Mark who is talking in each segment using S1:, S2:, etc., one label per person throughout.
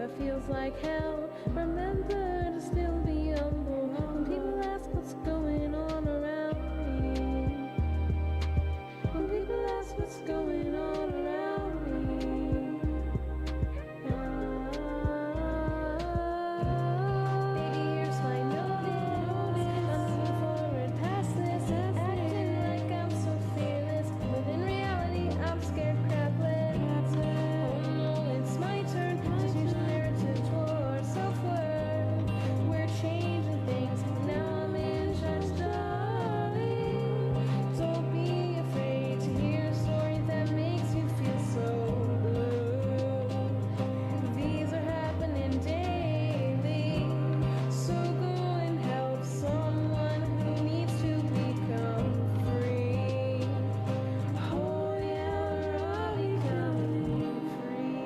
S1: that feels like hell. Remember to still be humble. When people ask what's going on around me. When people ask what's going on around me. Baby, here's my notice. I'm moving forward past this. Acting like I'm so fearless. But in reality, I'm scared crapless. Oh no, it's my turn to change the narrative toward self-worth. We're changing things. Now I'm in charge, darling. Don't be afraid to hear a story that makes you feel so blue. These are happening daily. So go and help someone who needs to become free. Oh yeah, we're all becoming free.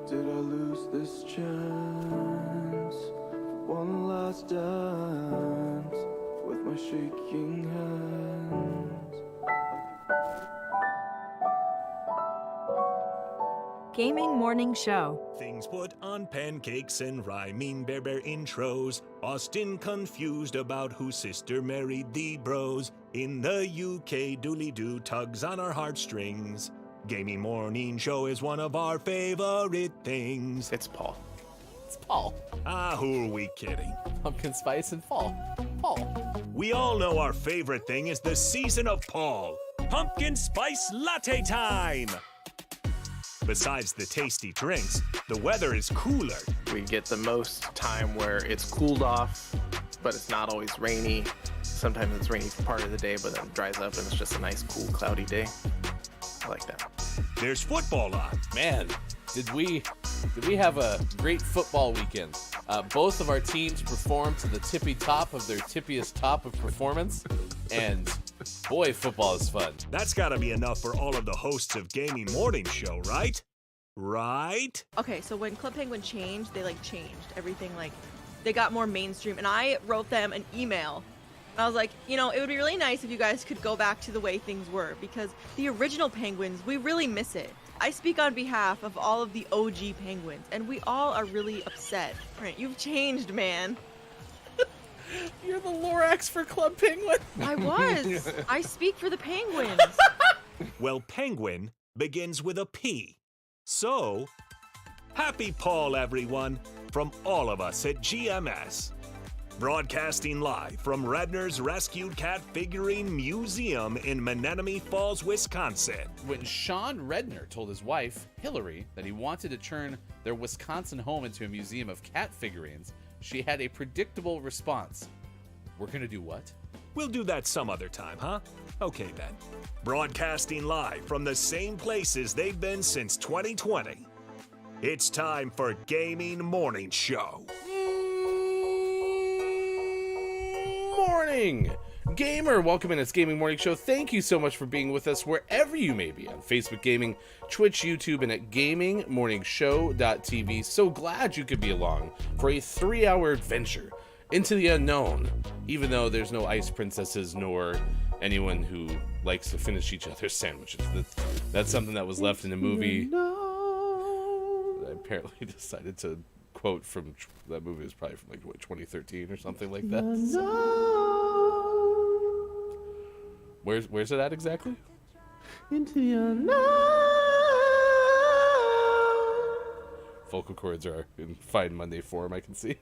S2: Did I lose this chance for one last dance with my shaking hands?
S3: Gaming Morning Show.
S4: Things put on pancakes and rhyming bear intros. Austin confused about whose sister married the bros. In the UK, dooley-doo tugs on our heartstrings. Gaming Morning Show is one of our favorite things.
S5: It's Paul.
S6: It's Paul.
S4: Ah, who are we kidding?
S6: Pumpkin spice and fall. Paul.
S4: We all know our favorite thing is the season of Paul. Pumpkin spice latte time! Besides the tasty drinks, the weather is cooler.
S5: We get the most time where it's cooled off, but it's not always rainy. Sometimes it's rainy for part of the day, but then it dries up and it's just a nice, cool, cloudy day. I like that.
S4: There's football on.
S6: Man, did we have a great football weekend. Both of our teams performed to the tippy top of their tippiest top of performance, and boy, football is fun.
S4: That's gotta be enough for all of the hosts of Gaming Morning Show, right? Right?
S7: Okay, so when Club Penguin changed, they changed everything. They got more mainstream, and I wrote them an email. And I was like, it would be really nice if you guys could go back to the way things were, because the original Penguins, we really miss it. I speak on behalf of all of the OG Penguins, and we all are really upset. Right, you've changed, man.
S6: You're the Lorax for Club Penguin.
S7: I was. I speak for the Penguins.
S4: Well, penguin begins with a P. So, happy Paul, everyone, from all of us at GMS. Broadcasting live from Redner's Rescued Cat Figurine Museum in Menominee Falls, Wisconsin.
S6: When Sean Redner told his wife, Hillary, that he wanted to turn their Wisconsin home into a museum of cat figurines, she had a predictable response. We're gonna do what?
S4: We'll do that some other time, huh? Okay then. Broadcasting live from the same places they've been since 2020. It's time for Gaming Morning Show.
S6: Morning, gamer. Welcome in. It's Gaming Morning Show. Thank you so much for being with us wherever you may be on Facebook Gaming, Twitch, YouTube, and at GamingMorningShow.tv. So glad you could be along for a 3-hour adventure into the unknown, even though there's no ice princesses nor anyone who likes to finish each other's sandwiches. That's something that was left in the movie. I apparently decided to quote from that movie. It was probably from 2013 or something like that. Where's it at exactly?
S2: Into the unknown.
S6: Vocal cords are in fine Monday form, I can see.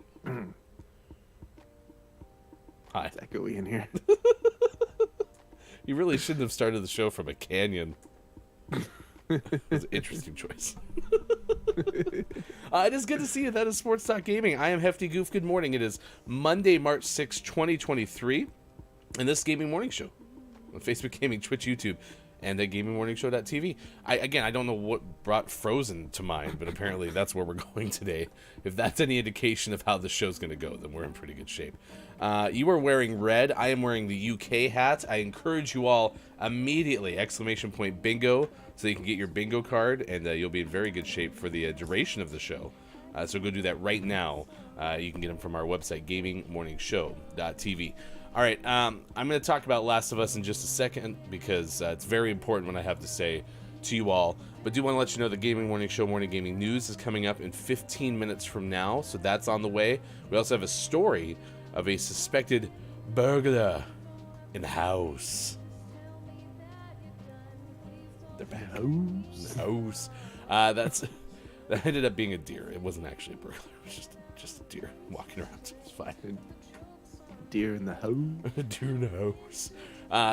S6: Hi.
S5: It's echoey in here.
S6: You really shouldn't have started the show from a canyon. It was an interesting choice. It is good to see you. That is Sports Talk Gaming. I am Hefty Goof. Good morning. It is Monday, March 6, 2023. And this Gaming Morning Show on Facebook Gaming, Twitch, YouTube, and at GamingMorningShow.tv. I don't know what brought Frozen to mind, but apparently that's where we're going today. If that's any indication of how the show's going to go, then we're in pretty good shape. You are wearing red. I am wearing the UK hat. I encourage you all immediately, ! Bingo, so you can get your bingo card, and you'll be in very good shape for the duration of the show. So go do that right now. You can get them from our website, GamingMorningShow.tv. All right, I'm going to talk about Last of Us in just a second because it's very important what I have to say to you all. But do want to let you know the Gaming Morning Show Morning Gaming News is coming up in 15 minutes from now, so that's on the way. We also have a story of a suspected burglar in the house. They're back. The house. That ended up being a deer. It wasn't actually a burglar. It was just a deer walking around. It's fine.
S5: Deer in the house.
S6: Deer in the house.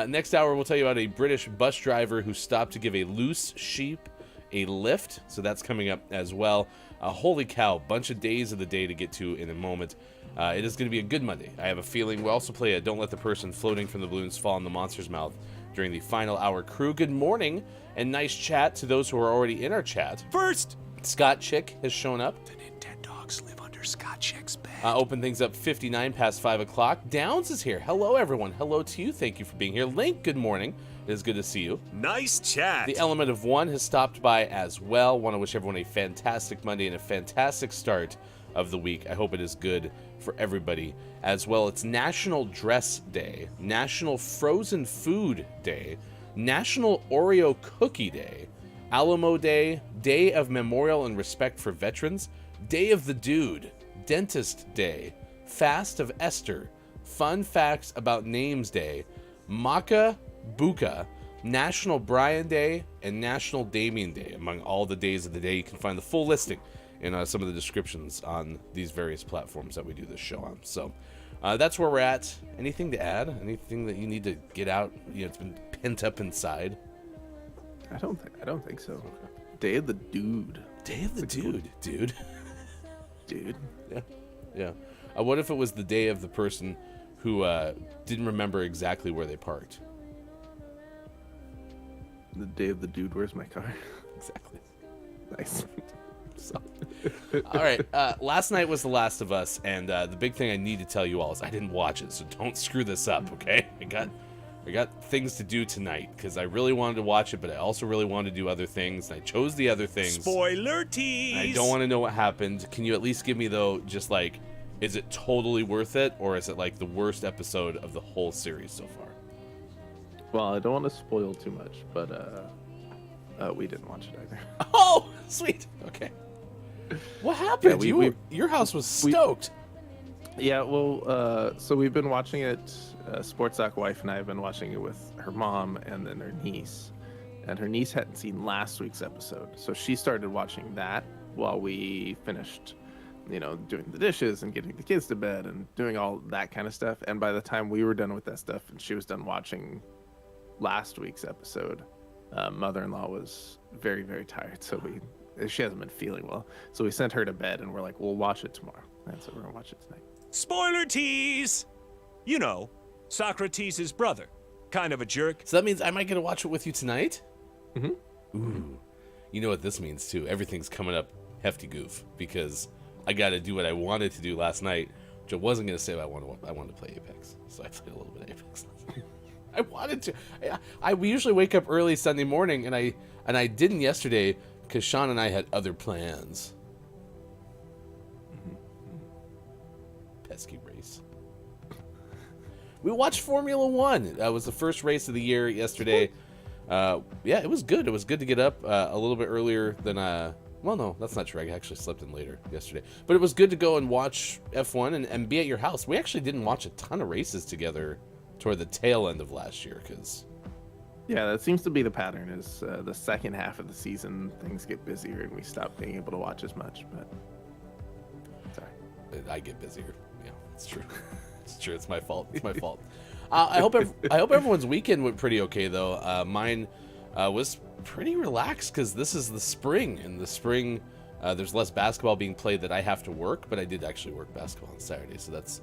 S6: Next hour, we'll tell you about a British bus driver who stopped to give a loose sheep a lift. So that's coming up as well. Holy cow, bunch of days of the day to get to in a moment. It is going to be a good Monday. I have a feeling. We'll also play a Don't Let the Person Floating from the Balloons Fall in the Monster's Mouth during the final hour crew. Good morning and nice chat to those who are already in our chat.
S4: First,
S6: Scott Chick has shown up.
S4: the Nintendogs live under Scott Chick's bed.
S6: Open things up 59 past 5 o'clock. Downs is here. Hello, everyone. Hello to you. Thank you for being here. Link, good morning. It is good to see you.
S4: Nice chat.
S6: The Element of One has stopped by as well. Want to wish everyone a fantastic Monday and a fantastic start of the week. I hope it is good for everybody as well. It's National Dress Day, National Frozen Food Day, National Oreo Cookie Day, Alamo Day, Day of Memorial and Respect for Veterans, Day of the Dude, Dentist Day, Fast of Esther, Fun Facts About Names Day, Makha, Bucha, National Brian Day, and National Damien Day. Among all the days of the day, you can find the full listing in some of the descriptions on these various platforms that we do this show on. So that's where we're at. Anything to add? Anything that you need to get out? It's been pent up inside.
S5: I don't think so. Day of the Dude.
S6: Day of the Dude.
S5: Dude.
S6: Yeah. What if it was the day of the person who didn't remember exactly where they parked?
S5: The day of the Dude. Where's my car?
S6: Exactly.
S5: Nice.
S6: So, all right. Last night was The Last of Us, and the big thing I need to tell you all is I didn't watch it, so don't screw this up, okay? I got things to do tonight because I really wanted to watch it, but I also really wanted to do other things, and I chose the other things.
S4: Spoiler tease.
S6: I don't want to know what happened. Can you at least give me, though, just like, is it totally worth it, or is it like the worst episode of the whole series so far?
S5: Well, I don't want to spoil too much, but we didn't watch it either.
S6: Oh, sweet. Okay. What happened?
S5: Yeah,
S6: your house was stoked.
S5: Yeah, well, so we've been watching it. Sports Doc wife and I have been watching it with her mom and then her niece. And her niece hadn't seen last week's episode, so she started watching that while we finished, doing the dishes and getting the kids to bed and doing all that kind of stuff. And by the time we were done with that stuff and she was done watching last week's episode, mother-in-law was very, very tired, so she hasn't been feeling well. So we sent her to bed, and we're like, we'll watch it tomorrow. And so we're going to watch it tonight.
S4: Spoiler tease. Socrates' brother. Kind of a jerk.
S6: So that means I might get to watch it with you tonight?
S5: Mm-hmm.
S6: Ooh. You know what this means, too. Everything's coming up hefty goof, because I got to do what I wanted to do last night, which I wasn't going to say I wanted to play Apex. So I played a little bit of Apex last night. I wanted to. We usually wake up early Sunday morning, and I didn't yesterday because Sean and I had other plans. Pesky race. We watched Formula One. That was the first race of the year yesterday. Yeah, it was good. It was good to get up a little bit earlier than. Well, no, that's not true. I actually slept in later yesterday. But it was good to go and watch F1 and be at your house. We actually didn't watch a ton of races together toward the tail end of last year, because
S5: yeah, that seems to be the pattern. Is the second half of the season things get busier and we stop being able to watch as much. But sorry,
S6: I get busier. Yeah, it's true. It's true. It's my fault. It's my fault. I hope everyone's weekend went pretty okay though. Mine was pretty relaxed because this is the spring. In the spring, there's less basketball being played that I have to work, but I did actually work basketball on Saturday, so that's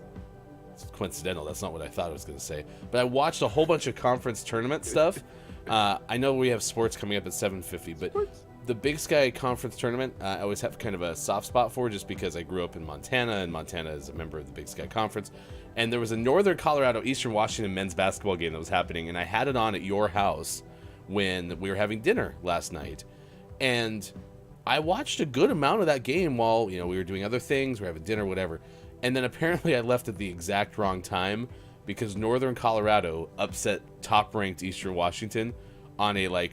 S6: coincidental. That's not what I thought I was going to say. But I watched a whole bunch of conference tournament stuff I know we have sports coming up at 7:50, but the Big Sky Conference Tournament, I always have kind of a soft spot for, just because I grew up in Montana, and Montana is a member of the Big Sky Conference. And there was a Northern Colorado, Eastern Washington men's basketball game that was happening, and I had it on at your house when we were having dinner last night. And I watched a good amount of that game while, we were doing other things, we were having dinner, whatever. And then apparently I left at the exact wrong time because Northern Colorado upset top-ranked Eastern Washington on a,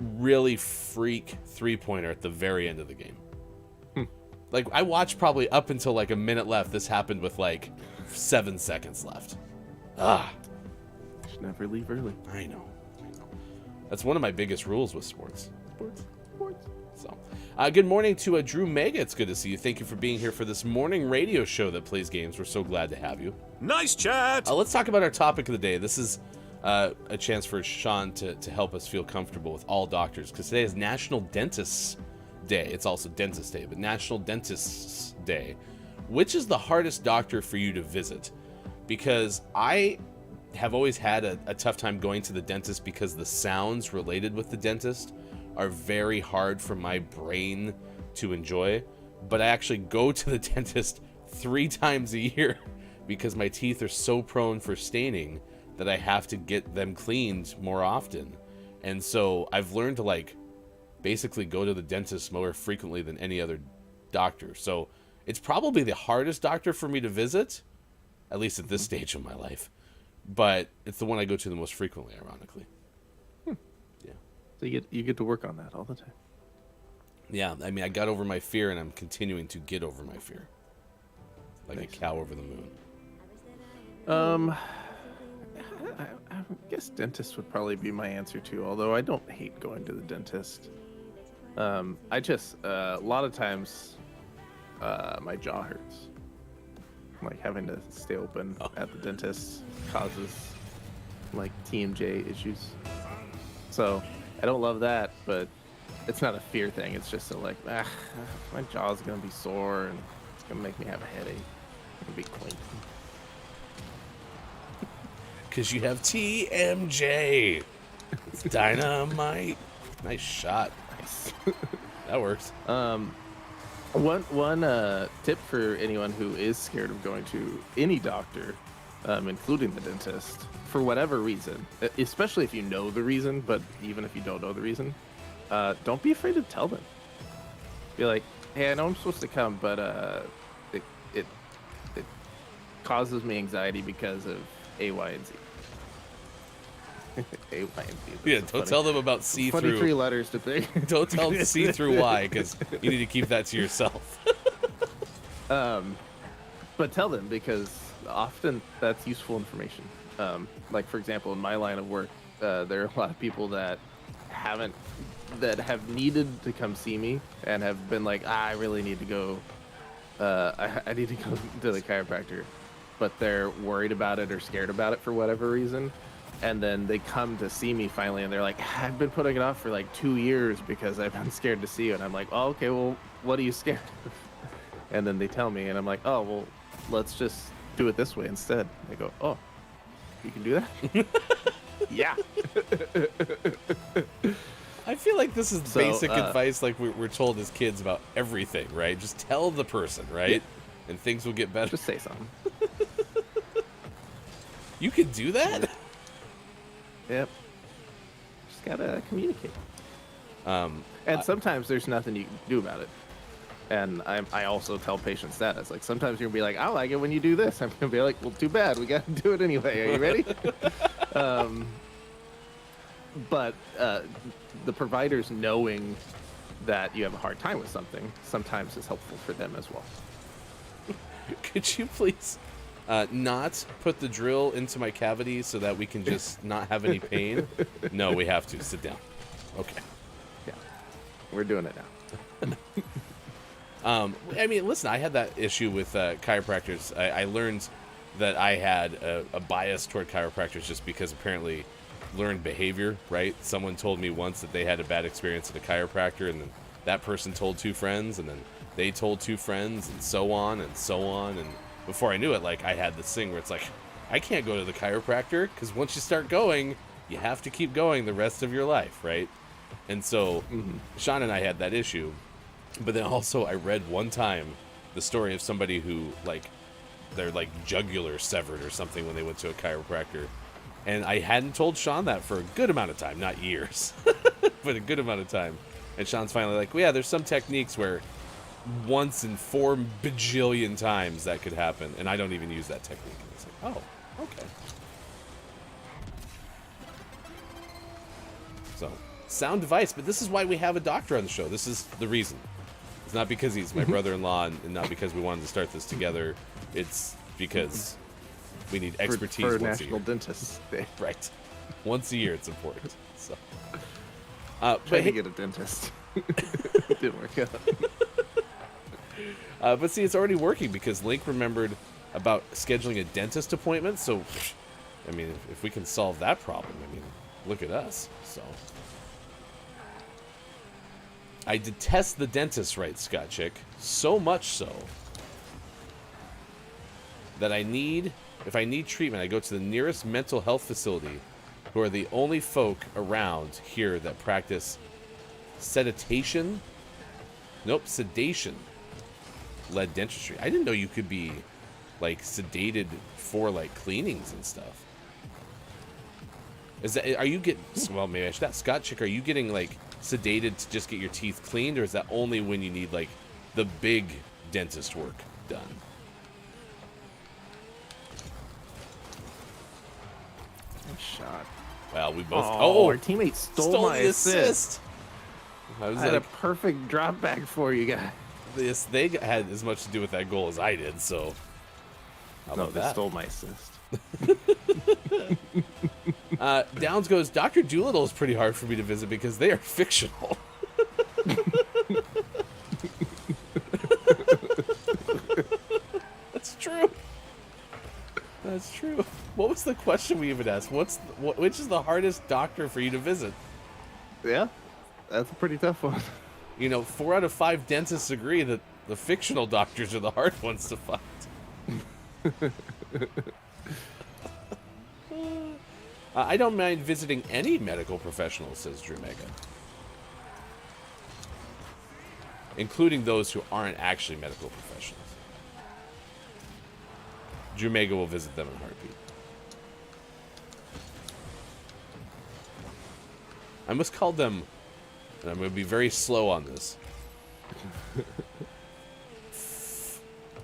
S6: really freak three-pointer at the very end of the game. I watched probably up until, a minute left. This happened with, 7 seconds left.
S5: Should never leave early.
S6: I know. That's one of my biggest rules with sports. So, good morning to Drew Mega. It's good to see you. Thank you for being here for this morning radio show that plays games. We're so glad to have you.
S4: Nice chat!
S6: Let's talk about our topic of the day. This is a chance for Sean to help us feel comfortable with all doctors, because today is National Dentists Day. It's also Dentist Day, but National Dentists Day. Which is the hardest doctor for you to visit? Because I have always had a tough time going to the dentist because the sounds related with the dentist are very hard for my brain to enjoy. But I actually go to the dentist 3 times a year because my teeth are so prone for staining that I have to get them cleaned more often. And so I've learned to basically go to the dentist more frequently than any other doctor. So it's probably the hardest doctor for me to visit, at least at this stage of my life. But it's the one I go to the most frequently, ironically. Yeah.
S5: So you get to work on that all the time.
S6: Yeah, I mean, I got over my fear, and I'm continuing to get over my fear. Like
S5: Thanks.
S6: a cow over the moon.
S5: I guess dentist would probably be my answer too, although I don't hate going to the dentist. I just, a lot of times, my jaw hurts. Having to stay open at the dentist causes, TMJ issues. So, I don't love that, but it's not a fear thing. It's just my jaw's gonna be sore, and it's gonna make me have a headache. It'll be clean.
S6: Because you have TMJ. It's dynamite. Nice shot.
S5: Nice.
S6: That works.
S5: One tip for anyone who is scared of going to any doctor, including the dentist, for whatever reason, especially if you know the reason, but even if you don't know the reason, don't be afraid to tell them. Be like, hey, I know I'm supposed to come, but it causes me anxiety because of A, Y, and Z. A, Y, and Z.
S6: Yeah, don't tell them about see-through.
S5: 23 letters to think.
S6: Don't tell them see-through Y, because you need to keep that to yourself.
S5: But tell them, because often that's useful information. For example, in my line of work, there are a lot of people that have needed to come see me and have been like, I really need to go. I need to go to the chiropractor, but they're worried about it or scared about it for whatever reason. And then they come to see me finally, and they're like, I've been putting it off for 2 years because I've been scared to see you. And I'm like, oh, okay, well, what are you scared of? And then they tell me, and I'm like, oh, well, let's just do it this way instead. They go, oh, you can do that? Yeah.
S6: I feel like this is
S5: So,
S6: basic advice we're told as kids about everything, right? Just tell the person, right?
S5: Yeah.
S6: And things will get better.
S5: Just say something.
S6: You can do that?
S5: Yep. Just gotta communicate.
S6: And
S5: Sometimes there's nothing you can do about it. And I also tell patients that. It's sometimes you're gonna be like, I like it when you do this. I'm gonna be like, well, too bad. We gotta do it anyway. Are you ready? But the providers knowing that you have a hard time with something sometimes is helpful for them as well.
S6: Could you please not put the drill into my cavity so that we can just not have any pain? No, we have to. Sit down. Okay.
S5: Yeah. We're doing it now.
S6: I mean, listen, I had that issue with chiropractors. I learned that I had a bias toward chiropractors just because apparently learned behavior, right? Someone told me once that they had a bad experience at a chiropractor, and then that person told 2 friends, and then they told 2 friends, and so on and so on. And before I knew it, I had this thing where it's I can't go to the chiropractor because once you start going, you have to keep going the rest of your life, right? And so Sean and I had that issue. But then also I read one time the story of somebody who, like, their, like, jugular severed or something when they went to a chiropractor. And I hadn't told Sean that for a good amount of time, not years, but a good amount of time. And Sean's finally like, well, yeah, there's some techniques where once in 4 bajillion times that could happen, and I don't even use that technique. And it's like, oh, okay. So, sound advice, but this is why we have a doctor on the show. This is the reason. It's not because he's my brother-in-law and not because we wanted to start this together. It's because we need expertise
S5: for
S6: once
S5: National
S6: a year.
S5: Dentist Day.
S6: Right. Once a year, it's important. So,
S5: Trying
S6: but
S5: to
S6: hey,
S5: get a dentist. Didn't work out.
S6: but see, it's already working because Link remembered about scheduling a dentist appointment. So, I mean, if we can solve that problem, I mean, look at us. So, I detest the dentist, right, Scott Chick? So much so that if I need treatment, I go to the nearest mental health facility, who are the only folk around here that practice sedation lead dentistry. I didn't know you could be, like, sedated for, like, cleanings and stuff. Are you getting, well, maybe I should ask Scott Chick, are you getting, like, sedated to just get your teeth cleaned, or is that only when you need, like, the big dentist work done?
S5: Shot.
S6: Well, we both.
S5: Our teammate stole my
S6: the
S5: assist.
S6: I was
S5: I had
S6: like,
S5: a perfect drop back for you guys.
S6: they had as much to do with that goal as I did. So, how
S5: No,
S6: about
S5: they
S6: that?
S5: stole my assist.
S6: Downs goes, Dr. Doolittle is pretty hard for me to visit because they are fictional. That's true. That's true. What was the question we even asked? Which is the hardest doctor for you to visit?
S5: Yeah, that's a pretty tough one.
S6: You know, 4 out of 5 dentists agree that the fictional doctors are the hard ones to find. I don't mind visiting any medical professional, says Drew Mega. Including those who aren't actually medical professionals. Drew Mega will visit them in a heartbeat. I must call them, and I'm going to be very slow on this,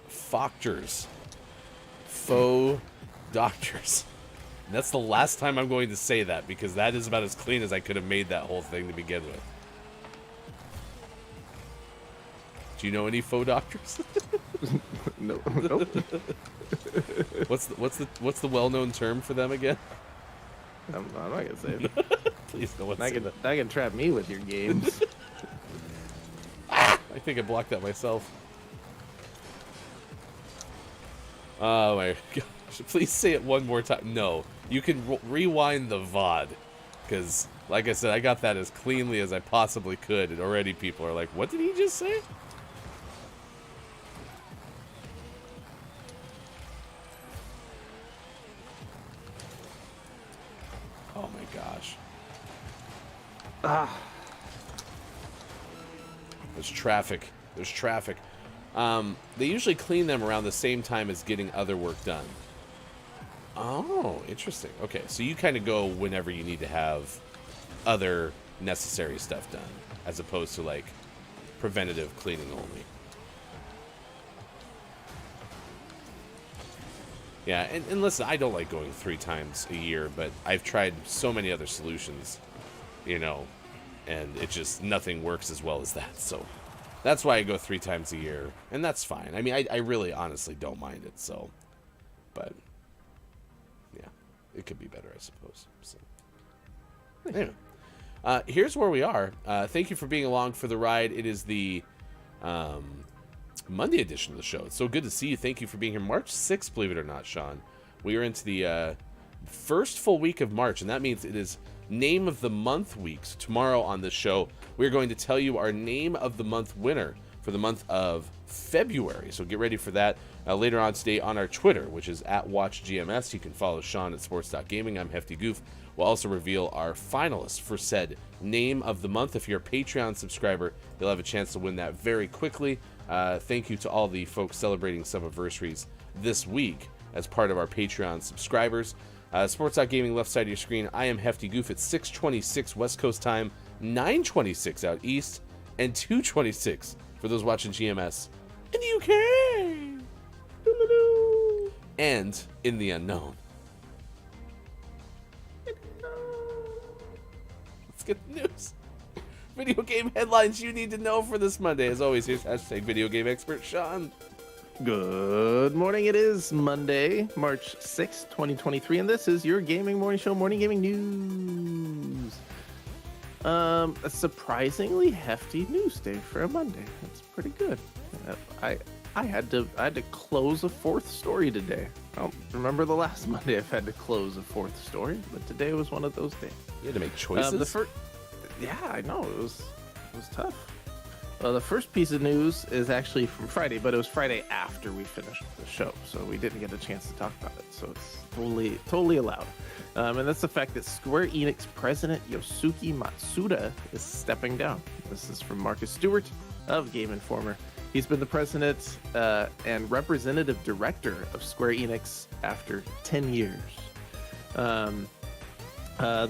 S6: Factors. Faux doctors. And that's the last time I'm going to say that, because that is about as clean as I could have made that whole thing to begin with. Do you know any faux doctors?
S5: Nope.
S6: What's the well-known term for them again?
S5: I'm not gonna say it.
S6: Please, no one
S5: That
S6: say that.
S5: can trap me with your games.
S6: I think I blocked that myself. Oh my gosh. Please say it one more time. No. You can rewind the VOD. Because, like I said, I got that as cleanly as I possibly could. And already people are like, what did he just say? Oh my gosh. There's traffic. There's traffic. They usually clean them around the same time as getting other work done. Oh, interesting. Okay, so you kind of go whenever you need to have other necessary stuff done, as opposed to, like, preventative cleaning only. Yeah, and listen, I don't like going 3 times a year, but I've tried so many other solutions, you know, and it just, nothing works as well as that, so that's why I go 3 times a year, and that's fine. I mean, I really honestly don't mind it, so, but, yeah, it could be better, I suppose, so. Anyway, here's where we are. Thank you for being along for the ride. It is the Monday edition of the show. It's so good to see you. Thank you for being here. March 6th, believe it or not, Sean. We are into the first full week of March, and that means it is Name of the Month weeks. Tomorrow on this show, we're going to tell you our Name of the Month winner for the month of February. So get ready for that later on today on our Twitter, which is @WatchGMS. You can follow Sean at sports.gaming. I'm Hefty Goof. We'll also reveal our finalists for said Name of the Month. If you're a Patreon subscriber, you'll have a chance to win that very quickly. Thank you to all the folks celebrating some anniversaries this week as part of our Patreon subscribers. Sports.gaming left side of your screen. I am Hefty Goof at 6:26 West Coast time, 9:26 out east, and 2:26 for those watching GMS in the UK. Doo-doo-doo. And in the unknown. Let's get the news. Video game headlines you need to know for this Monday. As always, here's #video game expert Sean.
S5: Good morning. It is Monday, March 6th, 2023, and this is your gaming morning show, Morning Gaming News. A surprisingly hefty news day for a Monday. That's pretty good. I had to close a fourth story today. I don't remember the last Monday I've had to close a fourth story, but today was one of those days.
S6: You had to make choices.
S5: Yeah, I know it was tough. The first piece of news is actually from Friday, but it was Friday after we finished the show, so we didn't get a chance to talk about it. So it's totally allowed. And that's the fact that Square Enix president Yosuke Matsuda is stepping down. This is from Marcus Stewart of Game Informer. He's been the president and representative director of Square Enix after 10 years.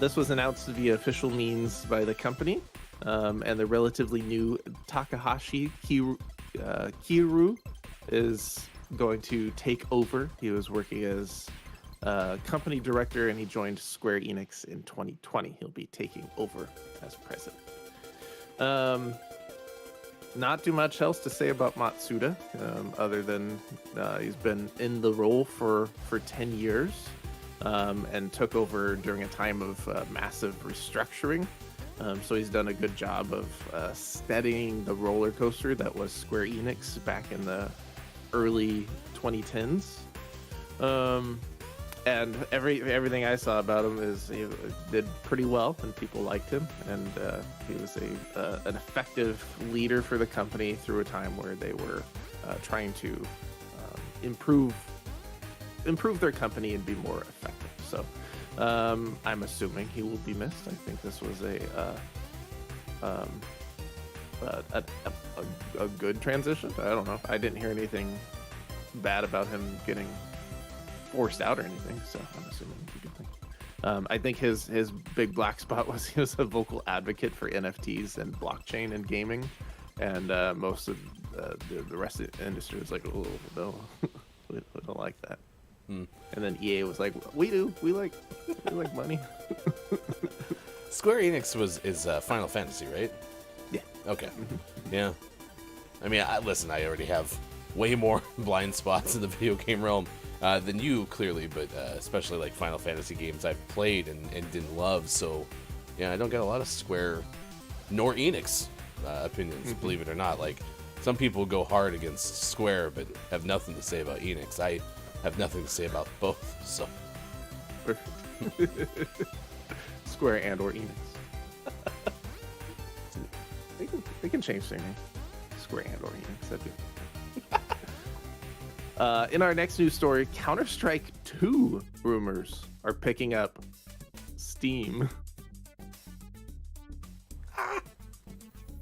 S5: This was announced via official means by the company, and the relatively new Takahashi Kiru is going to take over. He was working as company director, and he joined Square Enix in 2020. He'll be taking over as president. Not too much else to say about Matsuda, other than he's been in the role for 10 years. And took over during a time of massive restructuring. So he's done a good job of steadying the roller coaster that was Square Enix back in the early 2010s. And everything I saw about him is he did pretty well, and people liked him. And he was an effective leader for the company through a time where they were trying to improve their company and be more effective. So I'm assuming he will be missed. I think this was a good transition. I don't know. I didn't hear anything bad about him getting forced out or anything, so I'm assuming it's a good thing. I think his big black spot was he was a vocal advocate for NFTs and blockchain and gaming, and most of the rest of the industry was like, oh no, we don't like that. And then EA was like, we do. We like money.
S6: Square Enix is Final Fantasy, right?
S5: Yeah.
S6: Okay. Yeah. I mean, listen, I already have way more blind spots in the video game realm than you, clearly, but especially like Final Fantasy games I've played and didn't love. So, yeah, I don't get a lot of Square nor Enix opinions, believe it or not. Like, some people go hard against Square, but have nothing to say about Enix. I have nothing to say about both, so.
S5: Square and or Enix. they can change their name. Square and or Enix. That'd be... In our next news story, Counter-Strike 2 rumors are picking up steam.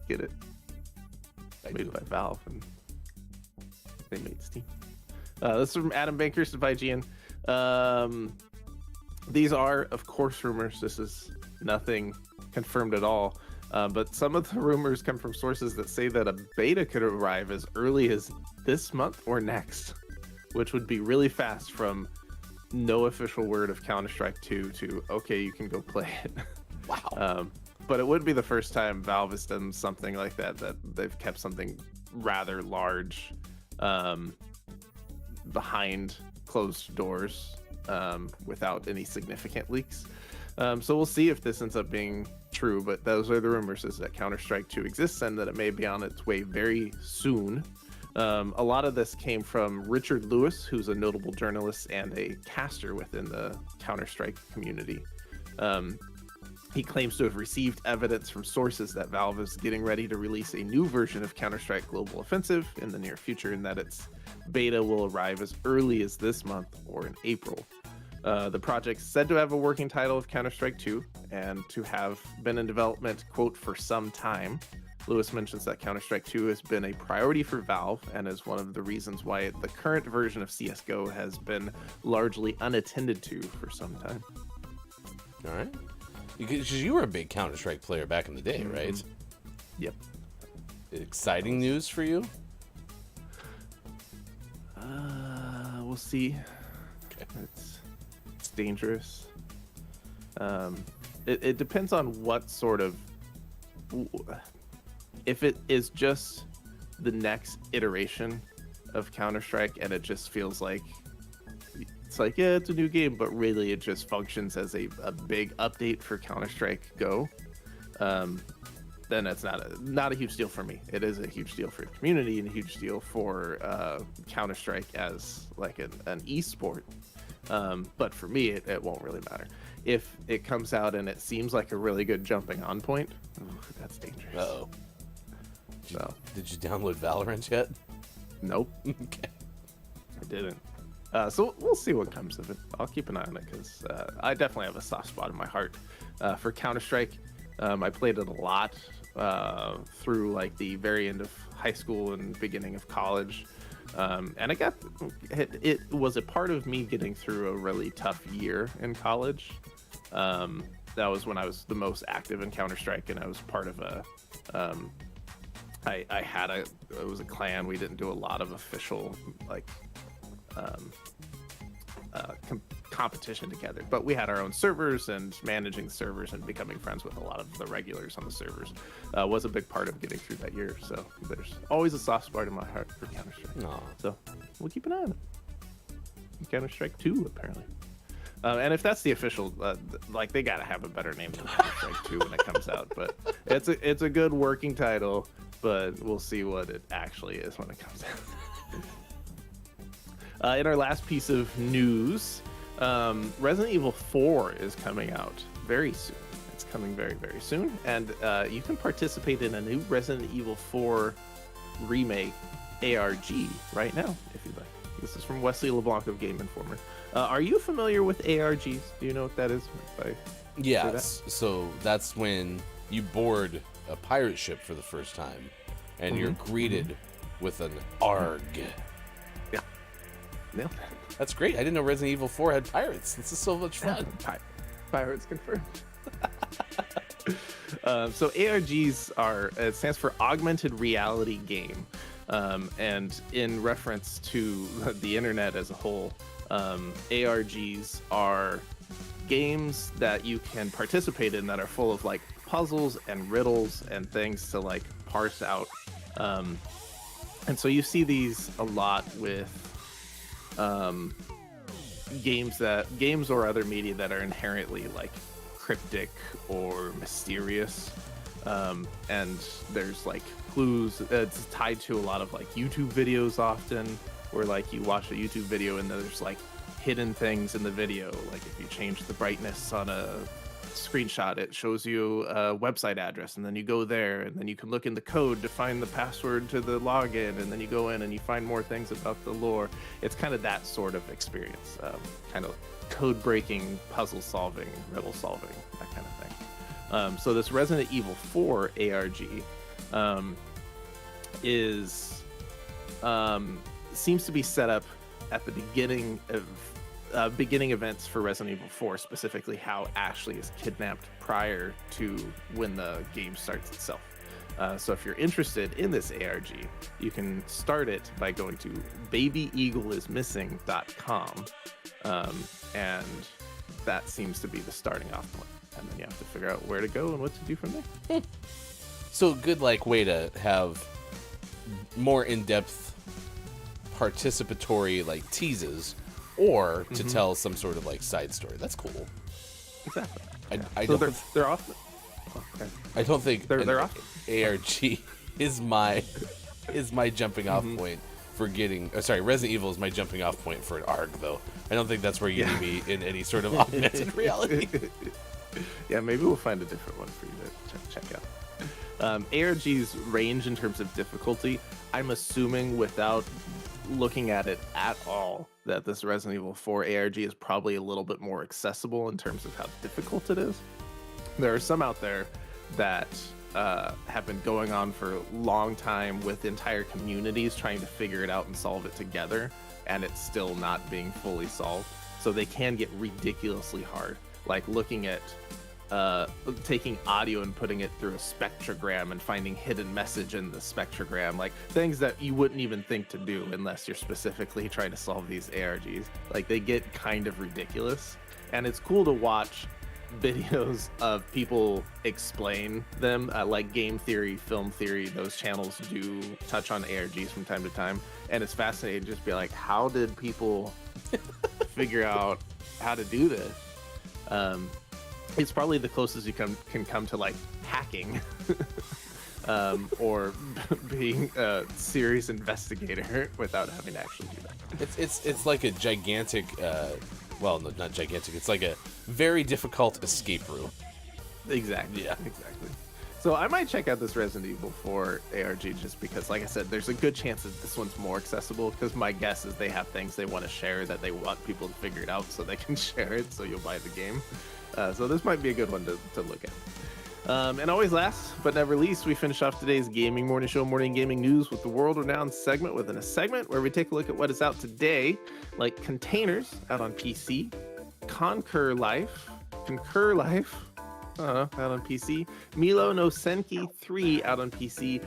S5: Get it? Made by Valve, and they made Steam. This is from Adam Bankers of IGN. These are, of course, rumors. This is nothing confirmed at all. But some of the rumors come from sources that say that a beta could arrive as early as this month or next, which would be really fast from no official word of Counter-Strike 2 to, okay, you can go play it.
S6: Wow.
S5: But it would be the first time Valve has done something like that they've kept something rather large behind closed doors without any significant leaks. So we'll see if this ends up being true, but those are the rumors, is that Counter-Strike 2 exists and that it may be on its way very soon. A lot of this came from Richard Lewis, who's a notable journalist and a caster within the Counter-Strike community. He claims to have received evidence from sources that Valve is getting ready to release a new version of Counter-Strike Global Offensive in the near future, and that its beta will arrive as early as this month or in April. The project's said to have a working title of Counter-Strike 2 and to have been in development, quote, for some time. Lewis mentions that Counter-Strike 2 has been a priority for Valve and is one of the reasons why the current version of CSGO has been largely unattended to for some time.
S6: All right. Because you were a big Counter-Strike player back in the day, right?
S5: Yep.
S6: Exciting news for you?
S5: We'll see. Okay. It's dangerous. It depends on what sort of... If it is just the next iteration of Counter-Strike and it just feels like it's like, yeah, it's a new game, but really it just functions as a big update for Counter-Strike Go, then it's not a huge deal for me. It is a huge deal for the community and a huge deal for Counter-Strike as like an esport. But for me, it won't really matter. If it comes out and it seems like a really good jumping on point, that's dangerous.
S6: Uh-oh.
S5: So,
S6: did you download Valorant yet?
S5: Nope.
S6: Okay.
S5: I didn't. So we'll see what comes of it. I'll keep an eye on it because I definitely have a soft spot in my heart for Counter-Strike. I played it a lot through like the very end of high school and beginning of college. And it was a part of me getting through a really tough year in college. That was when I was the most active in Counter-Strike, and I was part of a it was a clan. We didn't do a lot of official like competition together, but we had our own servers, and managing the servers and becoming friends with a lot of the regulars on the servers was a big part of getting through that year. So there's always a soft spot in my heart for Counter-Strike. So we'll keep an eye on it. Counter-Strike 2 apparently. And if that's the official, like they gotta have a better name than Counter-Strike 2 when it comes out. But it's a good working title, but we'll see what it actually is when it comes out. In our last piece of news, Resident Evil 4 is coming out very soon. It's coming very, very soon. And you can participate in a new Resident Evil 4 remake ARG right now, if you'd like. This is from Wesley LeBlanc of Game Informer. Are you familiar with ARGs? Do you know what that is?
S6: Yes. So that's when you board a pirate ship for the first time, and you're greeted with an ARG.
S5: Yeah. Nailed it.
S6: That's great. I didn't know Resident Evil 4 had pirates. This is so much fun.
S5: Pirates confirmed. So ARGs it stands for Augmented Reality Game. And in reference to the internet as a whole, ARGs are games that you can participate in that are full of like puzzles and riddles and things to like parse out. And so you see these a lot with games or other media that are inherently like cryptic or mysterious. And there's like clues. It's tied to a lot of like YouTube videos often, where like you watch a YouTube video and there's like hidden things in the video. Like if you change the brightness on a screenshot, it shows you a website address, and then you go there, and then you can look in the code to find the password to the login, and then you go in and you find more things about the lore. It's kind of that sort of experience, kind of code breaking, puzzle solving, riddle solving, that kind of thing. So this Resident Evil 4 ARG seems to be set up at the beginning of beginning events for Resident Evil 4, specifically how Ashley is kidnapped prior to when the game starts itself. So if you're interested in this ARG, you can start it by going to babyeagleismissing.com, and that seems to be the starting off point. And then you have to figure out where to go and what to do from there.
S6: So good like way to have more in-depth participatory like teases, or to tell some sort of like side story. That's cool.
S5: Exactly.
S6: They're
S5: often. Okay.
S6: I don't think
S5: they're off.
S6: ARG is my jumping off point for getting. Resident Evil is my jumping off point for an ARG, though. I don't think that's where you need me in any sort of augmented reality.
S5: Yeah, maybe we'll find a different one for you to check out. ARG's range in terms of difficulty, I'm assuming without looking at it at all, that this Resident Evil 4 ARG is probably a little bit more accessible in terms of how difficult it is. There are some out there that have been going on for a long time with entire communities trying to figure it out and solve it together, and it's still not being fully solved. So they can get ridiculously hard. Like looking at taking audio and putting it through a spectrogram and finding hidden message in the spectrogram, like things that you wouldn't even think to do unless you're specifically trying to solve these ARGs. Like they get kind of ridiculous, and it's cool to watch videos of people explain them, like Game Theory, Film Theory. Those channels do touch on ARGs from time to time, and it's fascinating to just be like, how did people figure out how to do this? It's probably the closest you can come to like hacking or being a serious investigator without having to actually do that.
S6: It's like a gigantic, well, no, not gigantic. It's like a very difficult escape room.
S5: Exactly.
S6: Yeah.
S5: Exactly. So I might check out this Resident Evil 4 ARG just because, like I said, there's a good chance that this one's more accessible, because my guess is they have things they want to share that they want people to figure it out so they can share it, so you'll buy the game. So this might be a good one to look at. And always last but never least, we finish off today's Gaming Morning Show Morning Gaming News with the world-renowned segment within a segment where we take a look at what is out today, like Containers out on PC, Concur Life, out on PC, Milo no Senki 3 out on PC,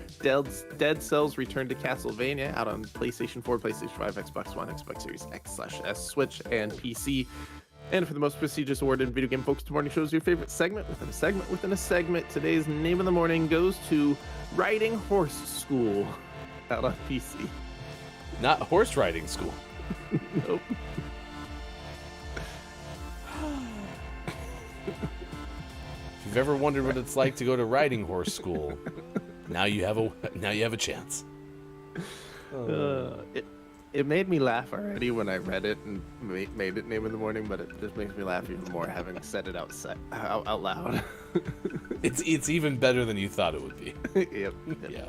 S5: Dead Cells Return to Castlevania out on PlayStation 4, PlayStation 5, Xbox One, Xbox Series X/S, Switch, and PC. And for the most prestigious award in video game focused morning shows, your favorite segment within a segment within a segment, today's name of the morning goes to Riding Horse School out on PC.
S6: Not horse riding school.
S5: Nope.
S6: If you've ever wondered what it's like to go to riding horse school, now you have a chance.
S5: It made me laugh already when I read it and made it name of the morning, but it just makes me laugh even more having said it out loud.
S6: It's even better than you thought it would be.
S5: Yep.
S6: Yeah.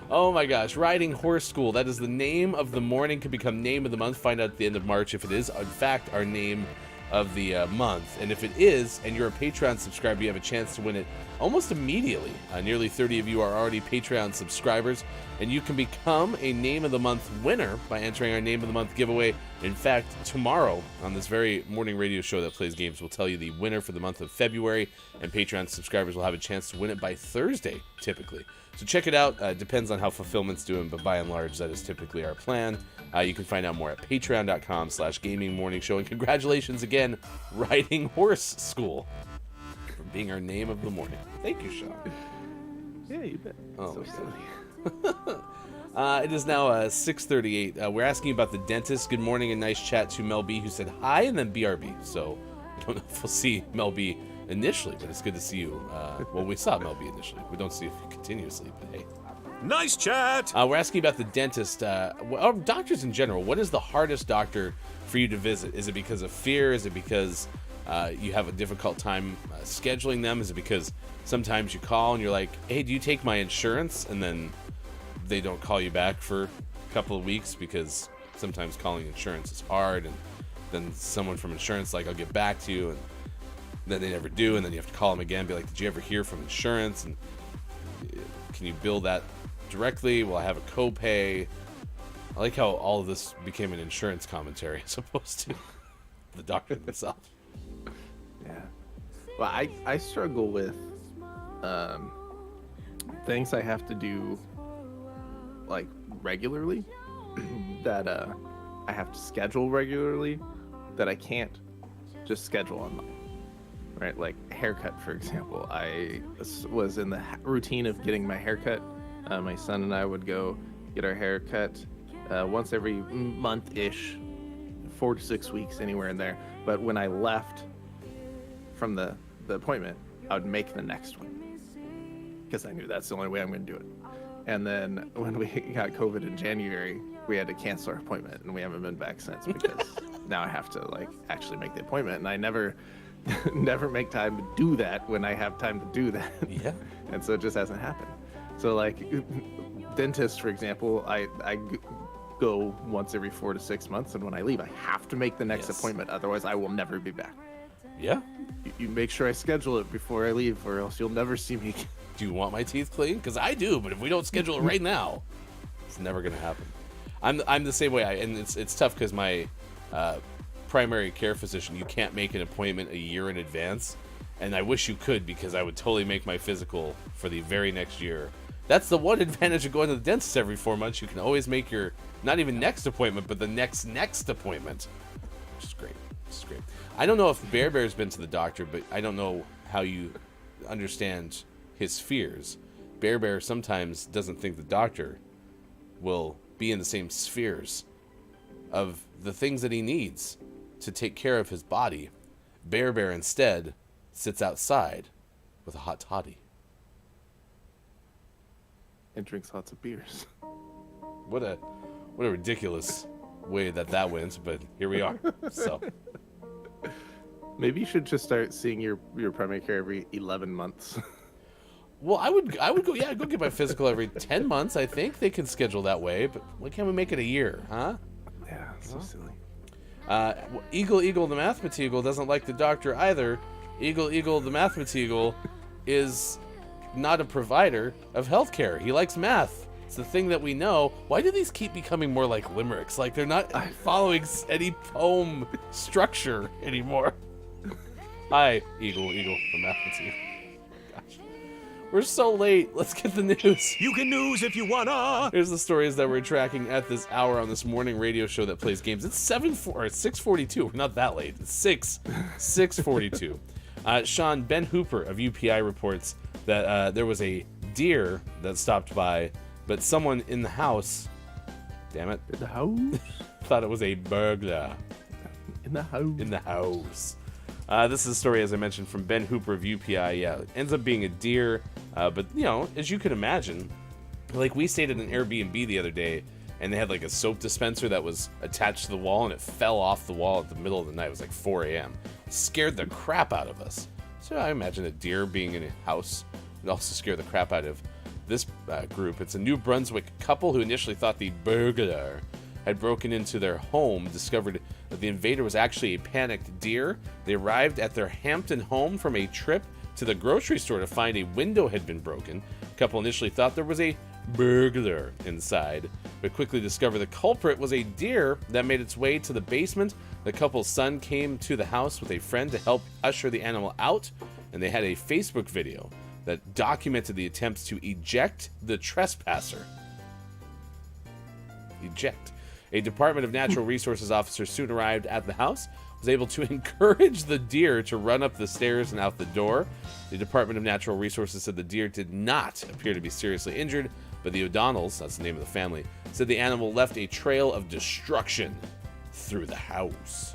S6: Oh my gosh, Riding Horse School. That is the name of the morning. Could become name of the month. Find out at the end of March if it is, in fact, our name of the month. And if it is, and you're a Patreon subscriber, you have a chance to win it almost immediately. Nearly 30 of you are already Patreon subscribers, and you can become a Name of the Month winner by entering our Name of the Month giveaway. In fact, tomorrow on this very morning radio show that plays games, we'll tell you the winner for the month of February, and Patreon subscribers will have a chance to win it by Thursday, typically. So check it out. Depends on how fulfillment's doing, but by and large, that is typically our plan. You can find out more at patreon.com/gamingmorningshow. And congratulations again, Riding Horse School, for being our name of the morning. Thank you, Sean.
S5: Yeah, you bet.
S6: Oh,
S5: So
S6: my
S5: silly.
S6: It is now 6:38. We're asking about the dentist. Good morning and nice chat to Mel B, who said hi and then BRB. So I don't know if we'll see Mel B initially, but it's good to see you. Well, we saw Mel B initially. We don't see it continuously, but hey.
S4: Nice chat!
S6: We're asking about the dentist, or doctors in general. What is the hardest doctor for you to visit? Is it because of fear? Is it because you have a difficult time scheduling them? Is it because sometimes you call and you're like, hey, do you take my insurance? And then they don't call you back for a couple of weeks because sometimes calling insurance is hard. And then someone from insurance like, I'll get back to you. And then they never do. And then you have to call them again and be like, did you ever hear from insurance? And can you bill that directly? Will I have a copay? I like how all of this became an insurance commentary as opposed to the doctor themselves.
S5: Yeah. Well, I struggle with things I have to do like regularly that I have to schedule regularly that I can't just schedule online. Right? Like haircut, for example. I was in the routine of getting my haircut. My son and I would go get our hair cut once every month-ish, 4 to 6 weeks, anywhere in there. But when I left from the appointment, I would make the next one because I knew that's the only way I'm going to do it. And then when we got COVID in January, we had to cancel our appointment, and we haven't been back since because now I have to like actually make the appointment. And I never never make time to do that when I have time to do that.
S6: Yeah.
S5: And so it just hasn't happened. So like dentist, for example, I go once every 4 to 6 months, and when I leave, I have to make the next
S6: Yes.
S5: appointment. Otherwise, I will never be back.
S6: Yeah.
S5: You make sure I schedule it before I leave, or else you'll never see me.
S6: Do you want my teeth cleaned? Because I do, but if we don't schedule it right now, it's never gonna happen. I'm the same way. And it's tough because my primary care physician, you can't make an appointment a year in advance, and I wish you could, because I would totally make my physical for the very next year. That's the one advantage of going to the dentist every 4 months. You can always make your not even next appointment, but the next appointment, which is great. It's great. I don't know if Bear's been to the doctor, but I don't know how you understand his fears. Bear sometimes doesn't think the doctor will be in the same spheres of the things that he needs to take care of his body. Bear instead sits outside with a hot toddy.
S5: And drinks lots of beers.
S6: What a ridiculous way that went, but here we are. So
S5: Maybe you should just start seeing your primary care every 11 months.
S6: well, I would go I'd go get my physical every 10 months. I think they can schedule that way, but why can't we make it a year, huh?
S5: Yeah, so silly.
S6: Eagle the Mathematical doesn't like the doctor either. Eagle the Mathematical is not a provider of healthcare. He likes math. It's the thing that we know. Why do these keep becoming more like limericks? Like they're not following any poem structure anymore. Hi, Eagle the Mathematical. Gosh. We're so late. Let's get the news.
S4: You can news if you wanna.
S6: Here's the stories that we're tracking at this hour on this morning radio show that plays games. It's 6:42. We're not that late. It's 6:42. Sean, Ben Hooper of UPI reports that there was a deer that stopped by, but someone in the house, damn it,
S5: In the house?
S6: thought it was a burglar
S5: In the house.
S6: in the house. This is a story, as I mentioned, from Ben Hooper of UPI. Yeah, it ends up being a deer, but, you know, as you can imagine, like we stayed at an Airbnb the other day, and they had like a soap dispenser that was attached to the wall, and it fell off the wall at the middle of the night. It was like 4 a.m. Scared the crap out of us. So I imagine a deer being in a house would also scare the crap out of this group. It's a New Brunswick couple who initially thought the burglar had broken into their home, discovered that the invader was actually a panicked deer. They arrived at their Hampton home from a trip to the grocery store to find a window had been broken. The couple initially thought there was a burglar inside, but quickly discovered the culprit was a deer that made its way to the basement. The couple's son came to the house with a friend to help usher the animal out, and they had a Facebook video that documented the attempts to eject the trespasser. Eject. A Department of Natural Resources officer soon arrived at the house, was able to encourage the deer to run up the stairs and out the door. The Department of Natural Resources said the deer did not appear to be seriously injured, but the O'Donnells, that's the name of the family, said the animal left a trail of destruction through the house.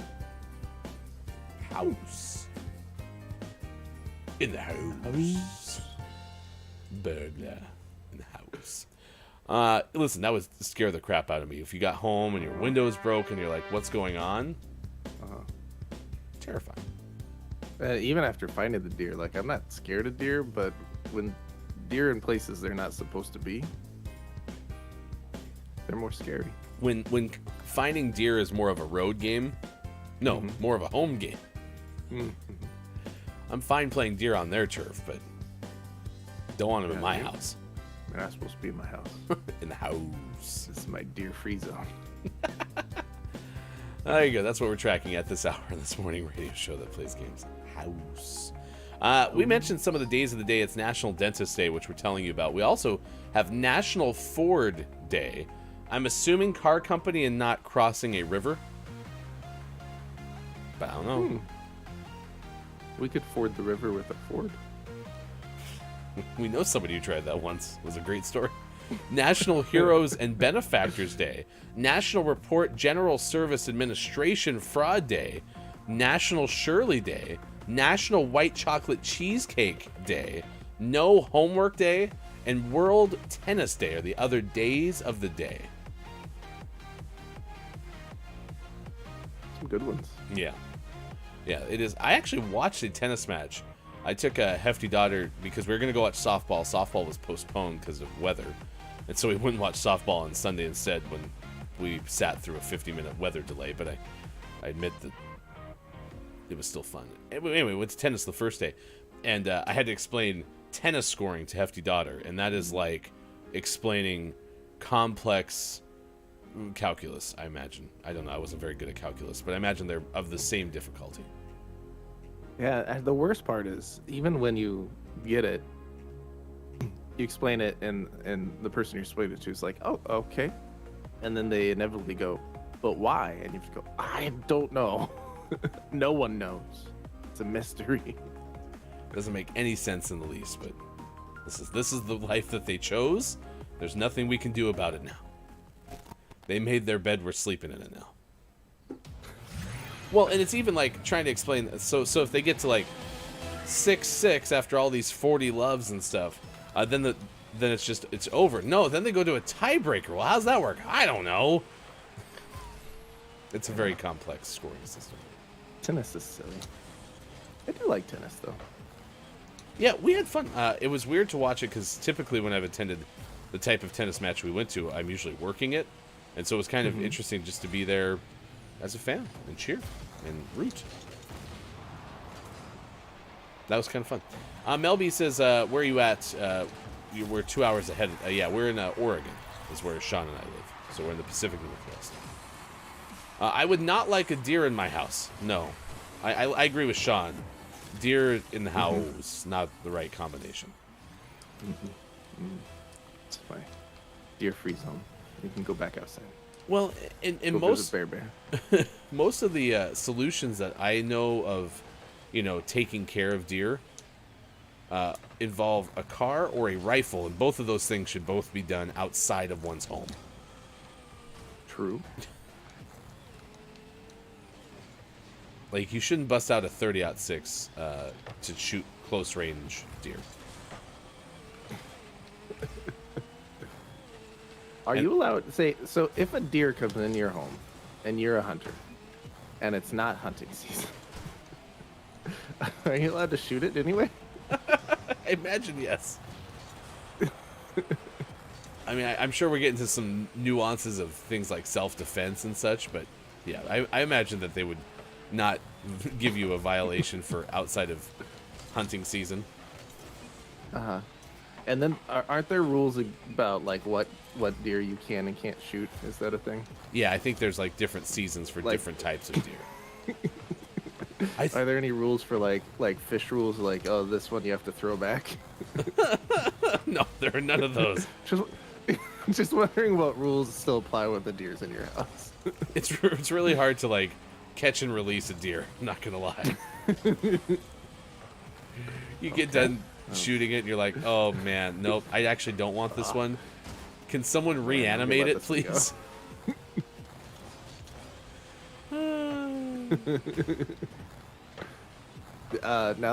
S6: In the house. Burglar in the house. Listen, that would scare the crap out of me. If you got home and your window is broken, you're like, what's going on? Terrifying.
S5: Even after finding the deer, like I'm not scared of deer, but when deer in places they're not supposed to be, they're more scary.
S6: When finding deer is more of a road game, no, more of a home game. I'm fine playing deer on their turf, but don't want them in my house.
S5: They're not supposed to be in my house.
S6: In the house.
S5: This is my deer-free zone.
S6: There you go. That's what we're tracking at this hour on this morning radio show that plays games. House. We mentioned some of the days of the day. It's National Dentist Day, which we're telling you about. We also have National Ford Day. I'm assuming car company and not crossing a river. But I don't know.
S5: We could ford the river with a Ford.
S6: We know somebody who tried that once. It was a great story. National Heroes and Benefactors Day. National Report General Service Administration Fraud Day. National Shirley Day. National White Chocolate Cheesecake Day. No Homework Day. And World Tennis Day are the other days of the day.
S5: Some good ones.
S6: Yeah. Yeah, it is. I actually watched a tennis match. I took a hefty daughter because we were going to go watch softball. Softball was postponed because of weather. And so we wouldn't watch softball on Sunday instead when we sat through a 50-minute weather delay. But I admit that it was still fun. Anyway, we went to tennis the first day. And I had to explain tennis scoring to hefty daughter. And that is like explaining complex calculus, I imagine. I don't know. I wasn't very good at calculus. But I imagine they're of the same difficulty.
S5: Yeah, and the worst part is, even when you get it, you explain it, and the person you're explaining it to is like, oh, okay. And then they inevitably go, but why? And you have to go, I don't know. No one knows. It's a mystery.
S6: Doesn't make any sense in the least, but this is the life that they chose. There's nothing we can do about it now. They made their bed, we're sleeping in it now. Well, and it's even like trying to explain. So if they get to like 6-6 after all these 40 loves and stuff, then it's over. No, then they go to a tiebreaker. Well, how's that work? I don't know. It's a very complex scoring system.
S5: Tennis is silly. I do like tennis though.
S6: Yeah, we had fun. It was weird to watch it because typically when I've attended the type of tennis match we went to, I'm usually working it, and so it was kind of interesting just to be there as a fan and cheer and root. That was kind of fun. Melby says, where are you at? We're 2 hours ahead. Yeah, we're in Oregon is where Sean and I live. So we're in the Pacific Northwest. I would not like a deer in my house. No. I agree with Sean. Deer in the house, not the right combination.
S5: It's fine. Deer-free zone. You can go back outside.
S6: Well, in
S5: Go
S6: most
S5: visit bear.
S6: most of the solutions that I know of, taking care of deer, involve a car or a rifle, and both of those things should both be done outside of one's home.
S5: True.
S6: Like, you shouldn't bust out a 30-06 to shoot close-range deer.
S5: Are you allowed to say, so if a deer comes in your home and you're a hunter and it's not hunting season, are you allowed to shoot it anyway?
S6: I imagine yes. I mean, I'm sure we're getting to some nuances of things like self-defense and such, but yeah, I imagine that they would not give you a violation for outside of hunting season.
S5: Uh-huh. And then aren't there rules about like what deer you can and can't shoot? Is that a thing?
S6: Yeah, I think there's like different seasons for different types of deer.
S5: Are there any rules for like fish rules? Like, oh, this one you have to throw back.
S6: No, there are none of those.
S5: Just wondering what rules still apply with the deers in your house.
S6: It's really hard to like catch and release a deer. I'm not gonna lie. You get done shooting it and you're like, oh man, nope, I actually don't want this one. Can someone reanimate it, please?
S5: Now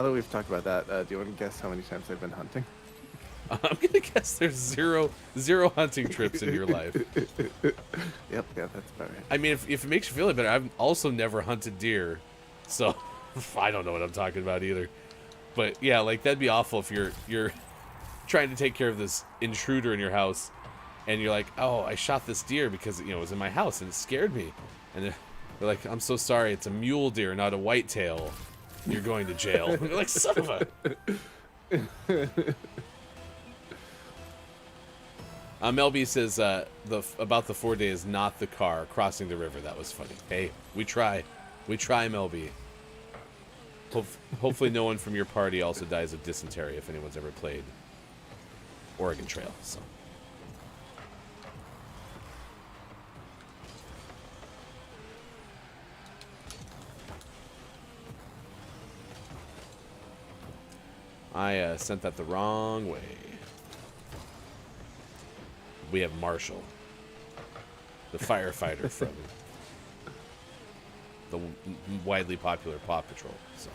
S5: that we've talked about that, do you want to guess how many times I've been hunting?
S6: I'm gonna guess there's zero hunting trips in your life.
S5: Yep, yeah, that's about right.
S6: I mean, if it makes you feel better, I've also never hunted deer, so I don't know what I'm talking about either. But yeah, like that'd be awful if you're trying to take care of this intruder in your house, and you're like, oh, I shot this deer because it was in my house and it scared me, and they're like, I'm so sorry, it's a mule deer, not a whitetail. You're going to jail. And you're like, son of a. Melby says about the 4 days, not the car crossing the river. That was funny. Hey, we try, Melby. Hopefully, no one from your party also dies of dysentery if anyone's ever played Oregon Trail. So. I sent that the wrong way. We have Marshall, the firefighter from the widely popular Paw Patrol. So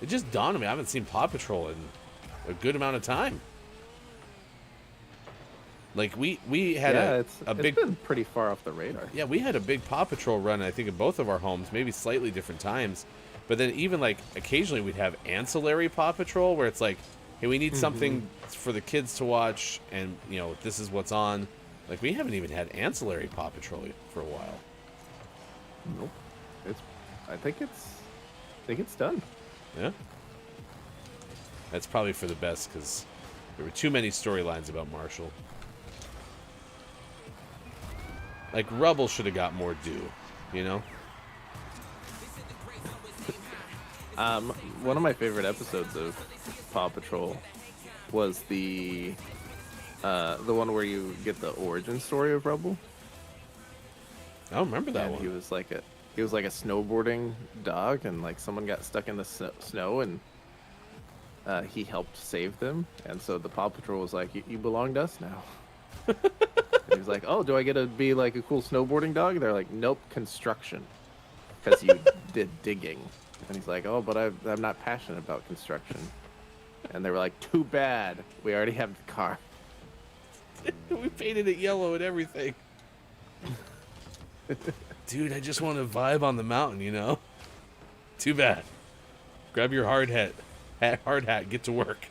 S6: it just dawned on me, I haven't seen Paw Patrol in a good amount of time. Like we had
S5: it's
S6: big
S5: been pretty far off the radar.
S6: Yeah, we had a big Paw Patrol run, I think, in both of our homes, maybe slightly different times. But then even, like, occasionally we'd have ancillary Paw Patrol where it's like, hey, we need something for the kids to watch, and, you know, this is what's on. Like, we haven't even had ancillary Paw Patrol for a while.
S5: Nope. I think it's done.
S6: Yeah. That's probably for the best, because there were too many storylines about Marshall. Like, Rubble should have got more due, you know?
S5: One of my favorite episodes of Paw Patrol was the one where you get the origin story of Rubble.
S6: I don't remember that
S5: And
S6: one.
S5: he was like a snowboarding dog, and like someone got stuck in the snow, and he helped save them. And so the Paw Patrol was like, "You belong to us now." And he was like, "Oh, do I get to be like a cool snowboarding dog?" They're like, "Nope, construction, because you did digging." And he's like, "Oh, but I'm not passionate about construction." And they were like, "Too bad. We already have the car."
S6: We painted it yellow and everything. Dude, I just want to vibe on the mountain, you know? Too bad. Grab your hard hat, get to work.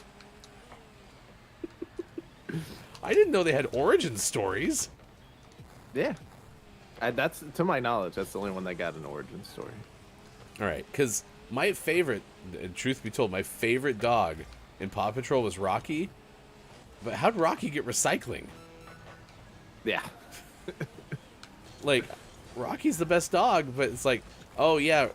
S6: I didn't know they had origin stories.
S5: Yeah. That's, to my knowledge, that's the only one that got an origin story.
S6: All right, because my favorite, and truth be told, my favorite dog in Paw Patrol was Rocky. But how'd Rocky get recycling?
S5: Yeah.
S6: Like, Rocky's the best dog, but it's like, oh yeah,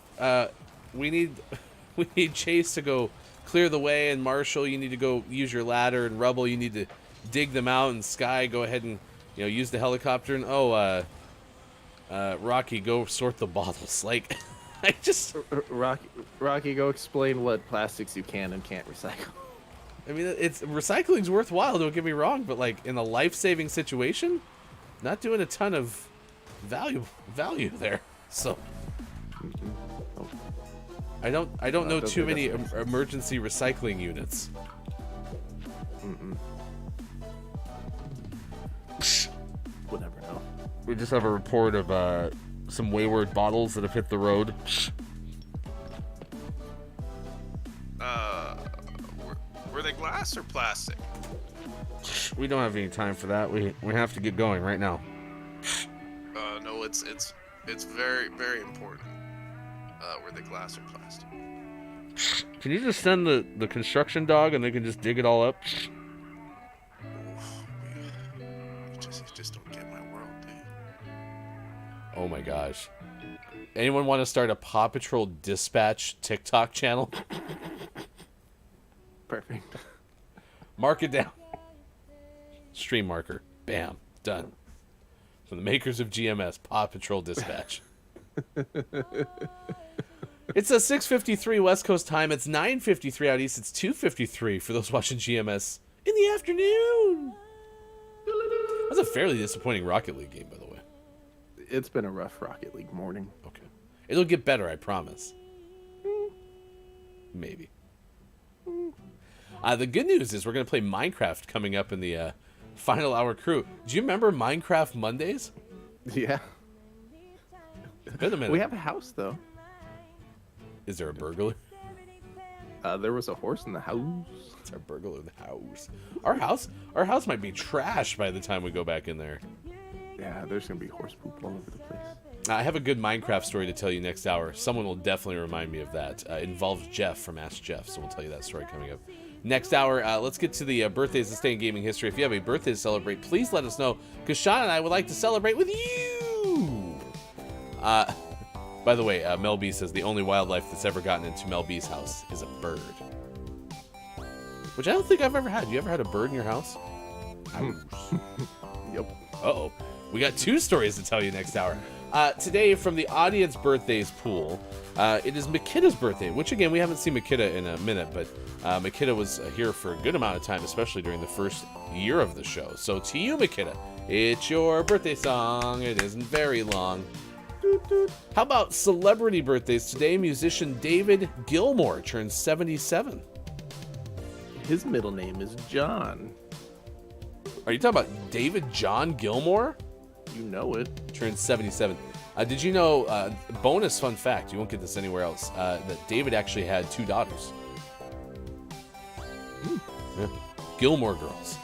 S6: we need Chase to go clear the way, and Marshall, you need to go use your ladder, and Rubble, you need to dig them out, and Sky, go ahead and, you know, use the helicopter, and Rocky, go sort the bottles. Like, I just
S5: Rocky, go explain what plastics you can and can't recycle.
S6: I mean, it's recycling's worthwhile, don't get me wrong, but like in a life-saving situation, not doing a ton of value there. So I don't know too many emergency recycling units.
S5: Whatever. No.
S6: We just have a report of some wayward bottles that have hit the road.
S8: Were they glass or plastic?
S6: We don't have any time for that. We have to get going right now.
S8: No, it's very, very important. Were they glass or plastic?
S6: Can you just send the construction dog and they can just dig it all up?
S8: You just don't get my world, dude.
S6: Oh my gosh. Anyone want to start a Paw Patrol Dispatch TikTok channel?
S5: Perfect.
S6: Mark it down. Stream marker. Bam. Done. From the makers of GMS, Paw Patrol Dispatch. It's a 6:53 West Coast time. It's 9:53 out east. It's 2:53 for those watching GMS in the afternoon. That was a fairly disappointing Rocket League game, by the way.
S5: It's been a rough Rocket League morning.
S6: Okay. It'll get better, I promise. Maybe. The good news is we're going to play Minecraft coming up in the final hour crew. Do you remember Minecraft Mondays?
S5: Yeah.
S6: It's been a minute.
S5: We have a house, though.
S6: Is there a burglar?
S5: There was a horse in the house.
S6: It's our burglar in the house. Our house might be trash by the time we go back in there.
S5: Yeah, there's going to be horse poop all over the place.
S6: I have a good Minecraft story to tell you next hour. Someone will definitely remind me of that. It involves Jeff from Ask Jeff, so we'll tell you that story coming up. Next hour, let's get to the birthdays that stay in gaming history. If you have a birthday to celebrate, please let us know, because Sean and I would like to celebrate with you. By the way, Mel B says the only wildlife that's ever gotten into Mel B's house is a bird. Which I don't think I've ever had. You ever had a bird in your house?
S5: Yep.
S6: Uh-oh. We got two stories to tell you next hour. Today, from the audience birthdays pool, it is Makita's birthday, which, again, we haven't seen Makita in a minute, but Makita was here for a good amount of time, especially during the first year of the show. So to you, Makita, it's your birthday song. It isn't very long. How about celebrity birthdays? Today, musician David Gilmour turns 77.
S5: His middle name is John.
S6: Are you talking about David John Gilmour?
S5: You know it.
S6: Turned 77. Did you know, bonus fun fact, you won't get this anywhere else, that David actually had 2 daughters. Yeah. Gilmore Girls.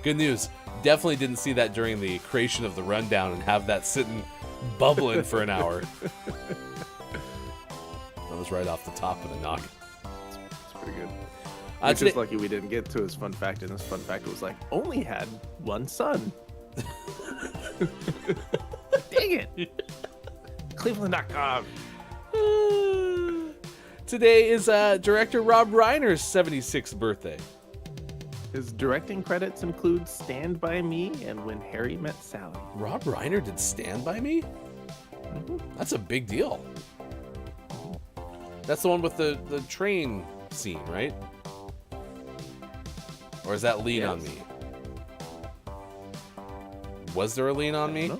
S6: Good news. Definitely didn't see that during the creation of the rundown and have that sitting bubbling for an hour. That was right off the top of the noggin.
S5: It's pretty good.
S6: Today-
S5: Just lucky we didn't get to his fun fact, and his fun fact was like, only had 1 son. Dang it. Cleveland.com.
S6: Today is director Rob Reiner's 76th birthday.
S5: His directing credits include Stand By Me and When Harry Met Sally.
S6: Rob Reiner did Stand By Me? That's a big deal. That's the one with the train scene, right? Or is that Lean on
S5: Yes.
S6: Me? Was there a Lean on Me?
S5: No.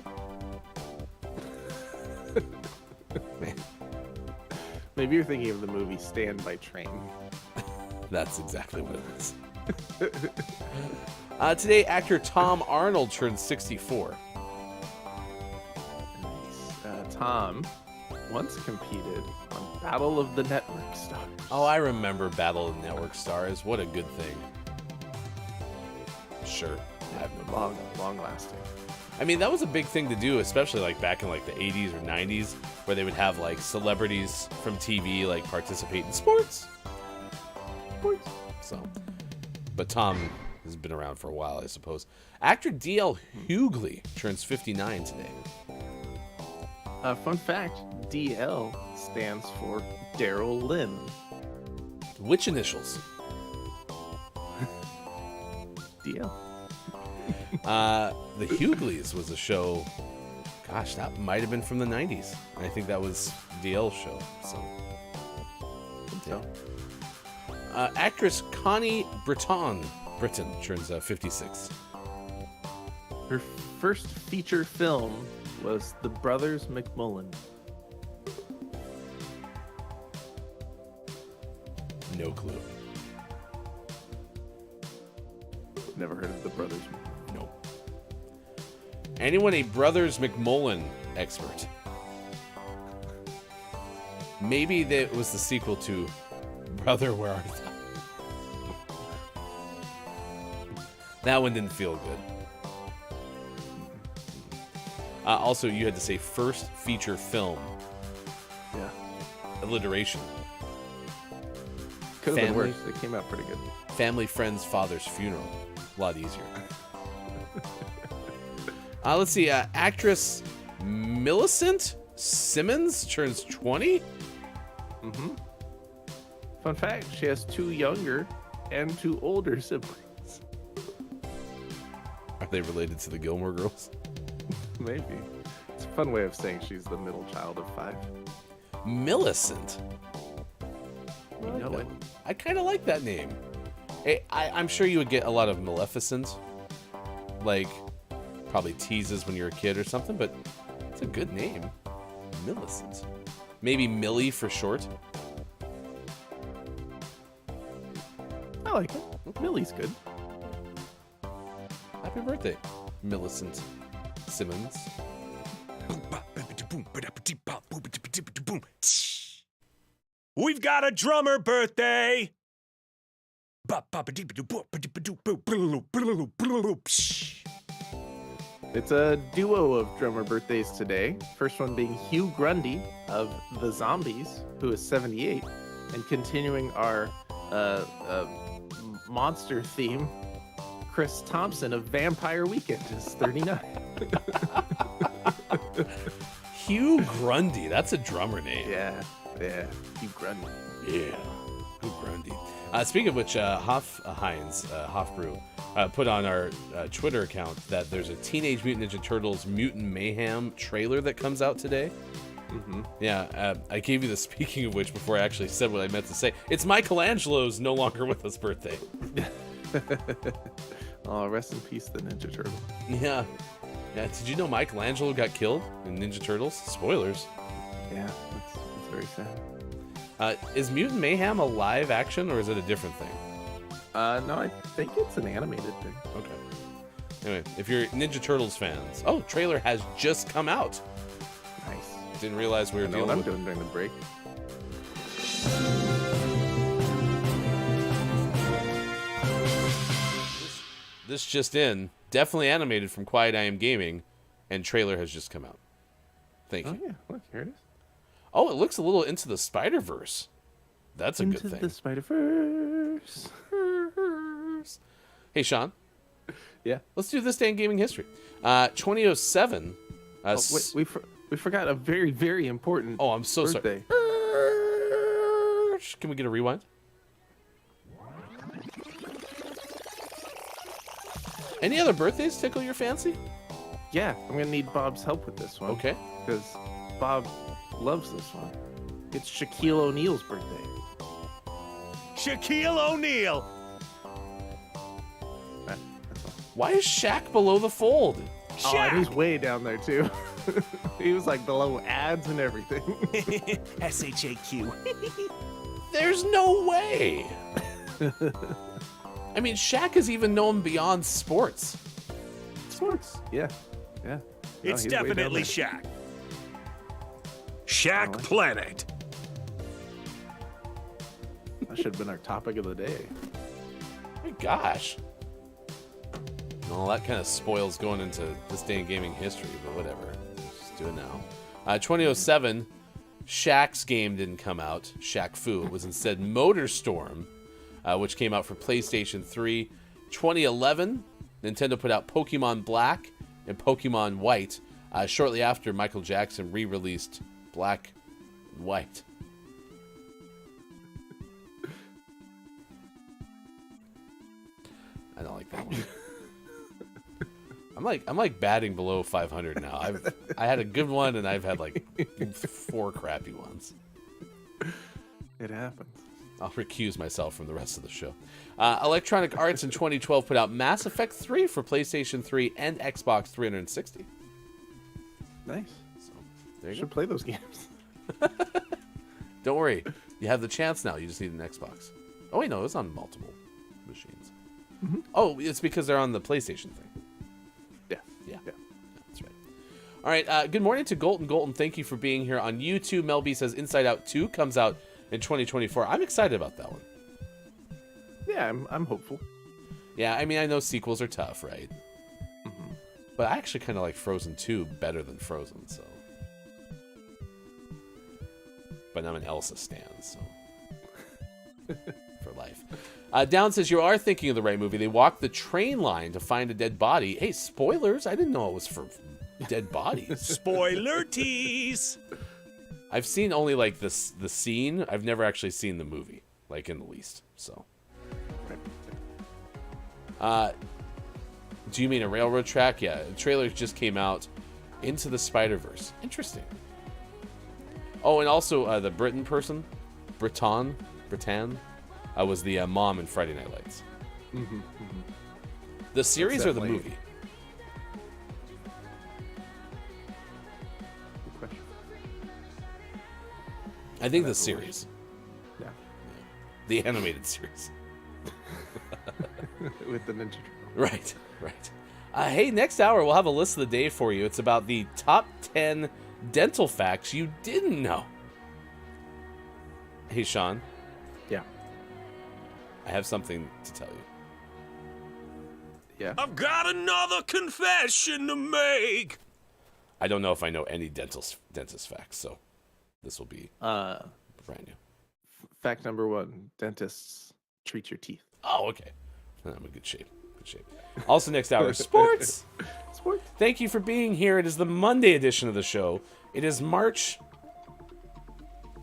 S5: Maybe you're thinking of the movie Stand By Train.
S6: That's exactly what it is. Today, actor Tom Arnold turned 64.
S5: Tom once competed on Battle of the Network Stars.
S6: Oh, I remember Battle of the Network Stars. What a good thing. Sure. I have no problem.
S5: Long lasting.
S6: I mean, that was a big thing to do, especially like back in like the 80s or 90s, where they would have like celebrities from TV like participate in sports. So, but Tom has been around for a while, I suppose. Actor D.L. Hughley turns 59 today.
S5: Fun fact, DL stands for Daryl Lynn.
S6: Which initials?
S5: DL.
S6: The Hughleys was a show, gosh, that might have been from the 90s. And I think that was DL's show. So, actress Connie Britton turns 56.
S5: Her first feature film was The Brothers McMullen.
S6: No clue.
S5: Never heard of The Brothers.
S6: Nope. Anyone a Brothers McMullen expert? Maybe that was the sequel to Brother, Where Art Thou? That one didn't feel good. Also, you had to say first feature film.
S5: Yeah.
S6: Alliteration.
S5: Could have been
S6: Family.
S5: worse. It came out pretty good.
S6: Family, friend's, father's funeral. A lot easier. Let's see. Actress Millicent Simmons turns 20.
S5: Mm-hmm. Fun fact, she has 2 younger and 2 older siblings.
S6: Are they related to the Gilmore Girls?
S5: Maybe. It's a fun way of saying she's the middle child of 5.
S6: Millicent.
S5: You know it.
S6: I kind of like that name. I'm sure you would get a lot of Maleficent, like probably teases when you're a kid or something, but it's a good name. Millicent. Maybe Millie for short.
S5: I like it. Millie's good.
S6: Happy birthday, Millicent Simmons.
S4: We've got a drummer birthday.
S5: It's a duo of drummer birthdays today. First one being Hugh Grundy of The Zombies, who is 78, and continuing our monster theme, Chris Thompson of Vampire Weekend is 39.
S6: Hugh Grundy. That's a drummer name.
S5: Yeah, Hugh Grundy.
S6: Yeah, Hugh Grundy. Speaking of which, Hofbrew put on our Twitter account that there's a Teenage Mutant Ninja Turtles Mutant Mayhem trailer that comes out today.
S5: Mm-hmm.
S6: Yeah, I gave you the speaking of which before I actually said what I meant to say. It's Michelangelo's no longer with us birthday.
S5: Oh, rest in peace, the Ninja Turtle.
S6: Yeah. Did you know Michelangelo got killed in Ninja Turtles? Spoilers.
S5: Yeah, it's very sad.
S6: Is Mutant Mayhem a live action or is it a different thing?
S5: No, I think it's an animated thing.
S6: Okay. Anyway, if you're Ninja Turtles fans, trailer has just come out.
S5: Nice.
S6: Didn't realize we were
S5: I know
S6: dealing
S5: what I'm
S6: with.
S5: doing during the break.
S6: This just in, definitely animated from Quiet I Am Gaming, and trailer has just come out. Thank you.
S5: Oh yeah, look, here it is.
S6: Oh, it looks a little Into the Spider-Verse. That's a
S5: Into
S6: good thing.
S5: the Spider-Verse.
S6: Hey, Sean.
S5: Yeah.
S6: Let's do this day in gaming history. 2007.
S5: Wait, we forgot a very, very important
S6: Oh, I'm so
S5: birthday.
S6: sorry. Can we get a rewind? Any other birthdays tickle your fancy?
S5: Yeah, I'm gonna need Bob's help with this one.
S6: Okay.
S5: Because Bob loves this one. It's Shaquille O'Neal's birthday.
S4: Shaquille O'Neal.
S5: That's all.
S6: Why is Shaq below the fold?
S5: Oh, and he's way down there too. He was like below ads and everything.
S4: SHAQ.
S6: There's no way. I mean, Shaq is even known beyond sports.
S5: Sports. Yeah. Yeah. No,
S4: It's
S5: he's way down
S4: definitely
S5: there.
S4: Shaq. Shaq Planet.
S5: That should have been our topic of the day.
S6: My gosh. Well, that kind of spoils going into this day in gaming history, but whatever. Just do it now. 2007, Shaq's game didn't come out, Shaq Fu. It was instead MotorStorm, which came out for PlayStation 3. 2011, Nintendo put out Pokemon Black and Pokemon White. Shortly after, Michael Jackson re-released Black and White. I don't like that one. I'm like batting below 500 now. I had a good one and I've had like 4 crappy ones.
S5: It happens.
S6: I'll recuse myself from the rest of the show. Electronic Arts in 2012 put out Mass Effect 3 for PlayStation 3 and Xbox 360.
S5: Nice.
S6: So there
S5: You
S6: you
S5: should
S6: go.
S5: play those games.
S6: Don't worry, you have the chance now. You just need an Xbox. Oh wait, no, it's on multiple machines.
S5: Mm-hmm.
S6: Oh, it's because they're on the PlayStation thing.
S5: Yeah.
S6: Yeah.
S5: Yeah.
S6: That's right. All right. Good morning to Golden. Golden, thank you for being here on YouTube. Mel B says Inside Out 2 comes out in 2024. I'm excited about that one.
S5: Yeah, I'm hopeful.
S6: Yeah, I mean, I know sequels are tough, right?
S5: Mm-hmm.
S6: But I actually kind of like Frozen 2 better than Frozen, so. But I'm an Elsa stan, so. For life. Down says, you are thinking of the right movie. They walk the train line to find a dead body. Hey, spoilers. I didn't know it was for dead bodies.
S4: Spoiler tease.
S6: I've seen only like the scene. I've never actually seen the movie, like in the least. So. Do you mean a railroad track? Yeah, the trailer just came out. Into the Spider-Verse. Interesting. Oh, and also the Breton, was the mom in Friday Night Lights.
S5: Mm-hmm.
S6: The series or the
S5: definitely-
S6: movie?
S5: Good question.
S6: I think the series.
S5: Yeah.
S6: The animated series.
S5: With the Ninja Turtle.
S6: Right, right. Hey, next hour we'll have a list of the day for you. It's about the top 10 dental facts you didn't know. Hey, Sean,
S5: Yeah.
S6: I have something to tell you.
S5: Yeah.
S4: I've got another confession to make.
S6: I don't know if I know any dentist facts, so this will be brand new.
S5: Fact number 1: dentists treat your teeth.
S6: Oh, okay. I'm in good shape. Good shape. Also, next hour, sports.
S5: Sports.
S6: Thank you for being here. It is the Monday edition of the show. It is March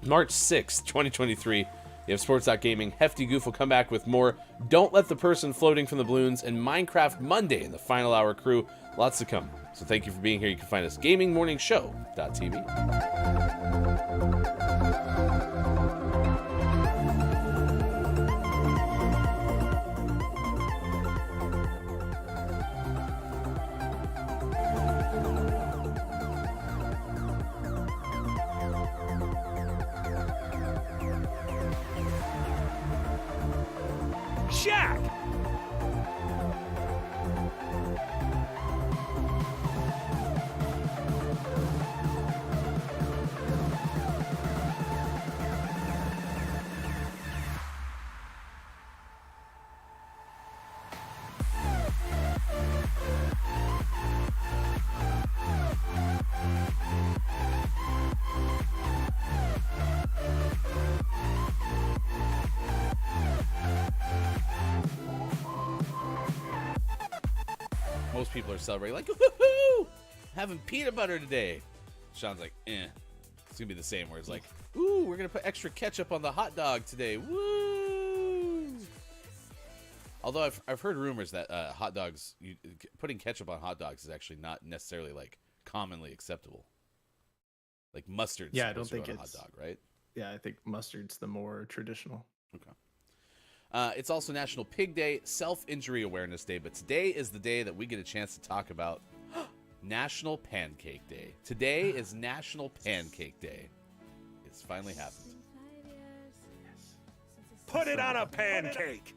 S6: 6th, 2023. You have Sports.Gaming. Hefty Goof will come back with more Don't Let the Person Floating from the Balloons and Minecraft Monday in the final hour crew. Lots to come. So thank you for being here. You can find us GamingMorningShow.tv. Most people are celebrating like, woohoo, having peanut butter today. Sean's like, eh. It's gonna be the same. Where it's like, ooh, we're gonna put extra ketchup on the hot dog today. Woo! Although I've heard rumors that hot dogs, putting ketchup on hot dogs is actually not necessarily like commonly acceptable. Like mustard.
S5: Yeah, I don't think
S6: it's
S5: it's
S6: a hot dog, right?
S5: Yeah, I think mustard's the more traditional.
S6: Okay. It's also National Pig Day, Self-Injury Awareness Day, but today is the day that we get a chance to talk about National Pancake Day. Today is National Pancake Day. It's finally happened.
S4: Put it on a pancake.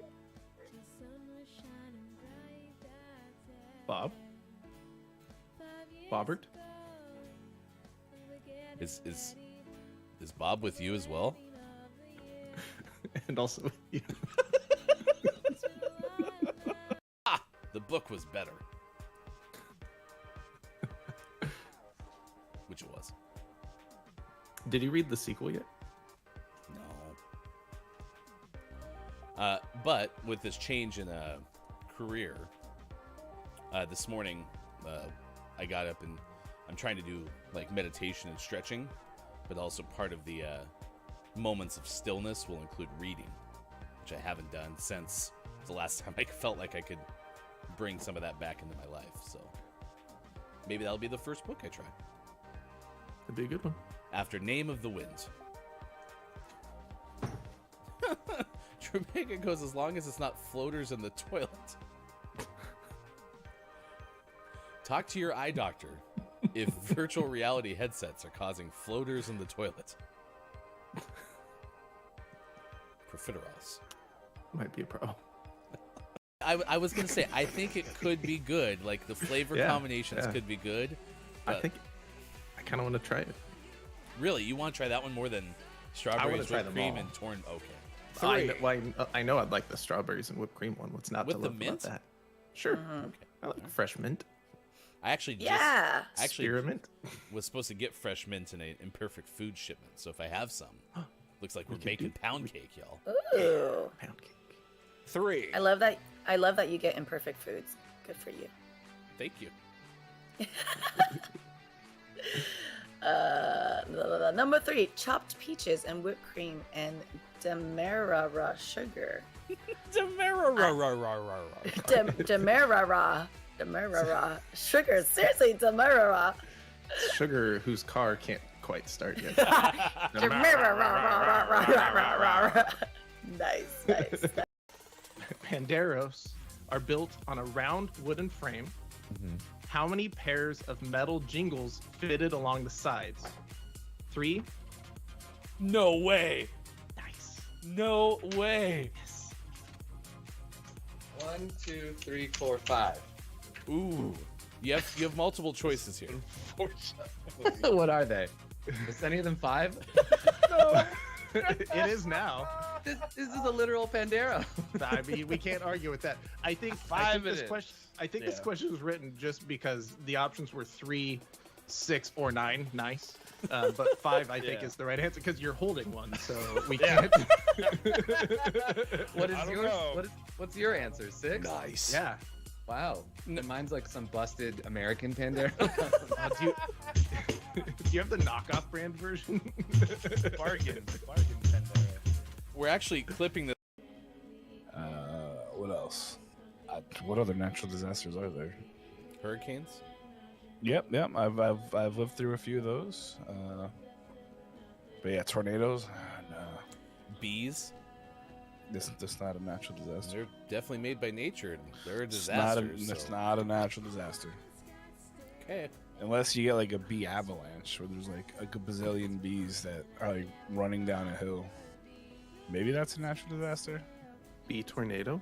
S5: Bob? Bobbert?
S6: Is Bob with you as well?
S5: And also with you.
S6: The book was better. Which it was.
S5: Did you read the sequel yet?
S6: No. But with this change in career, this morning I got up and I'm trying to do like meditation and stretching, but also part of the moments of stillness will include reading, which I haven't done since the last time I felt like I could bring some of that back into my life. So maybe that'll be the first book I try.
S5: Could be a good one.
S6: After Name of the Wind. Trumega goes, as long as it's not floaters in the toilet. Talk to your eye doctor if virtual reality headsets are causing floaters in the toilet. Profiteroles.
S5: Might be a pro.
S6: I was going to say, I think it could be good. Like, the flavor combinations could be good.
S5: I think I kind of want to try it.
S6: Really? You want to try that one more than strawberries, whipped cream, and torn? Okay.
S5: I know I'd like the strawberries and whipped cream one. What's not
S6: With
S5: to
S6: the
S5: love
S6: mint?
S5: about that? Sure.
S6: Okay.
S5: I like fresh mint.
S6: I actually
S5: Spearmint.
S6: was supposed to get fresh mint in an imperfect food shipment. So if I have some, looks like we're baking pound cake, y'all.
S9: Ooh.
S5: Pound cake.
S4: 3.
S9: I love that you get imperfect foods. Good for you.
S6: Thank you.
S9: Number 3, chopped peaches and whipped cream and demerara sugar. Demerara sugar. Seriously, demerara.
S5: Sugar whose car can't quite start yet.
S9: Nice.
S5: Panderos are built on a round wooden frame.
S6: Mm-hmm.
S5: How many pairs of metal jingles fitted along the sides? 3.
S6: No way.
S5: Nice.
S6: No way.
S5: Yes.
S10: 1, 2, 3, 4, 5.
S6: Ooh. You have multiple choices here.
S10: What are they? Is any of them 5?
S5: No. It is now.
S10: This is a literal Pandero.
S5: I mean, we can't argue with that. I think this question was written just because the options were 3, 6, or 9. Nice. But 5, I think, is the right answer because you're holding one, so we can't.
S10: What is yours? What's your answer? 6?
S4: Nice.
S5: Yeah.
S10: Wow. And mine's like some busted American Pandero.
S5: Do you have the knockoff brand version?
S11: Bargain Pandora.
S6: We're actually clipping the.
S11: What else? What other natural disasters are there?
S6: Hurricanes?
S11: Yep. I've lived through a few of those. But yeah, tornadoes. No,
S6: Bees?
S11: this not a natural disaster.
S6: They're definitely made by nature. They're a disaster.
S11: It's not a natural disaster.
S6: Okay.
S11: Unless you get like a bee avalanche where there's like a bazillion bees that are like running down a hill. Maybe that's a natural disaster.
S5: Bee tornado?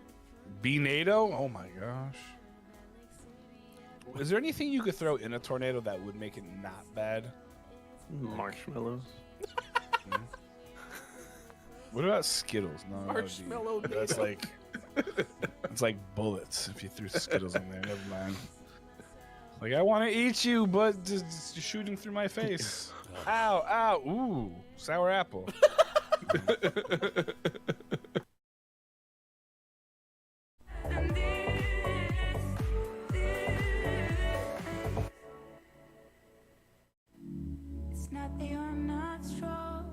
S11: Bee-nado? Oh my gosh. Is there anything you could throw in a tornado that would make it not bad?
S5: Marshmallows.
S11: What about Skittles? No,
S6: Marshmallow.
S11: That's like it's like bullets if you threw Skittles in there. Never mind. Like I want to eat you, but just shooting through my face. Ow! Ooh, sour apple.
S1: that you're not strong.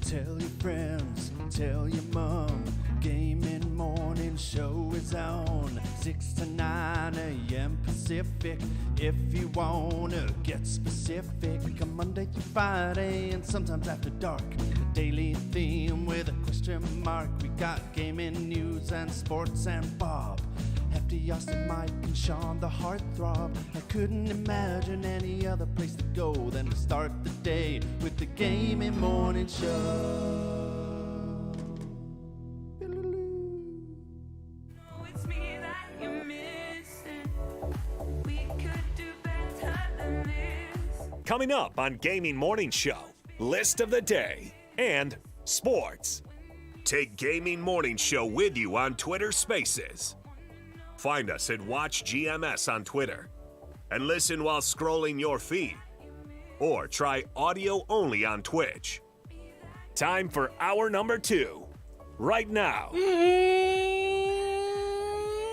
S2: Tell your friends, tell your mom. Gaming morning show is on 6 to 9 a.m. Pacific. If you wanna get specific, come Monday through Friday and sometimes after dark. A daily theme with a question mark. We got gaming news and sports and Bob. Hefty, Austin, Mike, and Sean, the heartthrob. I couldn't imagine any other place to go than to start the day with the Gaming Morning Show.
S1: It's me that you're missing. We could do better than this.
S4: Coming up on Gaming Morning Show, list of the day and sports. Take Gaming Morning Show with you on Twitter Spaces. Find us at Watch GMS on Twitter and listen while scrolling your feed. Or try audio only on Twitch. Time for hour number 2. Right now.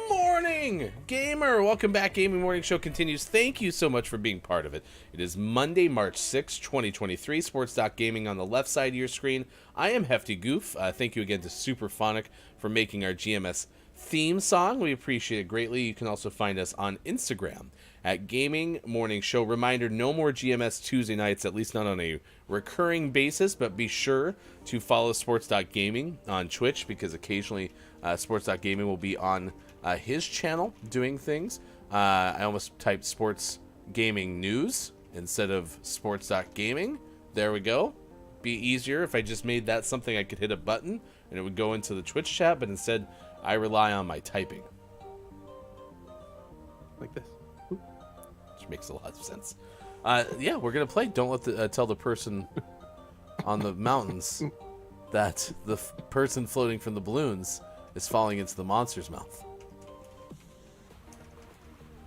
S6: Morning, gamer. Welcome back. Gaming Morning Show continues. Thank you so much for being part of it. It is Monday, March 6, 2023. Sports.gaming on the left side of your screen. I am Hefty Goof. Thank you again to Superphonic for making our GMS theme song. We appreciate it greatly. You can also find us on Instagram at Gaming Morning Show. Reminder, no more GMS Tuesday nights, at least not on a recurring basis, but be sure to follow Sports.gaming on Twitch, because occasionally Sports.gaming will be on his channel doing things. I almost typed Sports Gaming News instead of Sports.gaming. There we go. Be easier if I just made that something I could hit a button and it would go into the Twitch chat, but instead I rely on my typing.
S5: Like this.
S6: Which makes a lot of sense. Yeah, we're gonna play. Don't let the tell the person on the mountains that the person floating from the balloons is falling into the monster's mouth.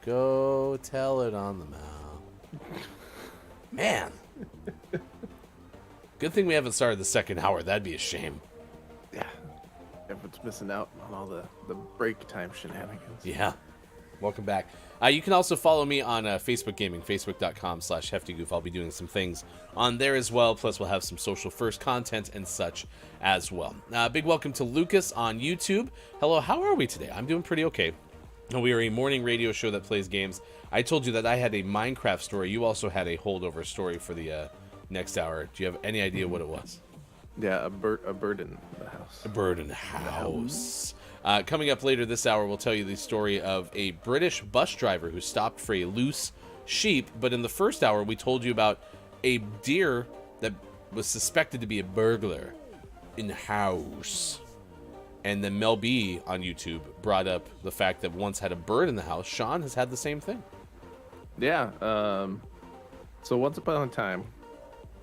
S6: Go tell it on the mouth. Man. Good thing we haven't started the second hour. That'd be a shame.
S5: Yeah. Everyone's missing out on all the break time shenanigans.
S6: Yeah. Welcome back. You can also follow me on Facebook Gaming, facebook.com/heftygoof. I'll be doing some things on there as well. Plus, we'll have some social first content and such as well. Big welcome to Lucas on YouTube. Hello, how are we today? I'm doing pretty okay. We are a morning radio show that plays games. I told you that I had a Minecraft story. You also had a holdover story for the next hour. Do you have any idea what it was?
S5: Yeah, a bird in the house.
S6: A bird in the house. Coming up later this hour, we'll tell you the story of a British bus driver who stopped for a loose sheep. But in the first hour, we told you about a deer that was suspected to be a burglar in the house. And then Mel B on YouTube brought up the fact that once had a bird in the house. Sean has had the same thing.
S5: Yeah. So once upon a time,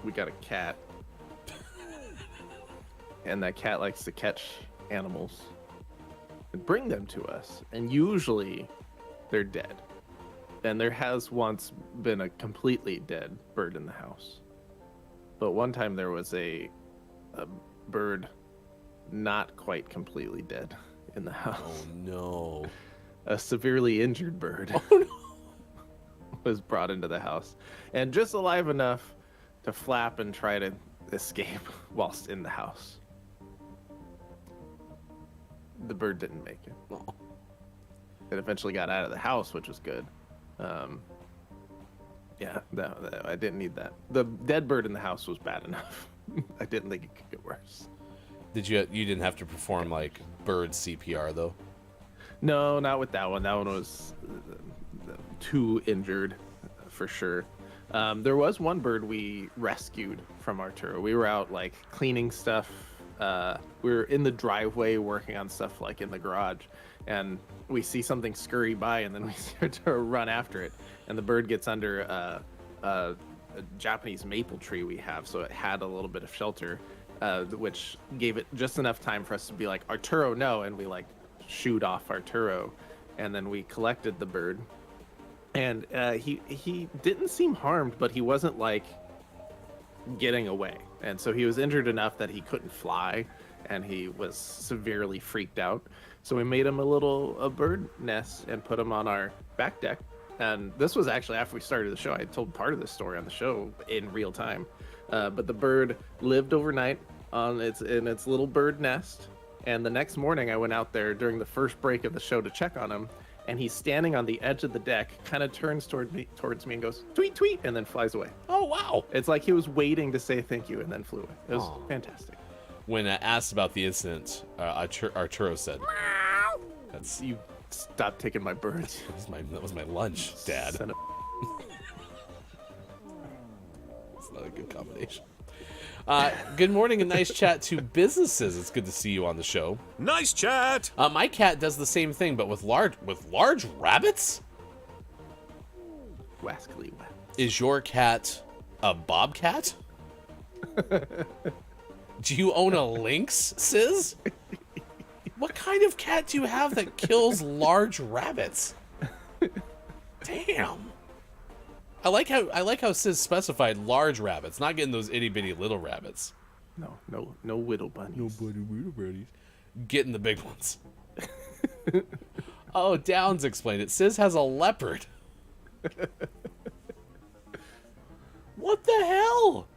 S5: we got a cat. And that cat likes to catch animals and bring them to us. And usually they're dead. And there has once been a completely dead bird in the house. But one time there was a bird not quite completely dead in the house.
S6: Oh, no.
S5: A severely injured bird was brought into the house. And just alive enough to flap and try to escape whilst in the house. The bird didn't make it.
S6: Oh.
S5: It eventually got out of the house, which was good. Yeah, I didn't need that. The dead bird in the house was bad enough. I didn't think it could get worse.
S6: You didn't have to perform like bird CPR though?
S5: No, not with that one. That one was too injured for sure. There was one bird we rescued from Arturo. We were out like cleaning stuff. We were in the driveway working on stuff like in the garage, and we see something scurry by, and then we start to run after it. And the bird gets under a Japanese maple tree we have, so it had a little bit of shelter, which gave it just enough time for us to be like, Arturo, no, and we like shoot off Arturo, and then we collected the bird. And he didn't seem harmed, but he wasn't like getting away, and so he was injured enough that he couldn't fly, and he was severely freaked out. So we made him a bird nest and put him on our back deck. And this was actually after we started the show. I told part of the story on the show in real time. But the bird lived overnight in its little bird nest. And the next morning I went out there during the first break of the show to check on him. And he's standing on the edge of the deck, kind of turns towards me and goes, tweet, tweet, and then flies away.
S6: Oh, wow.
S5: It's like he was waiting to say thank you and then flew away. It was fantastic.
S6: When asked about the incident, Arturo said, "That's
S5: You stopped taking my birds.
S6: that was my lunch, Dad."
S5: Son of-
S6: It's not a good combination. Good morning and nice chat to businesses. It's good to see you on the show.
S4: Nice chat.
S6: My cat does the same thing, but with large rabbits.
S5: Wascally wet.
S6: Is your cat a bobcat? Do you own a lynx, Sis? What kind of cat do you have that kills large rabbits? Damn. I like how Sis specified large rabbits, not getting those itty bitty little rabbits.
S5: No whittle bunnies.
S6: Little bunnies. Getting the big ones. Oh, Downs explained it. Sis has a leopard. What the hell?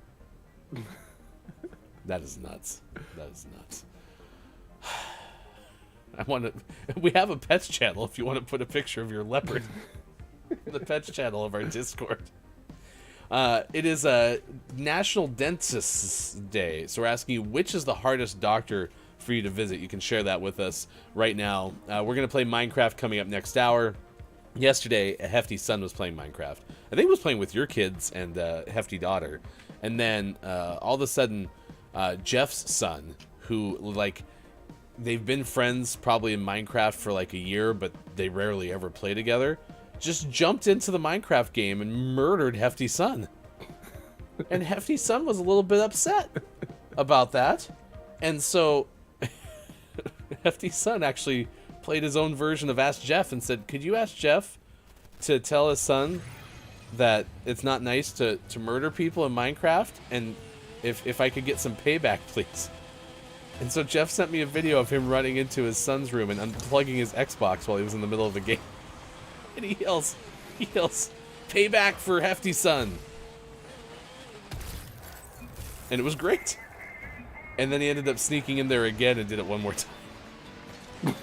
S6: That is nuts. That is nuts. We have a pets channel if you want to put a picture of your leopard. The pets channel of our Discord. It is a National Dentist's Day, so we're asking you, which is the hardest doctor for you to visit? You can share that with us right now. We're going to play Minecraft coming up next hour. Yesterday, a Hefty son was playing Minecraft. I think he was playing with your kids and Hefty daughter. And then all of a sudden, Jeff's son, who, like, they've been friends probably in Minecraft for like a year, but they rarely ever play together, just jumped into the Minecraft game and murdered Hefty son. And Hefty son was a little bit upset about that. And so Hefty son actually played his own version of Ask Jeff and said, could you ask Jeff to tell his son that it's not nice to murder people in Minecraft, and if I could get some payback, please. And so Jeff sent me a video of him running into his son's room and unplugging his Xbox while he was in the middle of the game. And he yells, payback for Hefty son. And it was great. And then he ended up sneaking in there again and did it one more time.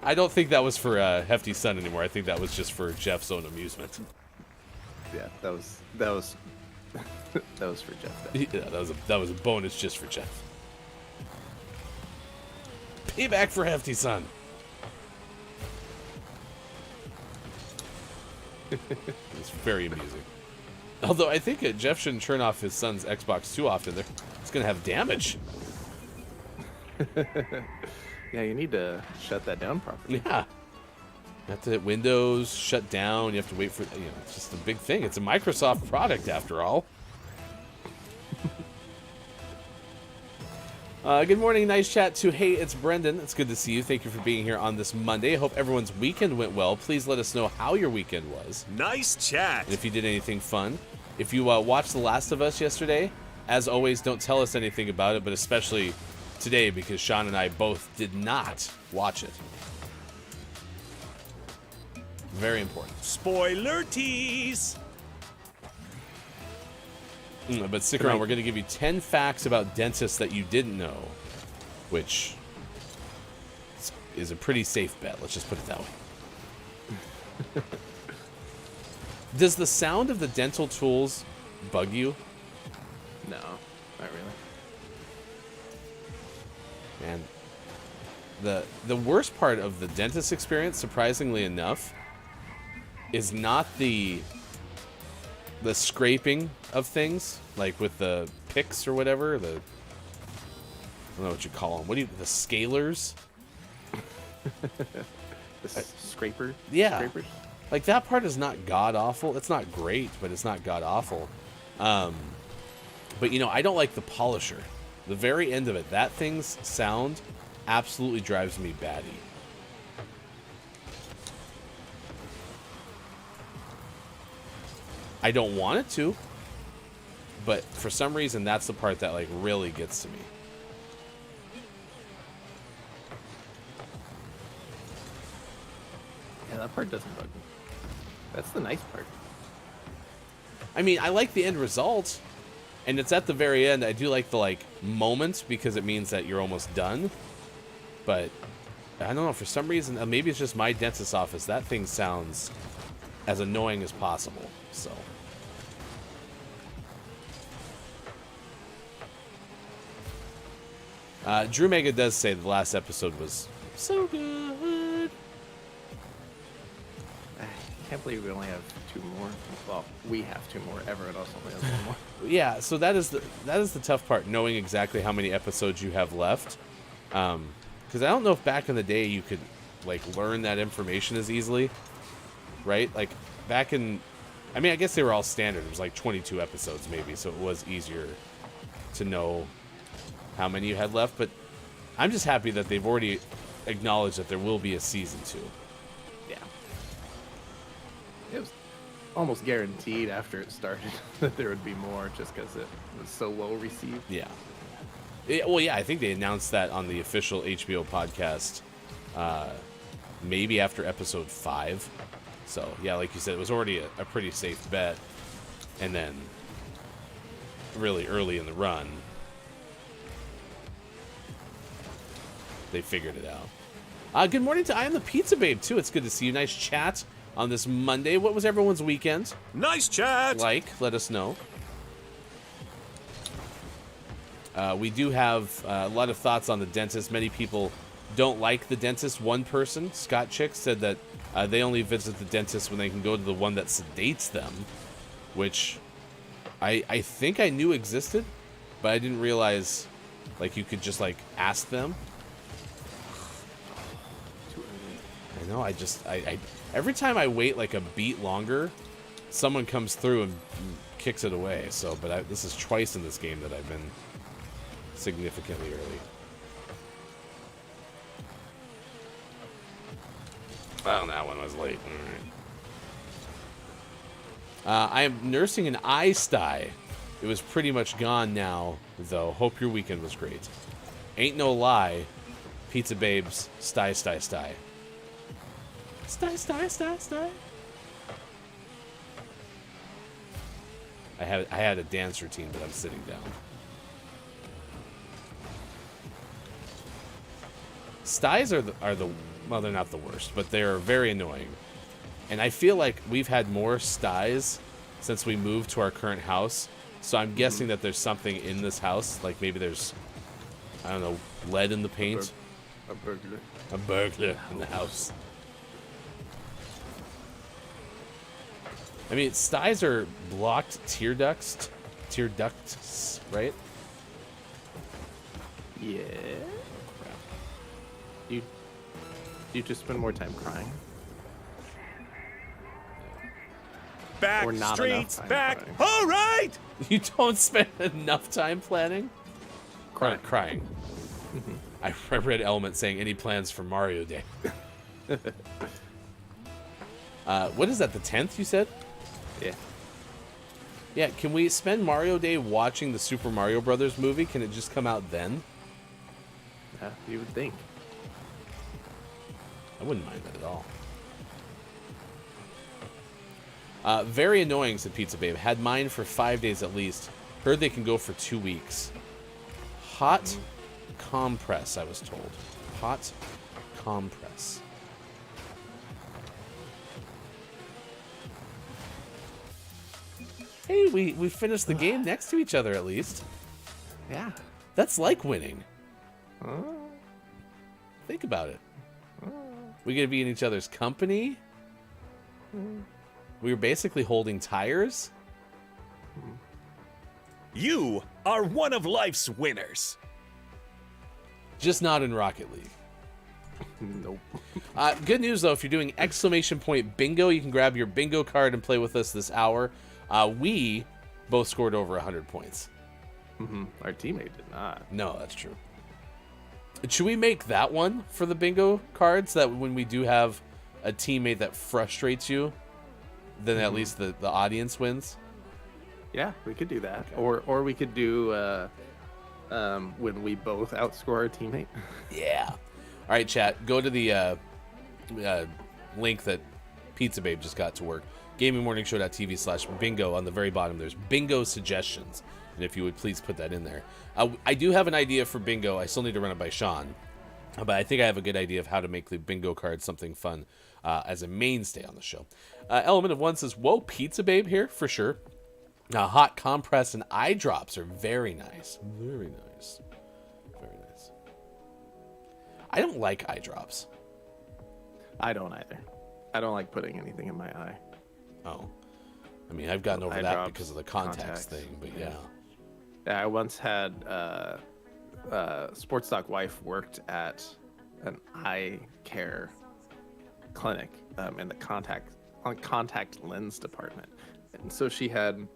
S6: I don't think that was for Hefty son anymore. I think that was just for Jeff's own amusement.
S5: Yeah, that was that was for Jeff.
S6: Yeah, that was a bonus just for Jeff. Payback for Hefty son. It's very amusing. Although I think Jeff shouldn't turn off his son's Xbox too often. It's going to have damage.
S5: Yeah, you need to shut that down properly.
S6: Yeah. You have to hit Windows, shut down. You have to wait for, it's just a big thing. It's a Microsoft product after all. Good morning, nice chat to Hey, it's Brendan. It's good to see you. Thank you for being here on this Monday. I hope everyone's weekend went well. Please let us know how your weekend was.
S4: Nice chat.
S6: And if you did anything fun. If you watched The Last of Us yesterday, as always, don't tell us anything about it, but especially today because Sean and I both did not watch it. Very important.
S4: Spoiler tease.
S6: But stick around. We're going to give you 10 facts about dentists that you didn't know, which is a pretty safe bet. Let's just put it that way. Does the sound of the dental tools bug you?
S5: No, not really.
S6: And the worst part of the dentist experience, surprisingly enough, is not the scraping of things, like with the picks or whatever, I don't know what you call them. The scalers?
S5: The scraper?
S6: Yeah.
S5: Scrapers?
S6: Like, that part is not god-awful. It's not great, but it's not god-awful. But, I don't like the polisher. The very end of it, that thing's sound absolutely drives me batty. I don't want it to, but for some reason, that's the part that, like, really gets to me.
S5: that part doesn't bug me. That's the nice part.
S6: I mean, I like the end result, and it's at the very end. I do like the moments because it means that you're almost done. But I don't know, for some reason, maybe it's just my dentist's office. That thing sounds as annoying as possible. So. Drew Mega does say the last episode was so good.
S5: I can't believe we only have 2 more. Well, we have 2 more. Everyone else only has 1 more.
S6: Yeah, so that is the tough part, knowing exactly how many episodes you have left. Because I don't know if back in the day you could learn that information as easily, right? Like back in, I mean, I guess they were all standard. It was 22 episodes maybe, so it was easier to know how many you had left. But I'm just happy that they've already acknowledged that there will be a season 2.
S5: Yeah. It was almost guaranteed after it started that there would be more, just because it was so well received.
S6: Yeah. Well, yeah, I think they announced that on the official HBO podcast maybe after episode 5. So, yeah, like you said, it was already a pretty safe bet. And then really early in the run, they figured it out. Good morning to I Am the Pizza Babe, too. It's good to see you. Nice chat on this Monday. What was everyone's weekend?
S4: Nice chat!
S6: Let us know. We do have a lot of thoughts on the dentist. Many people don't like the dentist. One person, Scott Chick, said that they only visit the dentist when they can go to the one that sedates them, which I think I knew existed, but I didn't realize you could just ask them. I know, I every time I wait a beat longer, someone comes through and kicks it away. So, but this is twice in this game that I've been significantly early. Well, that one was late. All right. I am nursing an eye sty. It was pretty much gone now, though. Hope your weekend was great. Ain't no lie. Pizza Babes, sty, sty, sty. Sty, sty, sty, sty. I had a dance routine, but I'm sitting down. Styes are the well, they're not the worst, but they're very annoying. And I feel like we've had more styes since we moved to our current house. So I'm guessing that there's something in this house, maybe there's, I don't know, lead in the paint.
S5: A burglar.
S6: A burglar in the house. I mean, styes are blocked tear ducts, right?
S5: Yeah. You just spend more time crying.
S4: Back
S5: Or not
S4: streets,
S5: enough time
S4: back.
S5: crying.
S4: All right.
S6: You don't spend enough time planning?
S5: Crying.
S6: Crying. I read Element saying, any plans for Mario Day? What is that, the 10th, you said?
S5: Yeah.
S6: Yeah, can we spend Mario Day watching the Super Mario Brothers movie? Can it just come out then?
S5: Yeah, you would think.
S6: I wouldn't mind that at all. Very annoying, said Pizza Babe. Had mine for 5 days at least. Heard they can go for 2 weeks. Hot compress, I was told. Hot compress. Hey, we finished the game next to each other at least.
S5: Yeah.
S6: That's like winning. Think about it. We gonna be in each other's company. We were basically holding tires.
S4: You are one of life's winners.
S6: Just not in Rocket League.
S5: Nope.
S6: Good news though, if you're doing exclamation point bingo, you can grab your bingo card and play with us this hour. We both scored over 100 points.
S5: Our teammate did not.
S6: No, that's true. Should we make that one for the bingo cards, so that when we do have a teammate that frustrates you, then at least the audience wins?
S5: Yeah, we could do that. Okay. Or we could do when we both outscore our teammate.
S6: Yeah. All right, chat. Go to the link that Pizza Babe just got to work. GamingMorningShow.tv/bingo. On the very bottom, there's bingo suggestions. And if you would please put that in there. I do have an idea for bingo. I still need to run it by Sean. But I think I have a good idea of how to make the bingo card something fun as a mainstay on the show. Element of One says, whoa, Pizza Babe here for sure. Hot compress and eye drops are very nice. Very nice. Very nice. I don't like eye drops.
S5: I don't either. I don't like putting anything in my eye.
S6: Oh. I mean, I've gotten over
S5: Eye
S6: that
S5: drops,
S6: because of the contacts
S5: contacts,
S6: thing, but
S5: yeah.
S6: yeah.
S5: I once had sports doc wife worked at an eye care clinic in the contact lens department, and so she had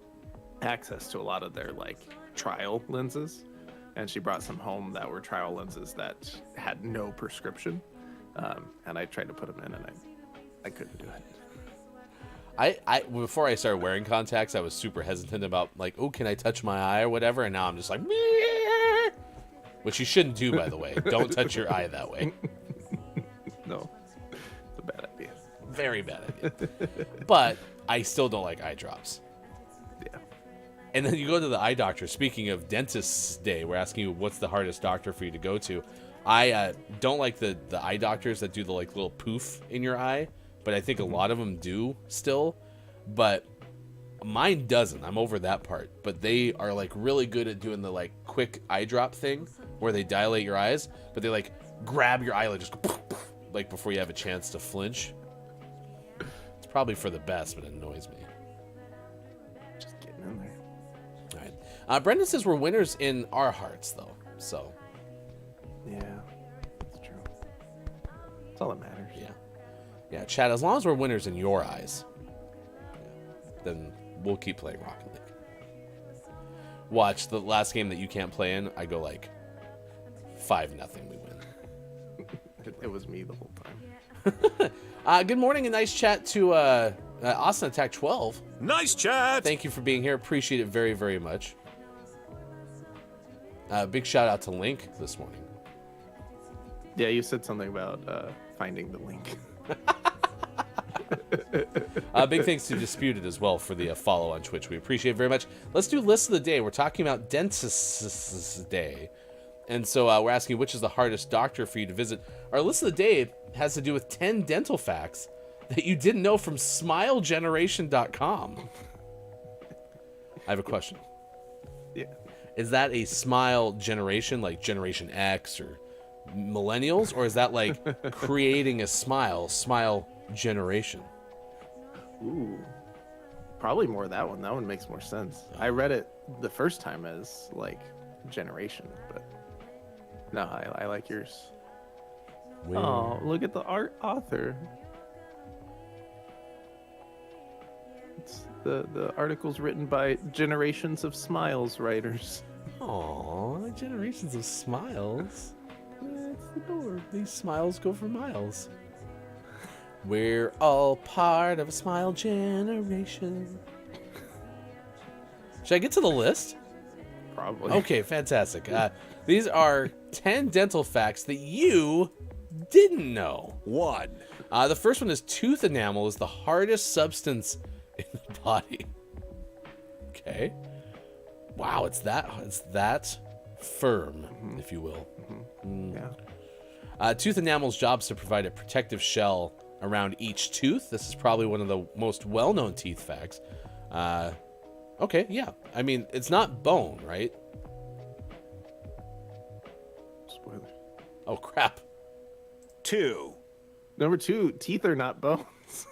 S5: access to a lot of their like trial lenses, and she brought some home that were trial lenses that had no prescription, and I tried to put them in, and I couldn't do it.
S6: I before I started wearing contacts, I was super hesitant about like, oh, can I touch my eye or whatever, and now I'm just like, meh. Which you shouldn't do, by the way. Don't touch your eye that way.
S5: No, it's a bad idea.
S6: Very bad idea. But I still don't like eye drops.
S5: Yeah.
S6: And then you go to the eye doctor. Speaking of dentist's day, we're asking you what's the hardest doctor for you to go to. I don't like the eye doctors that do the like little poof in your eye, but I think a lot of them do still. But mine doesn't. I'm over that part. But they are like really good at doing the like quick eye drop thing where they dilate your eyes, but they like grab your eyelid just poof, poof, like before you have a chance to flinch. It's probably for the best, but it annoys me.
S5: Just getting in there.
S6: All right. Brendan says we're winners in our hearts, though. So.
S5: Yeah, that's true. That's all that matters.
S6: Yeah. Yeah, Chad, as long as we're winners in your eyes, then we'll keep playing Rocket League. Watch, the last game that you can't play in, I go like 5-0, we win.
S5: It was me the whole time.
S6: Good morning and nice chat to Austin Attack 12.
S4: Nice chat.
S6: Thank you for being here. Appreciate it very, very much. Big shout out to Link this morning.
S5: Yeah, you said something about finding the link.
S6: Big thanks to Disputed as well for the follow on Twitch. We appreciate it very much. Let's do list of the day. We're talking about Dentist's Day. And so we're asking which is the hardest doctor for you to visit. Our list of the day has to do with 10 dental facts that you didn't know from SmileGeneration.com. I have a question.
S5: Yeah.
S6: Is that a smile generation, like Generation X or millennials? Or is that like creating a smile generation?
S5: Ooh. Probably more that one. That one makes more sense. I read it the first time as like generation, but no, I like yours.
S6: Weird.
S5: Oh, look at the art author. It's the article's written by Generations of Smiles writers.
S6: Aww, generations of smiles. That's adorable. These smiles go for miles. We're all part of a smile generation. Should I get to the list?
S5: Probably.
S6: Okay, fantastic. These are 10 dental facts that you didn't know.
S4: 1.
S6: The first one is tooth enamel is the hardest substance in the body. Okay. Wow, it's that firm, if you will.
S5: Yeah.
S6: Tooth enamel's job is to provide a protective shell around each tooth. This is probably one of the most well-known teeth facts. Okay, yeah. I mean, it's not bone, right?
S5: Spoiler.
S6: Oh, crap.
S4: 2.
S5: Number 2, teeth are not bones.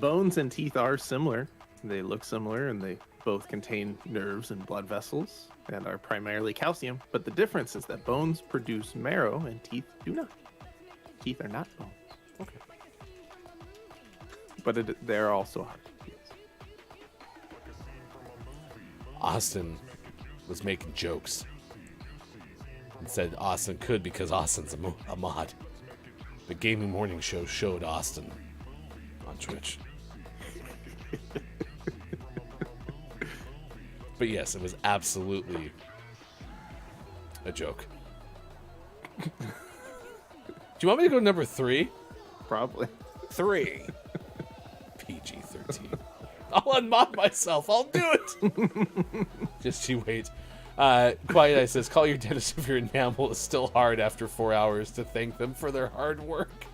S5: Bones and teeth are similar. They look similar, and they both contain nerves and blood vessels and are primarily calcium. But the difference is that bones produce marrow and teeth do not. Teeth are not bones.
S6: Okay.
S5: But they're also hard.
S6: Austin was making jokes and said Austin could because Austin's a mod. The Gaming Morning Show showed Austin on Twitch. But yes, it was absolutely a joke. Do you want me to go number 3?
S5: Probably.
S4: 3.
S6: PG-13. I'll unmod myself. I'll do it. Just you wait. Quiet Eye says, call your dentist if your enamel is still hard after 4 hours to thank them for their hard work.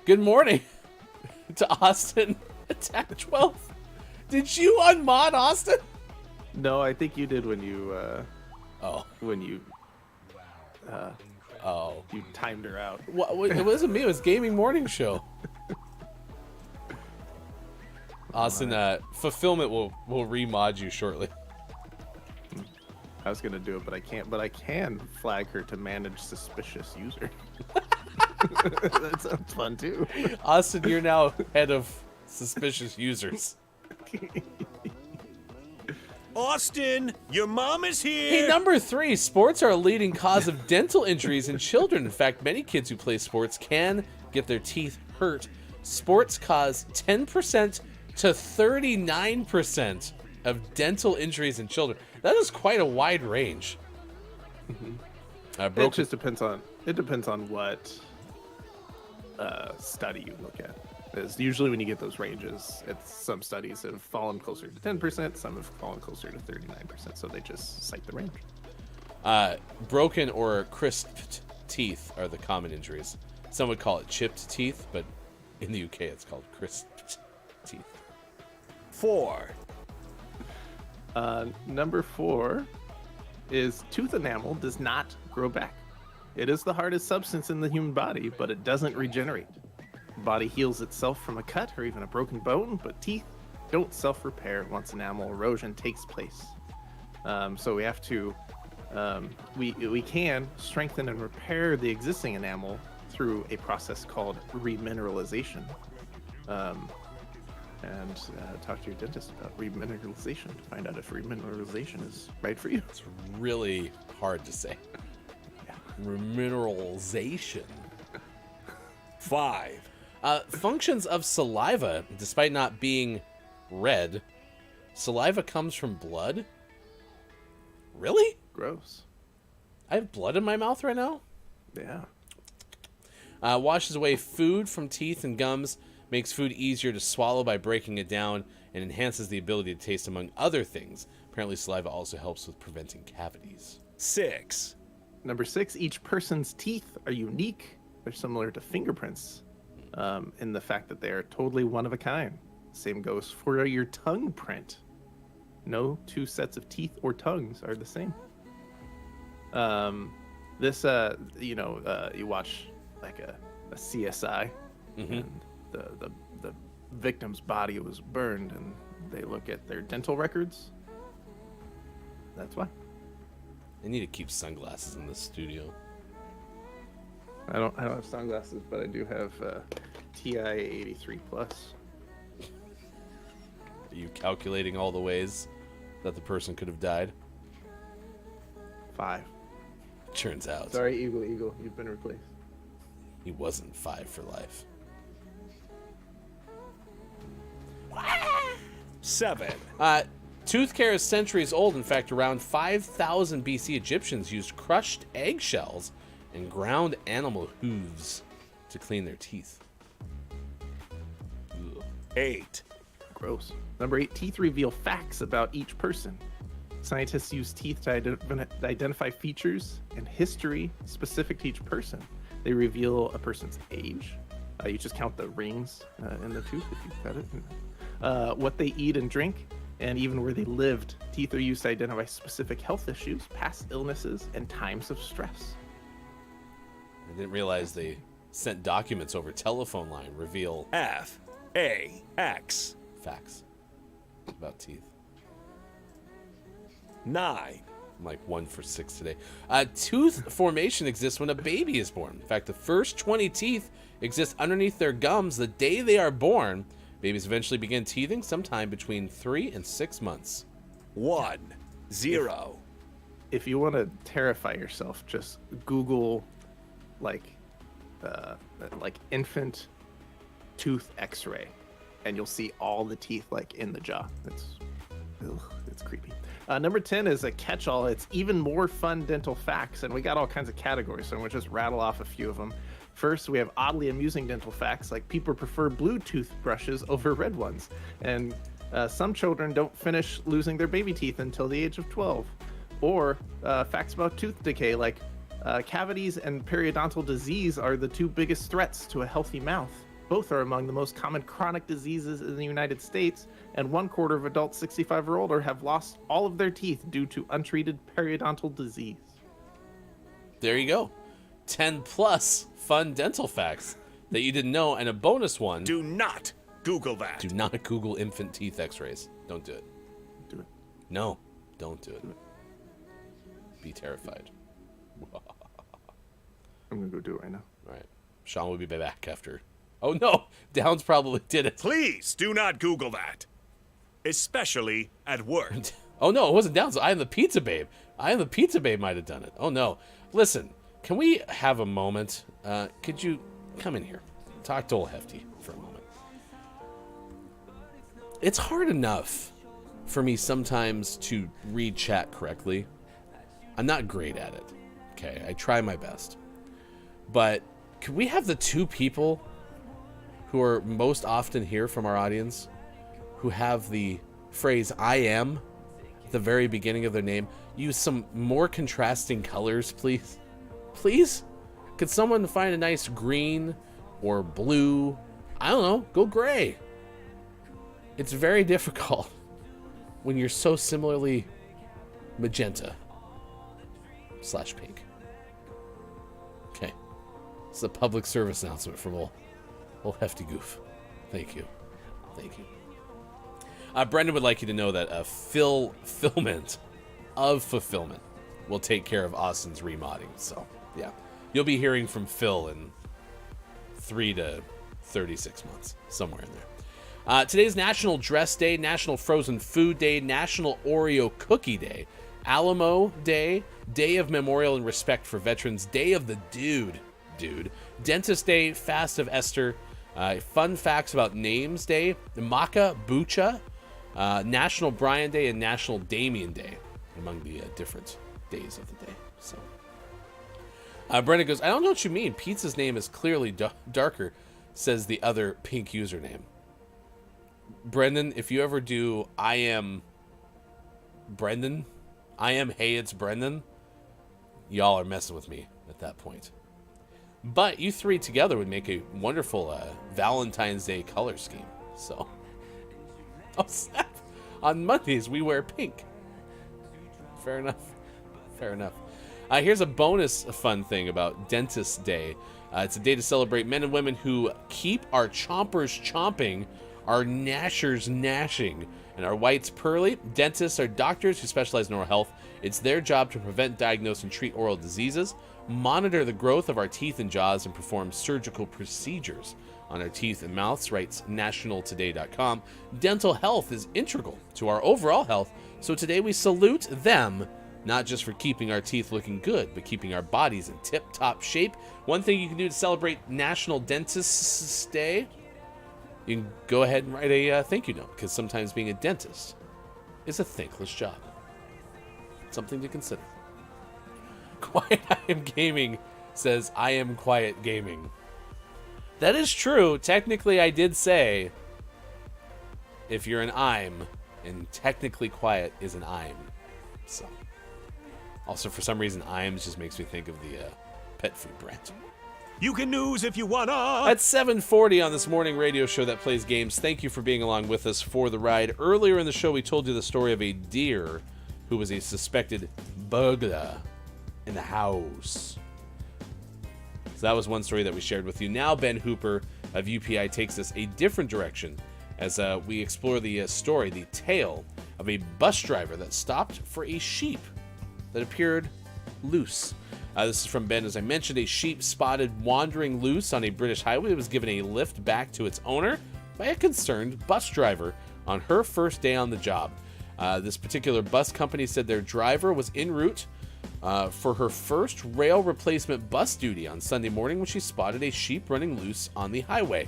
S6: Good morning to Austin. Attack 12. Did you unmod Austin?
S5: No, I think you did when you you timed her out.
S6: It wasn't me. It was Gaming Morning Show. Austin, Fulfillment will remod you shortly.
S5: I was gonna do it, but I can't. But I can flag her to manage suspicious user. That sounds fun too.
S6: Austin, you're now head of suspicious users.
S4: Austin, your mom is here.
S6: Hey, number 3, sports are a leading cause of dental injuries in children. In fact, many kids who play sports can get their teeth hurt. Sports cause 10% to 39% of dental injuries in children. That is quite a wide range.
S5: It just depends on what study you look at. Is usually when you get those ranges, some studies have fallen closer to 10%, some have fallen closer to 39%, so they just cite the range.
S6: Broken or crisped teeth are the common injuries. Some would call it chipped teeth, but in the UK it's called crisped teeth.
S4: 4.
S5: Number 4 is tooth enamel does not grow back. It is the hardest substance in the human body, but it doesn't regenerate. The body heals itself from a cut or even a broken bone, but teeth don't self-repair once enamel erosion takes place. So we have to, we can strengthen and repair the existing enamel through a process called remineralization. And talk to your dentist about remineralization to find out if remineralization is right for you.
S6: It's really hard to say.
S5: Yeah.
S6: Remineralization.
S4: 5.
S6: Functions of saliva. Despite not being red, saliva comes from blood? Really?
S5: Gross.
S6: I have blood in my mouth right now?
S5: Yeah.
S6: Washes away food from teeth and gums, makes food easier to swallow by breaking it down, and enhances the ability to taste, among other things. Apparently, saliva also helps with preventing cavities.
S4: 6.
S5: Number 6, each person's teeth are unique. They're similar to fingerprints in the fact that they are totally one of a kind. Same goes for your tongue print. No 2 sets of teeth or tongues are the same. You watch like a CSI, and the victim's body was burned, and they look at their dental records. That's why.
S6: I need to keep sunglasses in the studio.
S5: I don't have sunglasses, but I do have TI 83 plus.
S6: Are you calculating all the ways that the person could have died?
S5: 5.
S6: Turns out.
S5: Sorry, Eagle, you've been replaced.
S6: He wasn't 5 for life.
S4: 7.
S6: Tooth care is centuries old. In fact, around 5,000 BC, Egyptians used crushed eggshells and ground animal hooves to clean their teeth. Ugh.
S4: 8.
S5: Gross. Number 8, teeth reveal facts about each person. Scientists use teeth to identify features and history specific to each person. They reveal a person's age. You just count the rings in the tooth if you've got it. What they eat and drink, and even where they lived. Teeth are used to identify specific health issues, past illnesses, and times of stress.
S6: I didn't realize they sent documents over telephone line. Reveal
S4: FAX.
S6: Facts about teeth.
S4: 9.
S6: I'm like 1 for 6 today. Tooth formation exists when a baby is born. In fact, the first 20 teeth exist underneath their gums the day they are born. Babies eventually begin teething sometime between 3 and 6 months.
S4: 1. 0.
S5: If you want to terrify yourself, just Google like infant tooth X-ray, and you'll see all the teeth like in the jaw. It's creepy. Number 10 is a catch-all. It's even more fun dental facts, and we got all kinds of categories, so I'm going to just rattle off a few of them. First, we have oddly amusing dental facts, like people prefer blue toothbrushes over red ones, and some children don't finish losing their baby teeth until the age of 12. Or facts about tooth decay, like cavities and periodontal disease are the two biggest threats to a healthy mouth. Both are among the most common chronic diseases in the United States, and 1/4 of adults 65 or older have lost all of their teeth due to untreated periodontal disease.
S6: There you go. 10 plus fun dental facts that you didn't know, and a bonus one.
S4: Do not Google that.
S6: Do not Google infant teeth x-rays. Don't do it.
S5: Do it.
S6: No, don't do it. Be terrified.
S5: I'm going to go do it right now.
S6: All right. Sean will be back after. Oh, no. Downs probably did it.
S4: Please do not Google that. Especially at work.
S6: Oh, no, it wasn't Downs. I am the pizza babe. I am the pizza babe might have done it. Oh, no. Listen, can we have a moment? Could you come in here? Talk to old Hefty for a moment. It's hard enough for me sometimes to read chat correctly. I'm not great at it. Okay, I try my best. But can we have the two people who are most often here from our audience who have the phrase I am at the very beginning of their name use some more contrasting colors, please? Please? Could someone find a nice green or blue? I don't know, go gray. It's very difficult when you're so similarly magenta / pink. Okay. It's a public service announcement from old Hefty Goof. Thank you. Thank you. Brendan would like you to know that fulfillment will take care of Austin's remodding. So, yeah. You'll be hearing from Phil in 3 to 36 months, somewhere in there. Today's National Dress Day, National Frozen Food Day, National Oreo Cookie Day, Alamo Day, Day of Memorial and Respect for Veterans, Day of the Dude, Dentist Day, Fast of Esther, Fun Facts About Names Day, Makha, Bucha, National Brian Day, and National Damien Day, among the different days of the day. So, Brenda goes, I don't know what you mean. Pizza's name is clearly darker, says the other pink username. Brendan, if you ever do I am Brendan, I am hey it's Brendan, y'all are messing with me at that point. But you three together would make a wonderful Valentine's Day color scheme. So, on Mondays we wear pink. Fair enough. Fair enough. Here's a bonus fun thing about Dentist Day. It's a day to celebrate men and women who keep our chompers chomping, our gnashers gnashing, and our whites pearly. Dentists are doctors who specialize in oral health. It's their job to prevent, diagnose, and treat oral diseases, monitor the growth of our teeth and jaws, and perform surgical procedures on our teeth and mouths, writes nationaltoday.com. Dental health is integral to our overall health, so today we salute them, not just for keeping our teeth looking good, but keeping our bodies in tip-top shape. One thing you can do to celebrate National Dentist's Day, you can go ahead and write a thank you note, because sometimes being a dentist is a thankless job. Something to consider. Quiet I Am Gaming says, I am quiet gaming. That is true. Technically, I did say, if you're an I'm, and technically quiet is an I'm. So, also, for some reason, IMs just makes me think of the pet food brand.
S4: You can news if you wanna.
S6: At 7:40 on this morning radio show that plays games, thank you for being along with us for the ride. Earlier in the show, we told you the story of a deer who was a suspected burglar in the house. So that was one story that we shared with you. Now Ben Hooper of UPI takes us a different direction as we explore the story, the tale of a bus driver that stopped for a sheep that appeared loose. This is from Ben. As I mentioned, a sheep spotted wandering loose on a British highway was given a lift back to its owner by a concerned bus driver on her first day on the job. This particular bus company said their driver was en route for her first rail replacement bus duty on Sunday morning when she spotted a sheep running loose on the highway.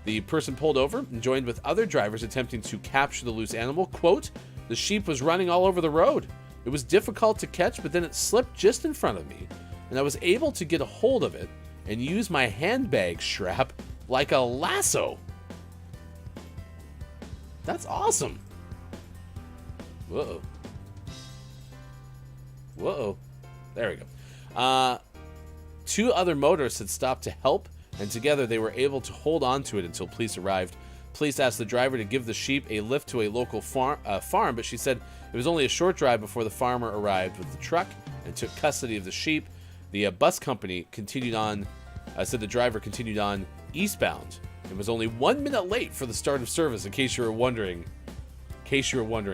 S6: The person pulled over and joined with other drivers attempting to capture the loose animal. Quote, The sheep was running all over the road. It was difficult to catch, but then it slipped just in front of me, and I was able to get a hold of it and use my handbag strap like a lasso. That's awesome. Whoa. Whoa. There we go. 2 other motorists had stopped to help, and together they were able to hold on to it until police arrived. Police asked the driver to give the sheep a lift to a local farm, but she said it was only a short drive before the farmer arrived with the truck and took custody of the sheep. The bus company continued on, said the driver continued on eastbound and was only 1 minute late for the start of service, in case you were wondering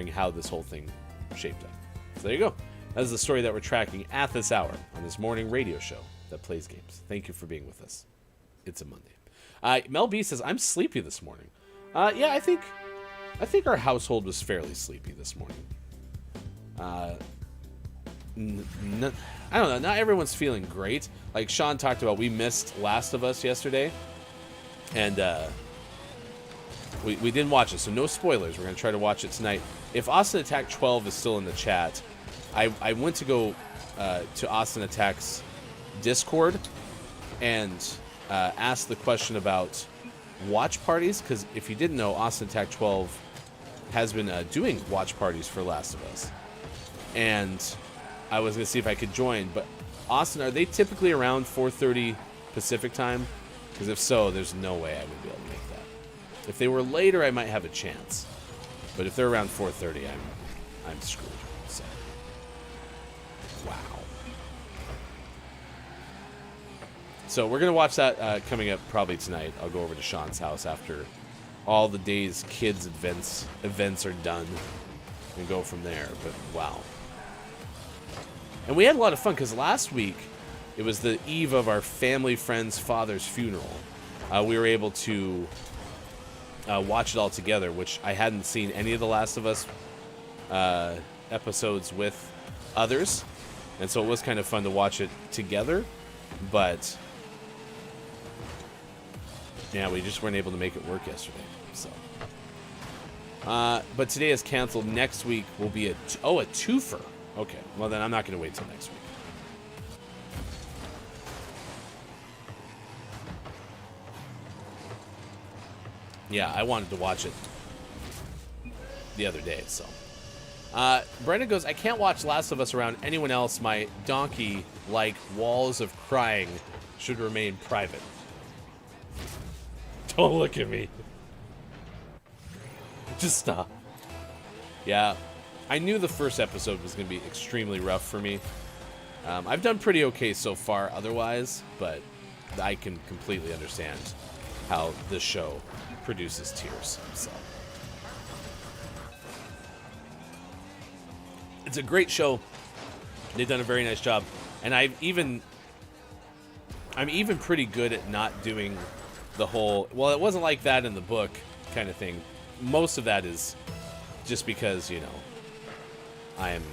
S6: how this whole thing shaped up. So there you go. That is the story that we're tracking at this hour on this morning radio show that plays games. Thank you for being with us. It's a Monday. Mel B says, I'm sleepy this morning. Yeah, I think our household was fairly sleepy this morning. I don't know. Not everyone's feeling great. Like Sean talked about, we missed Last of Us yesterday, and we didn't watch it, so no spoilers. We're gonna try to watch it tonight. If Austin Attack 12 is still in the chat, I went to go to Austin Attack's Discord and asked the question about watch parties, because if you didn't know, Austin Attack 12 has been doing watch parties for Last of Us, and I was gonna see if I could join. But Austin, are they typically around 4:30 Pacific time? Because if so, there's no way I would be able to make that. If they were later, I might have a chance, but if they're around 4:30, I'm screwed. So wow. So we're gonna watch that coming up probably tonight. I'll go over to Sean's house after all the day's kids events are done and go from there. But wow. And we had a lot of fun because last week it was the eve of our family friend's father's funeral. We were able to watch it all together, which I hadn't seen any of the Last of Us episodes with others, and so it was kind of fun to watch it together. But yeah, we just weren't able to make it work yesterday. So, but today is canceled. Next week will be a twofer. Okay, well then I'm not going to wait till next week. Yeah, I wanted to watch it the other day, so. Brenda goes, I can't watch Last of Us around anyone else. My donkey-like walls of crying should remain private. Don't look at me. Just stop. Yeah, I knew the first episode was going to be extremely rough for me. I've done pretty okay so far otherwise, but I can completely understand how this show produces tears. So it's a great show. They've done a very nice job, and I'm even pretty good at not doing the whole, well, it wasn't like that in the book kind of thing. Most of that is just because, you know, I'm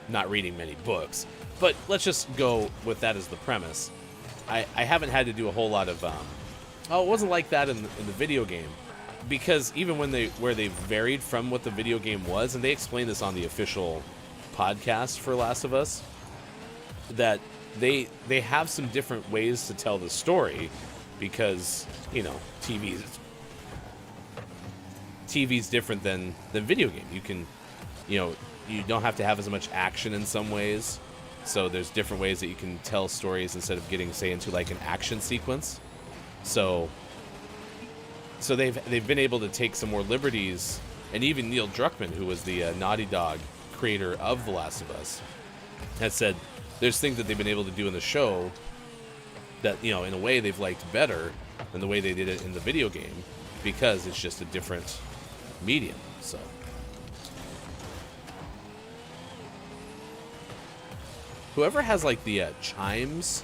S6: not reading many books. But let's just go with that as the premise. I haven't had to do a whole lot of, it wasn't like that in the video game. Because even where they varied from what the video game was, and they explained this on the official podcast for Last of Us, that they have some different ways to tell the story, because, you know, TV's different than video game. You can, you know, you don't have to have as much action in some ways, so there's different ways that you can tell stories instead of getting, say, into like an action sequence. So they've been able to take some more liberties, and even Neil Druckmann, who was the Naughty Dog creator of The Last of Us, has said there's things that they've been able to do in the show that, you know, in a way they've liked better than the way they did it in the video game, because it's just a different medium. So whoever has like the chimes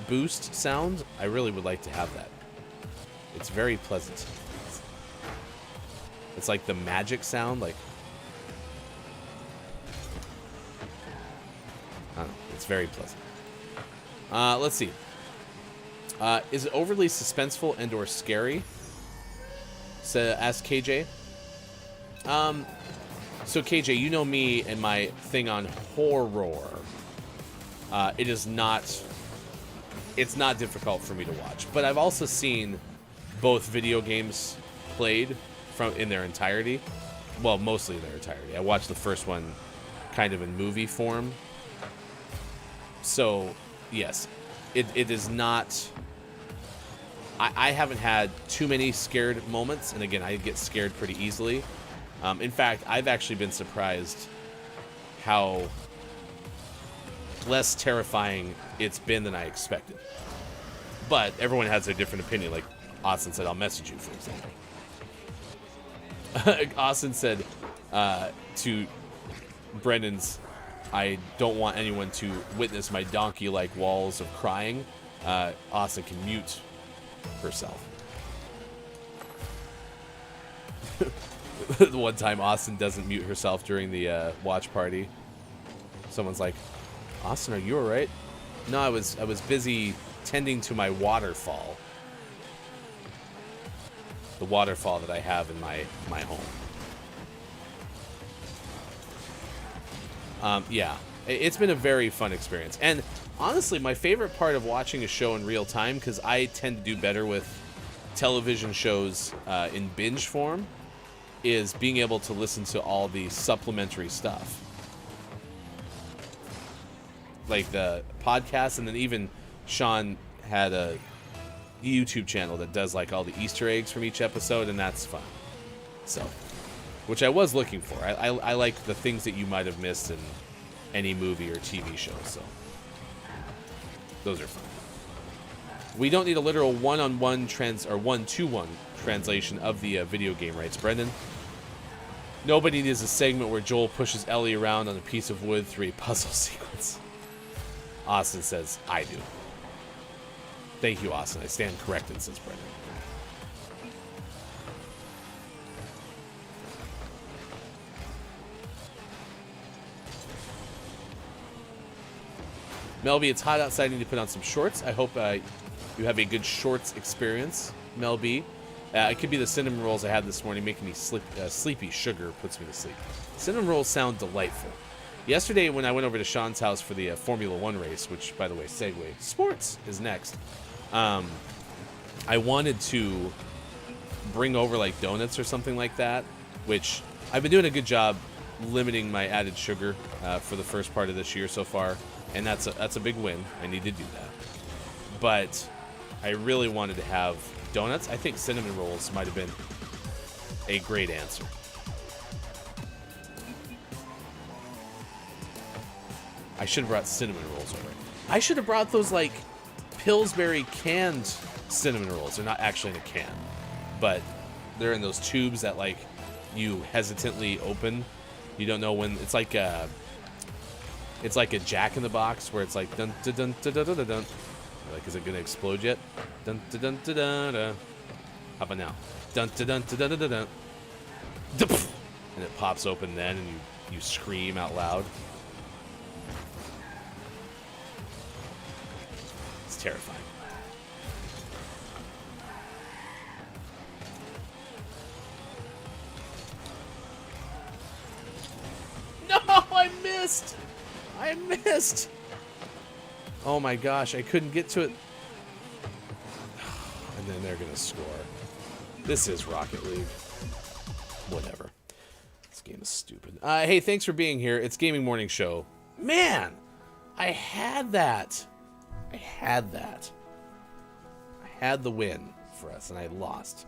S6: boost sound, I really would like to have that. It's very pleasant. It's like the magic sound, like, I don't know, it's very pleasant. Let's see. Is it overly suspenseful and or scary? So, ask KJ. So KJ, you know me and my thing on horror. It's not difficult for me to watch, but I've also seen both video games played in their entirety. Well, mostly in their entirety. I watched the first one kind of in movie form. So, yes, it is not... I haven't had too many scared moments, and again, I get scared pretty easily. In fact, I've actually been surprised how less terrifying it's been than I expected. But everyone has their different opinion. Like Austin said, I'll message you, for example. Austin said to Brendan's, I don't want anyone to witness my donkey-like walls of crying. Austin can mute herself. The one time Austin doesn't mute herself during the watch party. Someone's like, Austin, are you alright? No, I was busy tending to my waterfall. The waterfall that I have in my home. Yeah, it's been a very fun experience. And honestly, my favorite part of watching a show in real time, because I tend to do better with television shows in binge form, is being able to listen to all the supplementary stuff. Like the podcast, and then even Sean had a YouTube channel that does like all the Easter eggs from each episode, and that's fun. So, which I was looking for. I like the things that you might have missed in any movie or TV show, so those are fun. We don't need a literal one-on-one or one-to-one translation of the video game rights, Brendan. Nobody needs a segment where Joel pushes Ellie around on a piece of wood through a puzzle sequence. Austin says, I do. Thank you, Austin. I stand corrected, says Brendan. Melby, it's hot outside. I need to put on some shorts. I hope you have a good shorts experience, Melby. It could be the cinnamon rolls I had this morning making me sleepy. Sugar puts me to sleep. Cinnamon rolls sound delightful. Yesterday, when I went over to Sean's house for the Formula One race, which, by the way, segue, sports is next. I wanted to bring over like donuts or something like that, which I've been doing a good job limiting my added sugar for the first part of this year so far, and that's a big win. I need to do that. But I really wanted to have donuts. I think cinnamon rolls might have been a great answer. I should have brought cinnamon rolls over. I should have brought those like Pillsbury canned cinnamon rolls. They're not actually in a can, but they're in those tubes that like you hesitantly open. You don't know when. It's like a Jack in the Box where it's like dun dun dun dun dun dun dun. Like, is it gonna explode yet? Dun dun dun dun dun dun. How about now? Dun dun dun dun dun dun dun. And it pops open then, and you scream out loud. It's terrifying. No, I missed. Oh my gosh, I couldn't get to it. And then they're gonna score. This is Rocket League. Whatever. This game is stupid. Hey, thanks for being here. It's Gaming Morning Show. Man, I had that. I had the win for us, and I lost.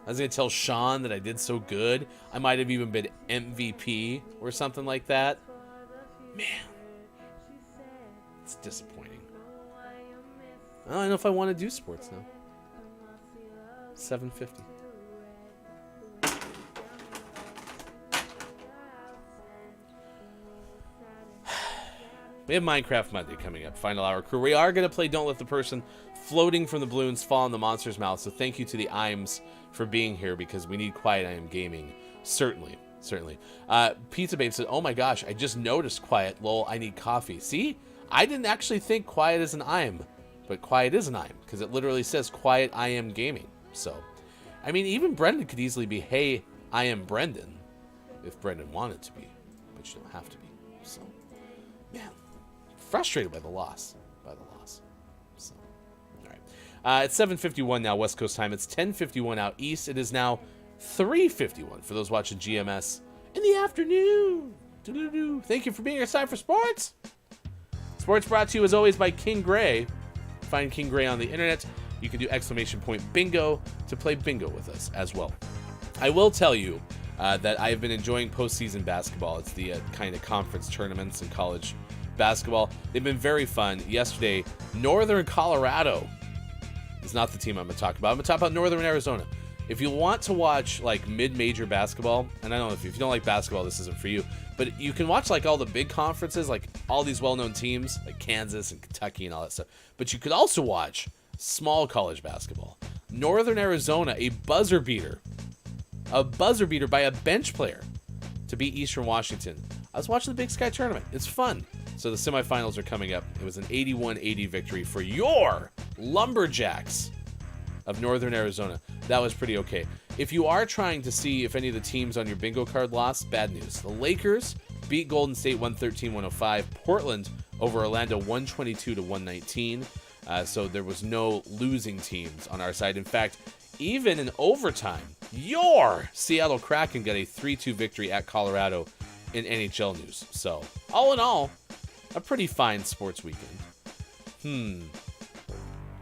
S6: I was gonna tell Sean that I did so good. I might have even been MVP or something like that. Man. It's disappointing. I don't know if I want to do sports now. 7:50. We have Minecraft Monday coming up. Final hour crew. We are going to play Don't Let the Person Floating from the Balloons Fall in the Monster's Mouth. So thank you to the IMs for being here because we need Quiet IM Gaming. Certainly. Pizza Babe said, oh my gosh, I just noticed Quiet. Lol, I need coffee. See? I didn't actually think Quiet is an IM, but Quiet is an IM because it literally says Quiet IM Gaming. So, I mean, even Brendan could easily be, hey, I am Brendan. if Brendan wanted to be, but you don't have to be. So, man, frustrated by the loss. So, all right. It's 7:51 now, West Coast time. It's 10:51 out east. It is now 3:51 for those watching GMS in the afternoon. Doo-doo-doo. Thank you for being here. It's time for sports. Sports brought to you as always by King Gray. Find King Gray on the internet. You can do ! bingo to play bingo with us as well. I will tell you that I've been enjoying postseason basketball. It's the kind of conference tournaments in college basketball. They've been very fun. Yesterday, Northern Colorado is not the team I'm going to talk about. I'm going to talk about Northern Arizona. If you want to watch like mid-major basketball, and I don't know if you don't like basketball, this isn't for you, but you can watch like all the big conferences, like all these well-known teams, like Kansas and Kentucky and all that stuff. But you could also watch small college basketball. Northern Arizona, a buzzer beater by a bench player to beat Eastern Washington. I was watching the Big Sky tournament. It's fun. So the semifinals are coming up. It was an 81-80 victory for your Lumberjacks of Northern Arizona. That was pretty okay. If you are trying to see if any of the teams on your bingo card lost, bad news. The Lakers beat Golden State 113-105. Portland over Orlando 122-119. So there was no losing teams on our side. In fact, even in overtime, your Seattle Kraken got a 3-2 victory at Colorado in NHL news. So all in all, a pretty fine sports weekend.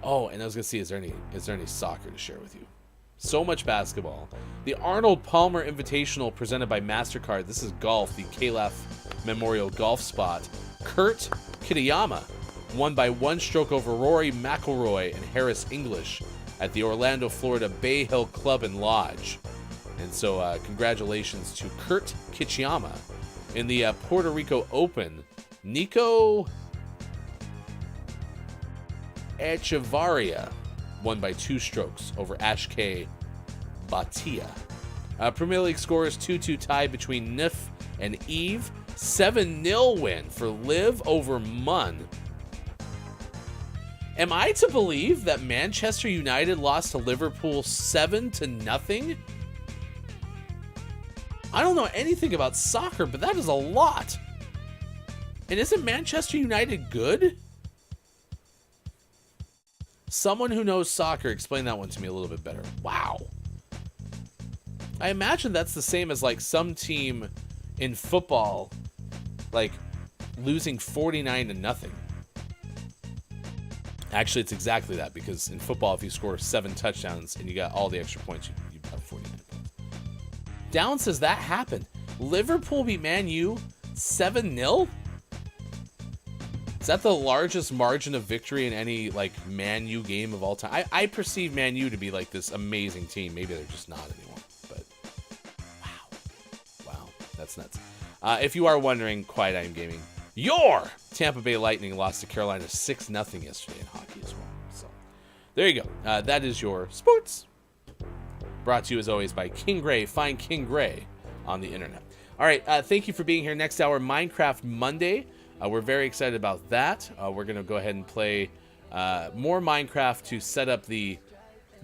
S6: Oh, and I was gonna see, is there any soccer to share with you? So much basketball. The Arnold Palmer Invitational presented by MasterCard. This is golf, the Calaf Memorial Golf Spot. Kurt Kitayama won by 1 stroke over Rory McIlroy and Harris English at the Orlando, Florida Bay Hill Club and Lodge. And so congratulations to Kurt Kitayama. In the Puerto Rico Open, Nico Echevarria won by 2 strokes over Ashke Batia. Premier League scores 2-2 tie between Nif and Eve. 7-0 win for Liv over Mun. Am I to believe that Manchester United lost to Liverpool 7-0? I don't know anything about soccer, but that is a lot. And isn't Manchester United good? Someone who knows soccer, explain that one to me a little bit better. Wow. I imagine that's the same as like some team in football, like losing 49-0. Actually, it's exactly that, because in football, if you score 7 touchdowns and you got all the extra points, you have 49 points. Down says that happened. Liverpool beat Man U 7-0? Is that the largest margin of victory in any like Man U game of all time? I perceive Man U to be like this amazing team. Maybe they're just not anymore. But wow, that's nuts. If you are wondering, Quiet I Am Gaming, your Tampa Bay Lightning lost to Carolina 6-0 yesterday in hockey as well. So there you go. That is your sports. Brought to you as always by King Gray. Find King Gray on the internet. All right, thank you for being here. Next hour, Minecraft Monday. We're very excited about that. We're going to go ahead and play more Minecraft to set up the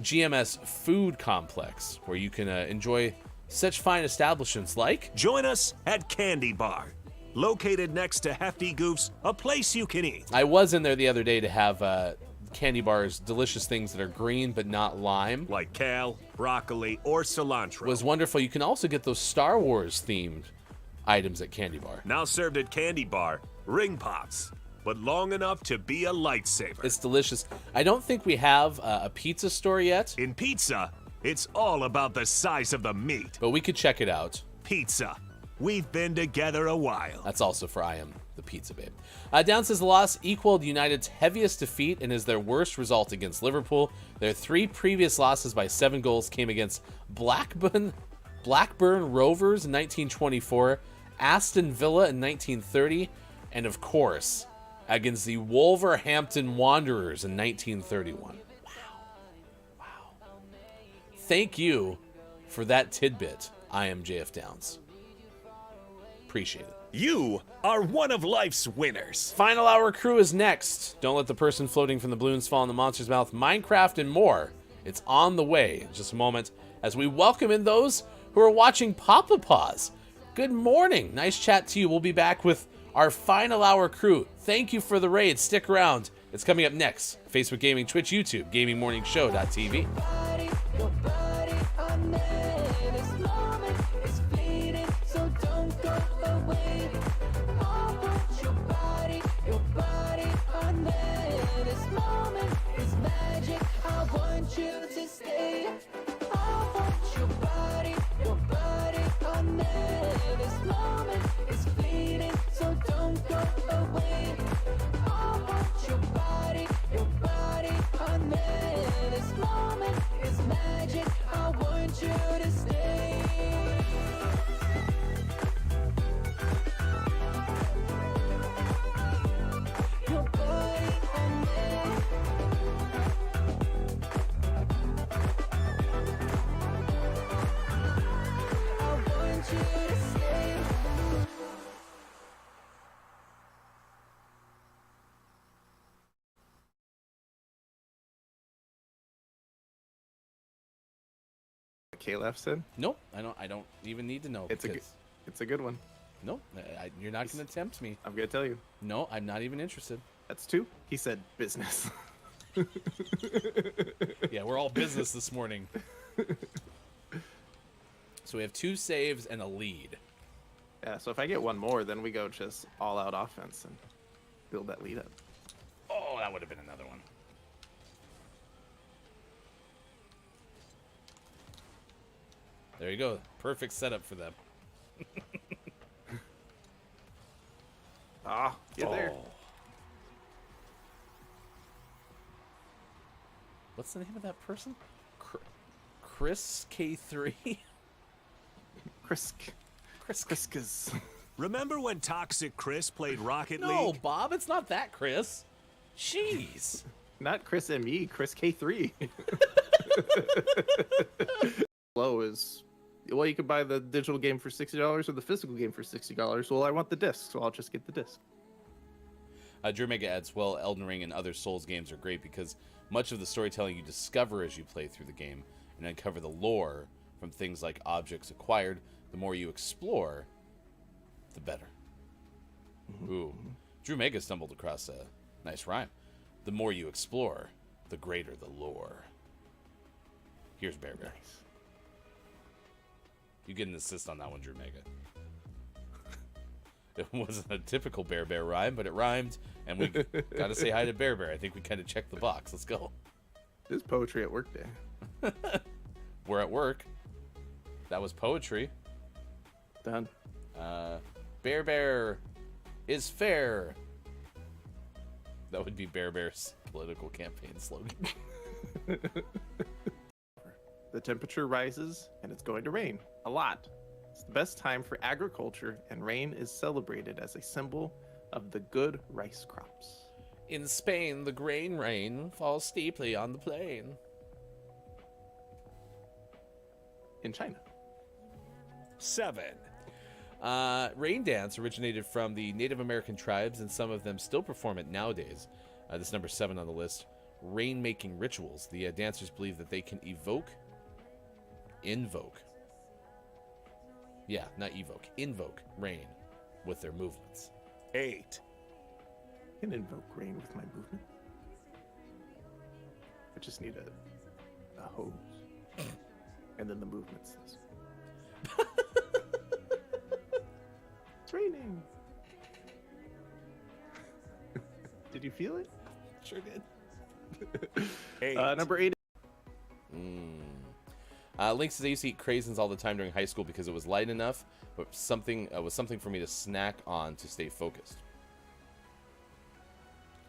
S6: GMS food complex, where you can enjoy such fine establishments like...
S4: Join us at Candy Bar, located next to Hefty Goof's, a place you can eat.
S6: I was in there the other day to have Candy Bar's delicious things that are green but not lime.
S4: Like kale, broccoli, or cilantro.
S6: It was wonderful. You can also get those Star Wars themed items at Candy Bar.
S4: Now served at Candy Bar, ring pops, but long enough to be a lightsaber.
S6: It's delicious. I don't think we have a pizza store yet.
S4: In pizza, it's all about the size of the meat.
S6: But we could check it out.
S4: Pizza. We've been together a while.
S6: That's also for I Am the Pizza Babe. Down says the loss equaled United's heaviest defeat and is their worst result against Liverpool. Their 3 previous losses by 7 goals came against Blackburn Rovers in 1924, Aston Villa in 1930, and of course, against the Wolverhampton Wanderers in 1931. Wow. Thank you for that tidbit, I am JF Downs. Appreciate it.
S4: You are one of life's winners.
S6: Final Hour Crew is next. Don't let the person floating from the balloons fall in the monster's mouth. Minecraft and more. It's on the way in just a moment as we welcome in those who are watching Papa Paws. Good morning. Nice chat to you. We'll be back with our final hour crew. Thank you for the raid. Stick around. It's coming up next. Facebook Gaming, Twitch, YouTube, GamingMorningShow.tv.
S5: Caleb said?
S6: Nope, I don't even need to know.
S5: It's a good one.
S6: Nope, you're not going to tempt me.
S5: I'm gonna tell you.
S6: No, I'm not even interested.
S5: That's 2. He said business.
S6: Yeah, we're all business this morning. So we have 2 saves and a lead.
S5: Yeah, so if I get one more, then we go just all out offense and build that lead up.
S6: Oh, that would have been another one. There you go. Perfect setup for them.
S5: Get there.
S6: What's the name of that person? Chris K3?
S5: Chris.
S4: Remember when Toxic Chris played Rocket
S6: No,
S4: League?
S6: Bob, it's not that Chris. Jeez.
S5: Not Chris ME, Chris K3. Low is, well, you could buy the digital game for $60 or the physical game for $60. Well, I want the disc, so I'll just get the disc.
S6: Drew Mega adds, well, Elden Ring and other Souls games are great because much of the storytelling you discover as you play through the game and uncover the lore from things like objects acquired. The more you explore, the better. Ooh. Drew Mega stumbled across a nice rhyme. The more you explore, the greater the lore. Here's Bear Bear.
S5: Nice.
S6: You get an assist on that one, Drew Mega. It wasn't a typical Bear Bear rhyme, but it rhymed, and we got to say hi to Bear Bear. I think we kind of checked the box. Let's go.
S5: This is poetry at work day.
S6: We're at work. That was poetry.
S5: Done.
S6: Bear Bear is fair. That would be Bear Bear's political campaign slogan.
S5: The temperature rises, and it's going to rain. A lot. It's the best time for agriculture, and rain is celebrated as a symbol of the good rice crops.
S6: In Spain, the grain rain falls steeply on the plain.
S5: In China.
S4: 7.
S6: Rain dance originated from the Native American tribes, and some of them still perform it nowadays. This number 7 on the list. Rain-making rituals. The dancers believe that they can invoke rain with their movements.
S4: 8.
S5: I can invoke rain with my movement. I just need a hose. And then the movement says. It's raining. Did you feel it?
S6: Sure did.
S4: 8.
S5: Number 8.
S6: Link says I used to eat craisins all the time during high school because it was light enough, but was something for me to snack on to stay focused.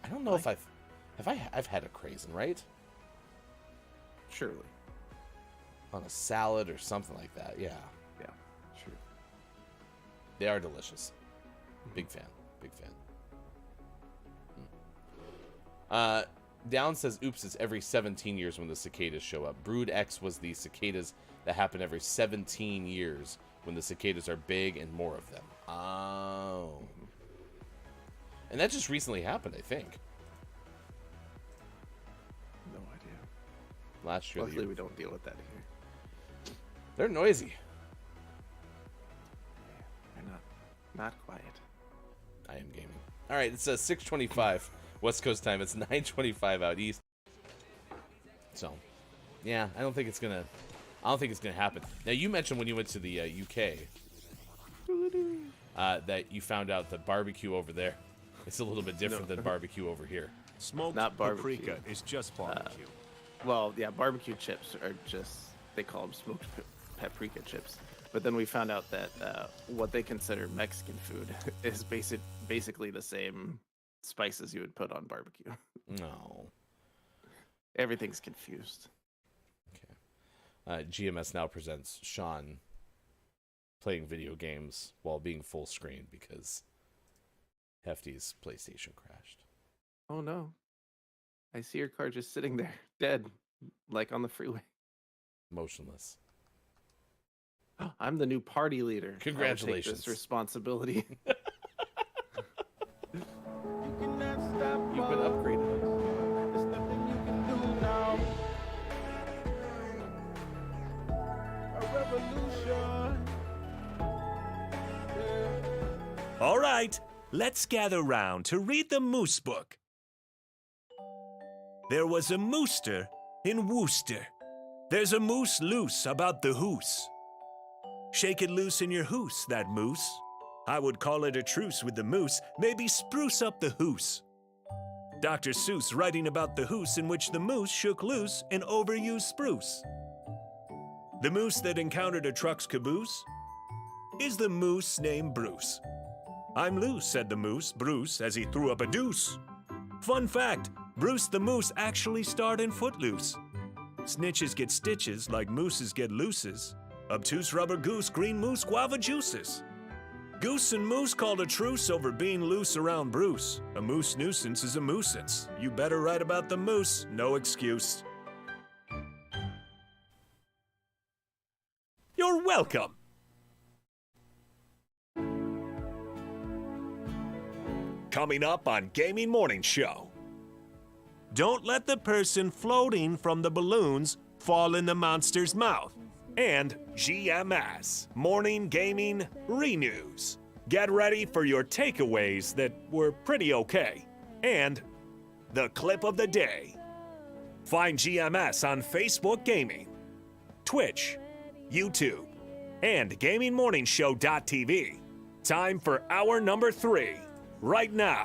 S6: I don't know if I've had a craisin, right?
S5: Surely.
S6: On a salad or something like that. Yeah.
S5: Yeah, sure.
S6: They are delicious. Big fan. Down says, oops, it's every 17 years when the cicadas show up. Brood X was the cicadas that happen every 17 years when the cicadas are big and more of them. Oh. And that just recently happened, I think.
S5: No idea.
S6: Last year.
S5: Luckily, we don't deal with that here.
S6: They're noisy.
S5: Not quiet.
S6: I am gaming. All right, it's 6:25 West Coast time. It's 9:25 out east. So, yeah, I don't think it's gonna happen. Now, you mentioned when you went to the UK that you found out that barbecue over there is a little bit different than barbecue over here.
S4: Smoked
S5: Not barbecue.
S4: paprika is just barbecue.
S5: Well, yeah, barbecue chips are just, they call them smoked paprika chips. But then we found out that what they consider Mexican food is basically the same spices you would put on barbecue.
S6: No.
S5: Everything's confused.
S6: Okay. GMS now presents Sean playing video games while being full screen because Hefty's PlayStation crashed.
S5: Oh no. I see your car just sitting there, dead, like on the freeway.
S6: Motionless.
S5: I'm the new party leader.
S6: Congratulations.
S5: I will take this responsibility.
S6: You've been upgraded.
S11: There's nothing you can do now. A revolution.
S4: All right, let's gather round to read the Moose book. There was a mooster in Worcester. There's a moose loose about the hoose. Shake it loose in your hoose, that moose. I would call it a truce with the moose, maybe spruce up the hoose. Dr. Seuss writing about the hoose in which the moose shook loose an overused spruce. The moose that encountered a truck's caboose is the moose named Bruce. I'm loose, said the moose, Bruce, as he threw up a deuce. Fun fact, Bruce the moose actually starred in Footloose. Snitches get stitches like mooses get looses. Obtuse rubber goose, green moose, guava juices. Goose and moose called a truce over being loose around Bruce. A moose nuisance is a moosance. You better write about the moose, no excuse. You're welcome. Coming up on Gaming Morning Show. Don't let the person floating from the balloons fall in the monster's mouth. And GMS Morning Gaming Renews. Get ready for your takeaways that were pretty okay. And the clip of the day. Find GMS on Facebook Gaming, Twitch, YouTube, and GamingMorningshow.tv. Time for hour number 3, right now.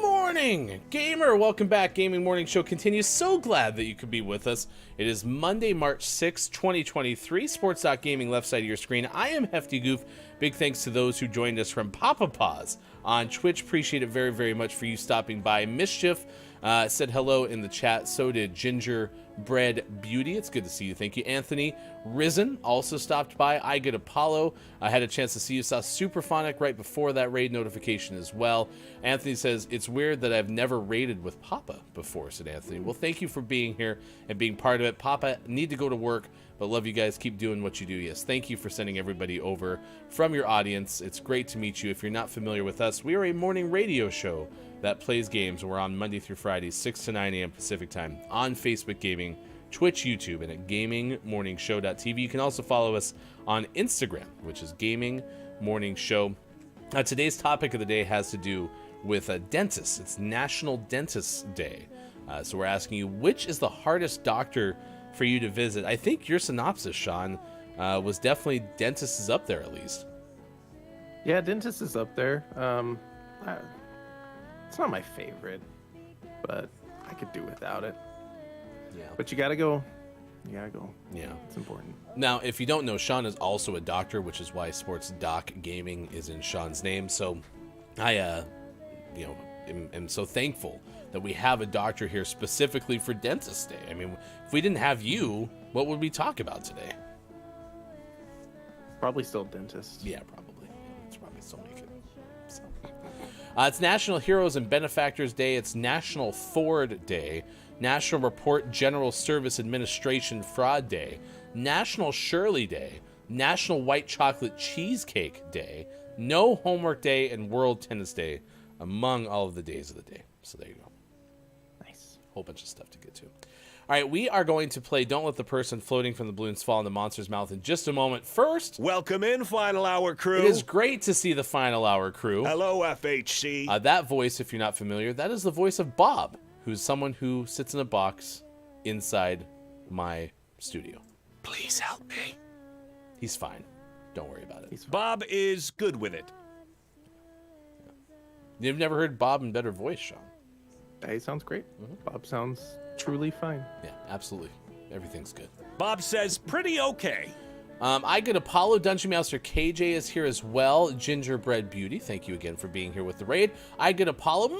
S6: Morning, gamer. Welcome back. Gaming Morning Show continues. So glad that you could be with us. It is Monday, March 6, 2023. Sports.gaming left side of your screen. I am Hefty Goof. Big thanks to those who joined us from Papa Paws on Twitch. Appreciate it very, very much for you stopping by. Mischief said hello in the chat. So did Gingerbread Beauty. It's good to see you. Thank you. Anthony Risen also stopped by. I Get Apollo. I had a chance to see you. Saw Superphonic right before that raid notification as well. Anthony says, it's weird that I've never raided with Papa before, said Anthony. Well, thank you for being here and being part of it. Papa, need to go to work, but love you guys. Keep doing what you do. Yes, thank you for sending everybody over from your audience. It's great to meet you. If you're not familiar with us, we are a morning radio show that plays games. We're on Monday through Friday, 6 to 9 a.m. Pacific time on Facebook Gaming, Twitch, YouTube, and at GamingMorningshow.tv. You can also follow us on Instagram, which is Gaming Morning Show. Today's topic of the day has to do with dentists. It's National Dentist Day. So we're asking you, which is the hardest doctor for you to visit? I think your synopsis, Sean, was definitely dentist is up there at least.
S5: Yeah, dentist is up there. It's not my favorite, but I could do without it.
S6: Yeah.
S5: But you gotta go. You gotta go.
S6: Yeah.
S5: It's important.
S6: Now, if you don't know, Sean is also a doctor, which is why Sports Doc Gaming is in Sean's name. So I, am so thankful that we have a doctor here specifically for Dentist Day. I mean, if we didn't have you, what would we talk about today?
S5: Probably still dentist.
S6: Yeah, probably. It's probably still make it. So. It's National Heroes and Benefactors Day. It's National Ford Day. National Report General Service Administration Fraud Day. National Shirley Day. National White Chocolate Cheesecake Day. No Homework Day, and World Tennis Day, among all of the days of the day. So there you go.
S5: Nice.
S6: Whole bunch of stuff to get to. All right, we are going to play Don't Let the Person Floating from the Balloons Fall in the Monster's Mouth in just a moment. First,
S4: Welcome in, Final Hour crew.
S6: it is great to see the Final Hour crew.
S4: Hello, FHC.
S6: That voice, if you're not familiar, that is the voice of Bob, who's someone who sits in a box inside my studio.
S4: Please help me.
S6: He's fine. Don't worry about it.
S4: Bob is good with it.
S6: You've never heard Bob in better voice, Sean.
S5: He sounds great. Bob sounds truly fine.
S6: Yeah, absolutely. Everything's good.
S4: Bob says pretty okay.
S6: I get Apollo Dungeon Master KJ is here as well. Gingerbread Beauty, thank you again for being here with the raid. I get Apollo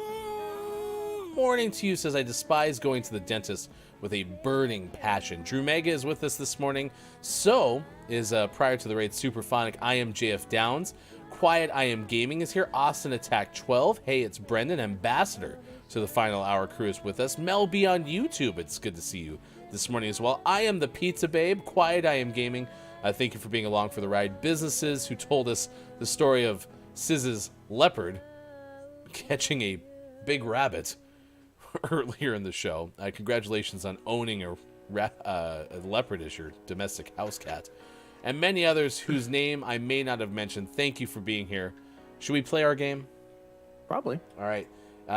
S6: Morning to you says I despise going to the dentist with a burning passion. Drew Mega is with us this morning. So is prior to the raid Superphonic. I am JF Downs. Quiet I Am Gaming is here. Austin Attack 12. Hey, it's Brendan, ambassador to the Final Hour crew is with us. Mel B on YouTube. It's good to see you this morning as well. I am the Pizza Babe. Quiet I Am Gaming. Thank you for being along for the ride. Businesses who told us the story of Siz's leopard catching a big rabbit earlier in the show. Congratulations on owning a leopard as your domestic house cat. And many others whose name I may not have mentioned. Thank you for being here. Should we play our game?
S5: Probably.
S6: All right.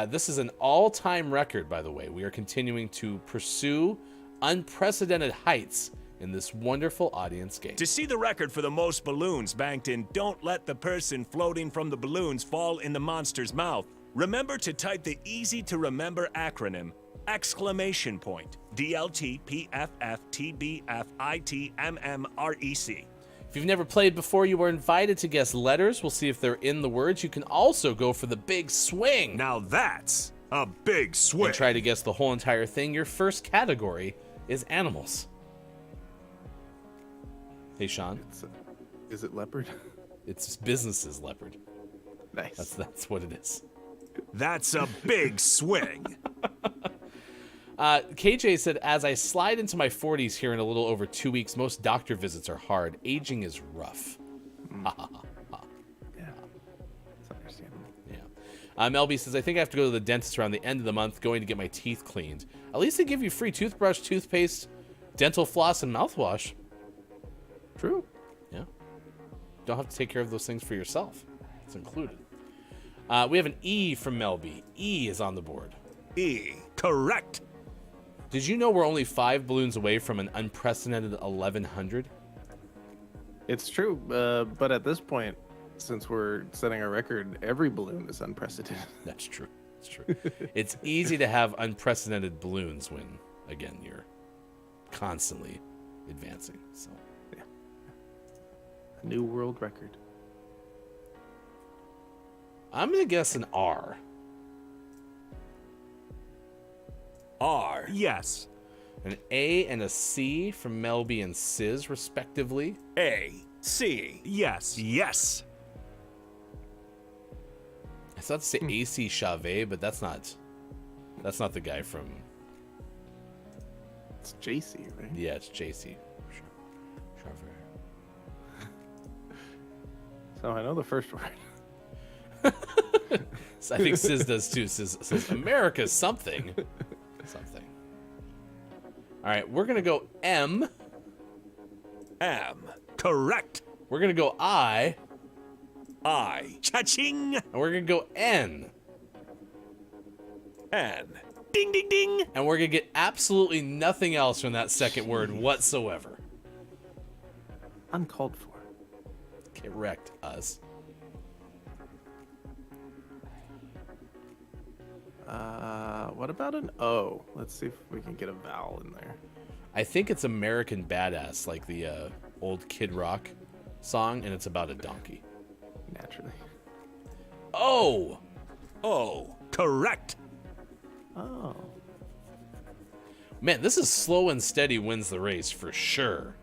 S6: This is an all-time record, by the way. We are continuing to pursue unprecedented heights in this wonderful audience game.
S4: To see the record for the most balloons banked in Don't Let the Person Floating from the Balloons Fall in the Monster's Mouth, remember to type the easy-to-remember acronym DLTPFFTBFITMMREC.
S6: If you've never played before, you are invited to guess letters. We'll see if they're in the words. You can also go for the big swing.
S4: Now that's a big swing.
S6: And try to guess the whole entire thing. Your first category is animals. Hey, Sean.
S5: Is it leopard?
S6: It's businesses leopard.
S5: Nice.
S6: That's what it is.
S4: That's a big swing.
S6: KJ said, as I slide into my 40s here in a little over 2 weeks, most doctor visits are hard. Aging is rough.
S5: Yeah. It's understandable.
S6: Yeah. Melby says, I think I have to go to the dentist around the end of the month going to get my teeth cleaned. At least they give you free toothbrush, toothpaste, dental floss, and mouthwash.
S5: True.
S6: Yeah. Don't have to take care of those things for yourself. It's included. We have an E from Melby. E is on the board.
S4: E. Correct.
S6: Did you know we're only 5 balloons away from an unprecedented 1,100?
S5: It's true, but at this point, since we're setting a record, every balloon is unprecedented.
S6: That's true. It's true. It's easy to have unprecedented balloons when, again, you're constantly advancing. So,
S5: yeah. A new world record.
S6: I'm going to guess an R.
S4: R. Yes.
S6: An A and a C from Melby and Sis, respectively.
S4: A. C. Yes. Yes.
S6: I thought to say AC Chavez, but that's not the guy from...
S5: It's JC, right?
S6: Yeah, it's JC. Chavez.
S5: So I know the first word.
S6: I think Sis does too. Sis says America's something. Something. All right, we're going to go M.
S4: M. Correct.
S6: We're going to go I.
S4: I. Cha-ching.
S6: And we're going to go N.
S4: N. Ding, ding, ding.
S6: And we're going to get absolutely nothing else from that second word whatsoever.
S5: Uncalled for.
S6: Correct us.
S5: What about an O? Let's see if we can get a vowel in there.
S6: I think it's American Badass, like the old Kid Rock song, and it's about a donkey.
S5: Naturally.
S6: Oh!
S4: Oh, correct.
S5: Oh.
S6: Man, this is slow and steady wins the race for sure.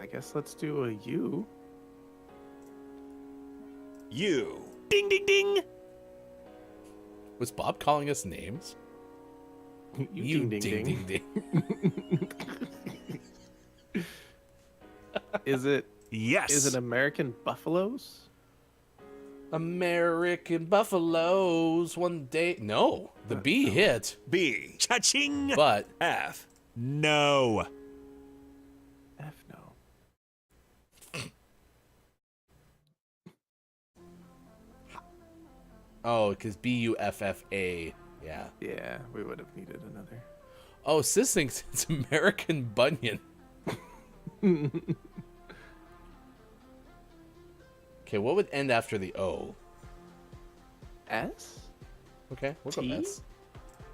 S5: I guess let's do a U.
S4: U. Ding, ding, ding.
S6: Was Bob calling us names?
S5: You ding, ding,
S6: ding.
S5: Is it?
S4: Yes.
S5: Is it American Buffaloes?
S6: American buffaloes one day. No, the B hit.
S4: B. Cha-ching.
S6: But
S4: F. No.
S5: F no.
S6: oh, because B-U-F-F-A. Yeah.
S5: Yeah, we would have needed another.
S6: Oh, Sis thinks it's American Bunyan. Okay, what would end after the O?
S5: S?
S6: Okay, we'll go
S5: T?
S6: S.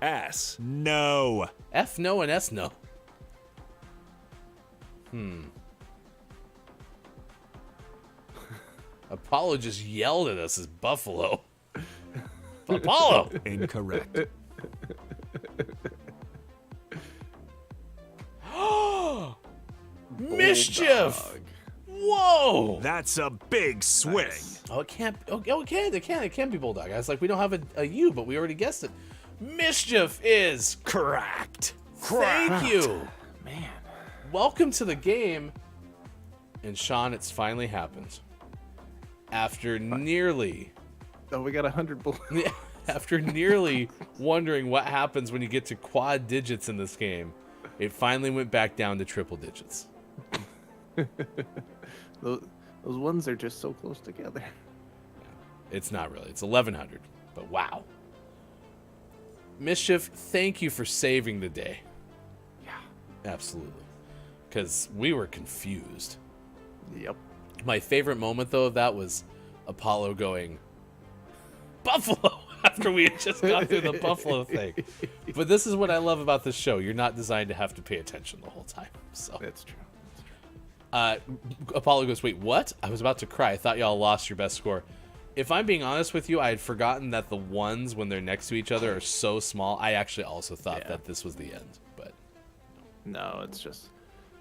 S4: S. No.
S6: F no and S no. Apollo just yelled at us as Buffalo. Apollo!
S4: Incorrect.
S6: Mischief! Whoa!
S4: That's a big swing.
S5: Nice.
S6: Oh, it can't. Oh, it can't be Bulldog. I was like, we don't have a U, but we already guessed it. Mischief is correct. Thank you.
S5: Man.
S6: Welcome to the game. And Sean, it's finally happened. After nearly,
S5: Oh, we got 100 bullets.
S6: after nearly wondering what happens when you get to quad digits in this game, it finally went back down to triple digits.
S5: Those ones are just so close together.
S6: It's not really. It's 1100. But wow. Mischief, thank you for saving the day.
S5: Yeah.
S6: Absolutely. Because we were confused.
S5: Yep.
S6: My favorite moment, though, of that was Apollo going, Buffalo! After we had just gone through the Buffalo thing. But this is what I love about this show. You're not designed to have to pay attention the whole time. So
S5: That's true.
S6: Apollo goes, wait, what? I was about to cry. I thought y'all lost your best score. If I'm being honest with you, I had forgotten that the ones, when they're next to each other, are so small. I actually also thought that this was the end. But
S5: No, it's just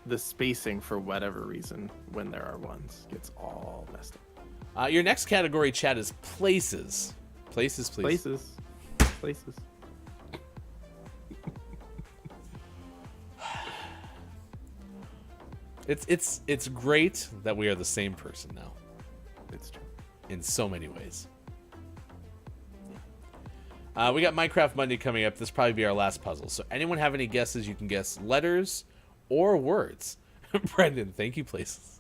S5: the spacing, for whatever reason, when there are ones, gets all messed up.
S6: your next category, chat, is places. Places, please.
S5: Places.
S6: It's great that we are the same person now.
S5: It's true.
S6: In so many ways. We got Minecraft Monday coming up. This will probably be our last puzzle. So anyone have any guesses? You can guess letters or words. Brendan, thank you, places.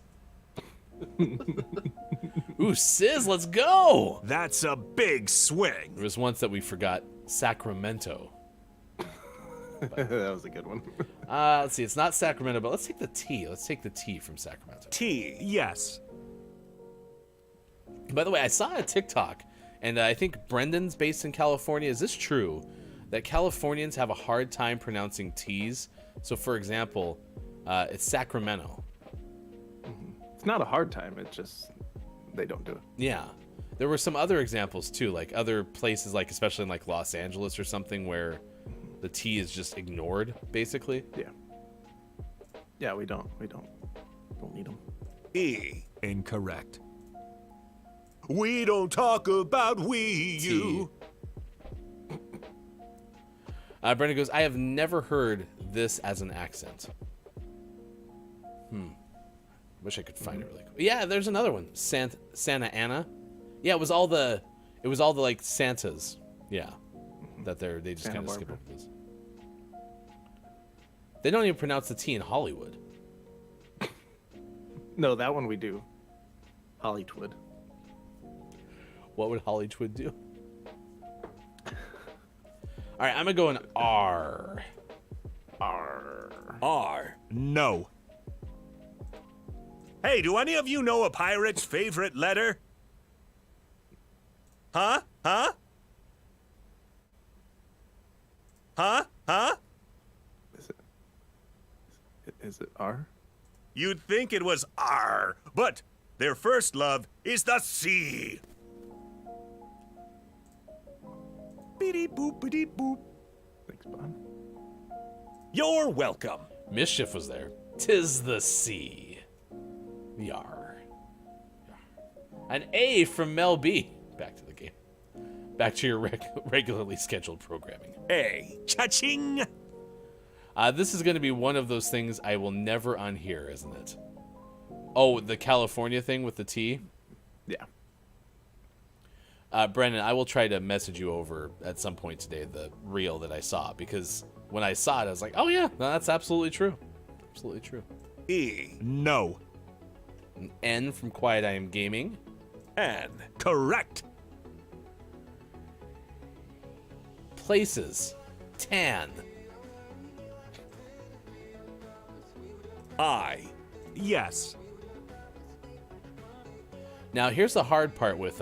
S6: Ooh, Sizz, let's go!
S4: That's a big swing.
S6: There was once that we forgot Sacramento.
S5: That was a good one.
S6: Let's see, it's not Sacramento, but let's take the T. Let's take the T from Sacramento.
S4: T. Yes.
S6: By the way, I saw a TikTok, and I think Brendan's based in California. Is this true? That Californians have a hard time pronouncing T's? So, for example, it's Sacramento.
S5: It's not a hard time. It's just they don't do it.
S6: Yeah. There were some other examples, too, like other places, like especially in like Los Angeles or something, where the T is just ignored, basically.
S5: Yeah. Yeah, we don't need them.
S4: E. Incorrect. We don't talk about you.
S6: Brendan goes, I have never heard this as an accent. Wish I could find it really quick. Yeah, there's another one. Santa Ana. Yeah, it was all the like Santas. Yeah. That they just kind of skip over this. They don't even pronounce the T in Hollywood.
S5: No, that one we do. Hollywood.
S6: What would Hollywood do? All right, I'm gonna go an R.
S5: R.
S4: R. No. Hey, do any of you know a pirate's favorite letter? Huh? Huh? Huh? Huh?
S5: Is it R?
S4: You'd think it was R, but their first love is the C. Beady boop, beady boop.
S5: Thanks, Bon.
S4: You're welcome.
S6: Mischief was there. 'Tis the C. The R. An A from Mel B. Back to the game. Back to your regularly scheduled programming.
S4: A. Cha-ching.
S6: This is going to be one of those things I will never unhear, isn't it? Oh, the California thing with the T?
S5: Yeah.
S6: Brendan, I will try to message you over at some point today the reel that I saw, because when I saw it, I was like, oh yeah, no, that's absolutely true. Absolutely true.
S4: E. No.
S6: N from Quiet I Am Gaming.
S4: N. Correct.
S6: Places. Tan.
S4: I. Yes.
S6: Now here's the hard part with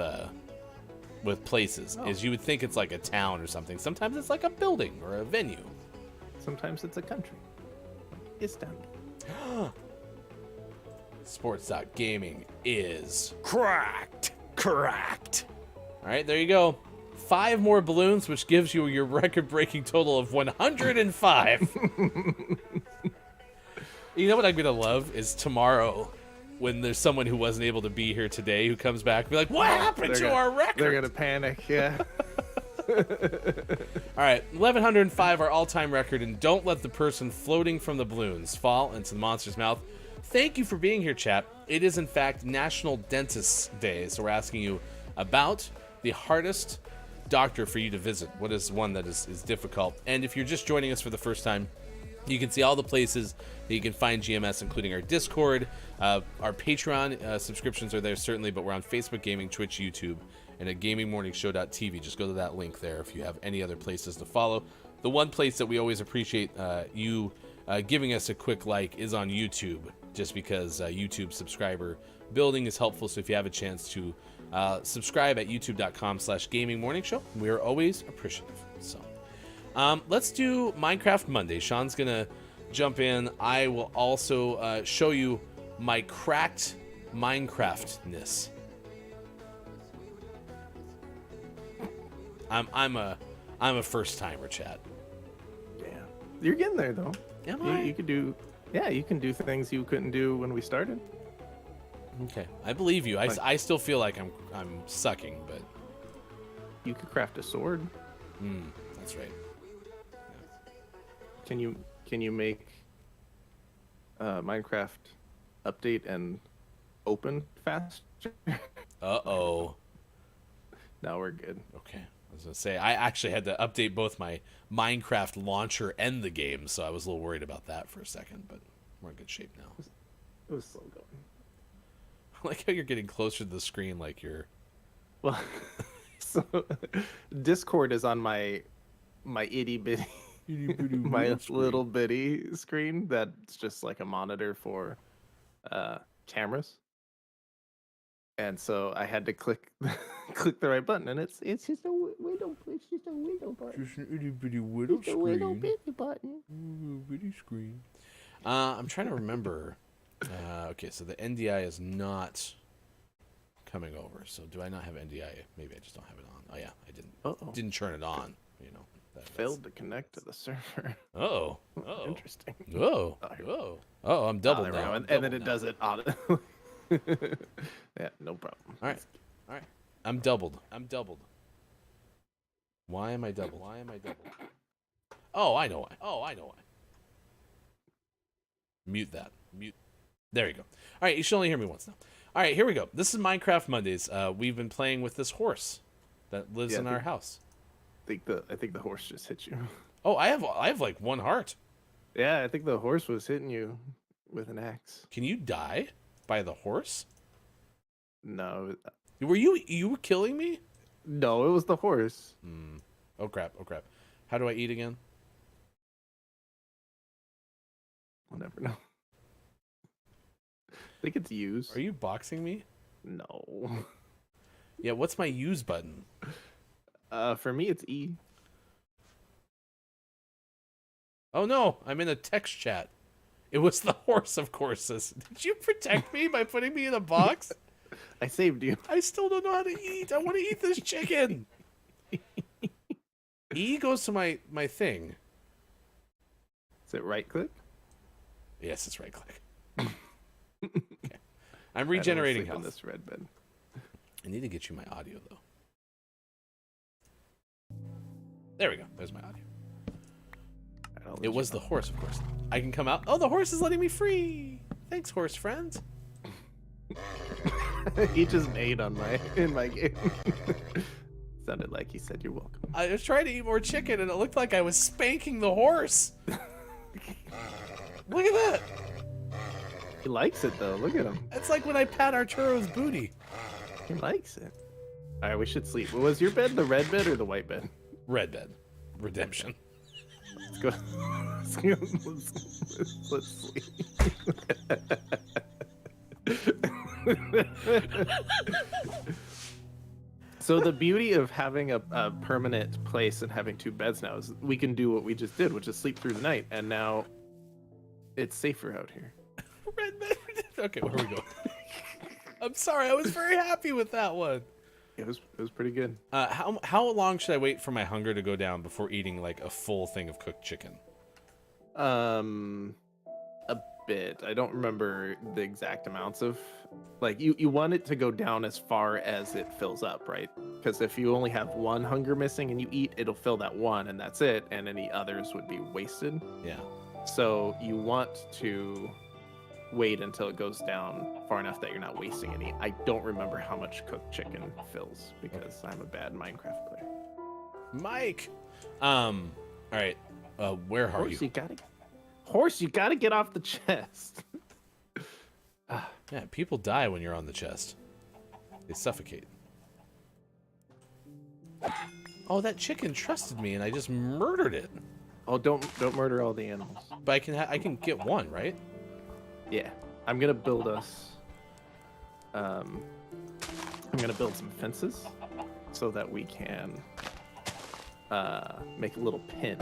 S6: places, is you would think it's like a town or something. Sometimes it's like a building or a venue.
S5: Sometimes it's a country. Istanbul.
S6: Sports.gaming is
S4: Correct. Correct.
S6: all right. There you go. 5 more balloons, which gives you your record-breaking total of 105. You know what I'm gonna love is tomorrow, when there's someone who wasn't able to be here today who comes back and be like, what happened to our record?
S5: They're gonna panic. Yeah.
S6: All right, 1,105, our all-time record, and don't let the person floating from the balloons fall into the monster's mouth. Thank you for being here, chat. It is, in fact, National Dentist's Day, so we're asking you about the hardest doctor for you to visit. What is one that is difficult? And if you're just joining us for the first time, you can see all the places that you can find GMS, including our Discord. Our Patreon subscriptions are there, certainly, but we're on Facebook Gaming, Twitch, YouTube, and at GamingMorningShow.tv. Just go to that link there if you have any other places to follow. The one place that we always appreciate you giving us a quick like is on YouTube, just because YouTube subscriber building is helpful. So if you have a chance to subscribe at youtube.com/gamingmorningshow, we are always appreciative. So let's do Minecraft Monday. Sean's gonna jump in. I will also show you my cracked Minecraftness. I'm a first timer, chat.
S5: Yeah, you're getting there though.
S6: Am I?
S5: You could do. Yeah, you can do things you couldn't do when we started.
S6: Okay, I believe you. I still feel like I'm sucking, but
S5: you could craft a sword.
S6: That's right.
S5: Yeah. Can you make Minecraft update and open faster?
S6: Uh-oh.
S5: Now we're good.
S6: Okay. I was gonna say, I actually had to update both my Minecraft launcher and the game, so I was a little worried about that for a second, but we're in good shape now.
S5: It was slow going.
S6: I like how you're getting closer to the screen, like you're...
S5: Well, so Discord is on my itty bitty, my little bitty screen that's just like a monitor for cameras. And so I had to click the right button, and it's just a window button.
S6: Just an itty bitty widow screen.
S5: A little bitty button.
S6: Bitty screen. I'm trying to remember. Okay, so the NDI is not coming over. So do I not have NDI? Maybe I just don't have it on. Oh yeah, I didn't turn it on. You know.
S5: Failed to connect to the server.
S6: Oh.
S5: Interesting.
S6: Oh. I'm doubled
S5: now.
S6: now.
S5: And then it does it auto. Yeah, no problem.
S6: All right. I'm doubled. Why am I doubled? Oh, I know why. Mute that. There you go. All right, you should only hear me once now. All right, here we go. This is Minecraft Mondays. We've been playing with this horse that lives in our house.
S5: I think the horse just hit you.
S6: Oh, I have like 1 heart.
S5: Yeah, I think the horse was hitting you with an axe.
S6: Can you die by the horse?
S5: No.
S6: Were you killing me?
S5: No, it was the horse.
S6: Oh crap. How do I eat again?
S5: I'll never know. I think it's use.
S6: Are you boxing me?
S5: No.
S6: Yeah, what's my use button?
S5: For me it's E.
S6: Oh no, I'm in a text chat. It was the horse, of course. Did you protect me by putting me in a box?
S5: I saved you.
S6: I still don't know how to eat. I want to eat this chicken. E goes to my thing.
S5: Is it right click?
S6: Yes, it's right click. Okay. I'm regenerating health.
S5: In this red bed.
S6: I need to get you my audio though. There we go. There's my audio. It was the horse, of course. I can come out. Oh, the horse is letting me free. Thanks, horse friend.
S5: He just ate on in my game. Sounded like he said you're welcome.
S6: I was trying to eat more chicken, and it looked like I was spanking the horse. Look at that.
S5: He likes it though. Look at him.
S6: It's like when I pat Arturo's booty.
S5: He likes it. All right, we should sleep. Was your bed the red bed or the white bed?
S6: Red bed. Redemption.
S5: Let's go. Let's sleep. So the beauty of having a permanent place and having 2 beds now is we can do what we just did, which is sleep through the night, and now it's safer out here.
S6: Red bed. Okay, where are we going? I'm sorry, I was very happy with that one.
S5: It was pretty good.
S6: How long should I wait for my hunger to go down before eating like a full thing of cooked chicken?
S5: A bit. I don't remember the exact amounts of, like, you want it to go down as far as it fills up, right? Because if you only have 1 hunger missing and you eat, it'll fill that 1 and that's it, and any others would be wasted.
S6: Yeah.
S5: So you want to wait until it goes down far enough that you're not wasting any. I don't remember how much cooked chicken fills because I'm a bad Minecraft player.
S6: Mike. All right. Where are
S5: Horse,
S6: you?
S5: You gotta get off the chest.
S6: Yeah, people die when you're on the chest. They suffocate. Oh, that chicken trusted me, and I just murdered it.
S5: Oh, don't murder all the animals.
S6: But I can get 1, right?
S5: Yeah, I'm gonna build us. I'm gonna build some fences so that we can make a little pin.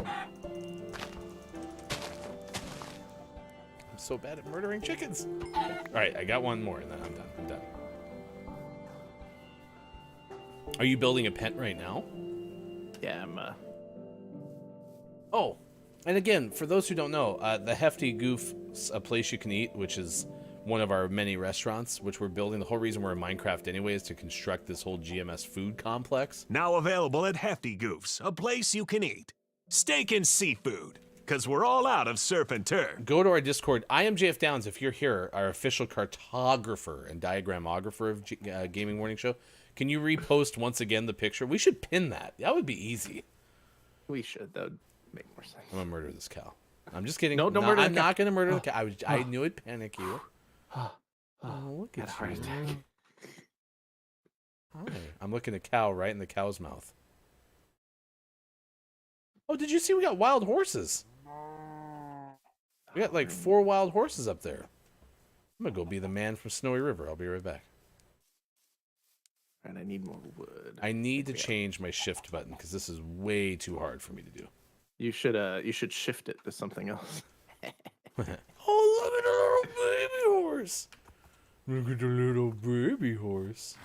S6: I'm so bad at murdering chickens. All right, I got 1 more, and then I'm done. Are you building a pen right now?
S5: Yeah, I'm.
S6: Oh, and again, for those who don't know, the Hefty Goof, a place you can eat, which is one of our many restaurants, which we're building. The whole reason we're in Minecraft anyway is to construct this whole GMS food complex.
S4: Now available at Hefty Goofs, a place you can eat. Steak and seafood, because we're all out of surf and turf.
S6: Go to our Discord. I am JF Downs, if you're here, our official cartographer and diagramographer of Gaming Morning Show. Can you repost once again the picture? We should pin that. That would be easy.
S5: We should. That would make more sense.
S6: I'm gonna murder this cow. I'm just kidding.
S5: No, don't murder the
S6: I'm
S5: cow.
S6: not gonna murder the cow. I knew it'd panic you.
S5: Oh,
S6: Look
S5: had
S6: at
S5: a heart
S6: you.
S5: attack.
S6: Hi. I'm looking at cow right in the cow's mouth. Oh, did you see we got wild horses? We got like 4 wild horses up there. I'm gonna go be the man from Snowy River. I'll be right back.
S5: And I need more wood.
S6: I need to change my shift button because this is way too hard for me to do.
S5: You should shift it to something else.
S6: Oh, look at the little baby horse. Look at the little baby horse.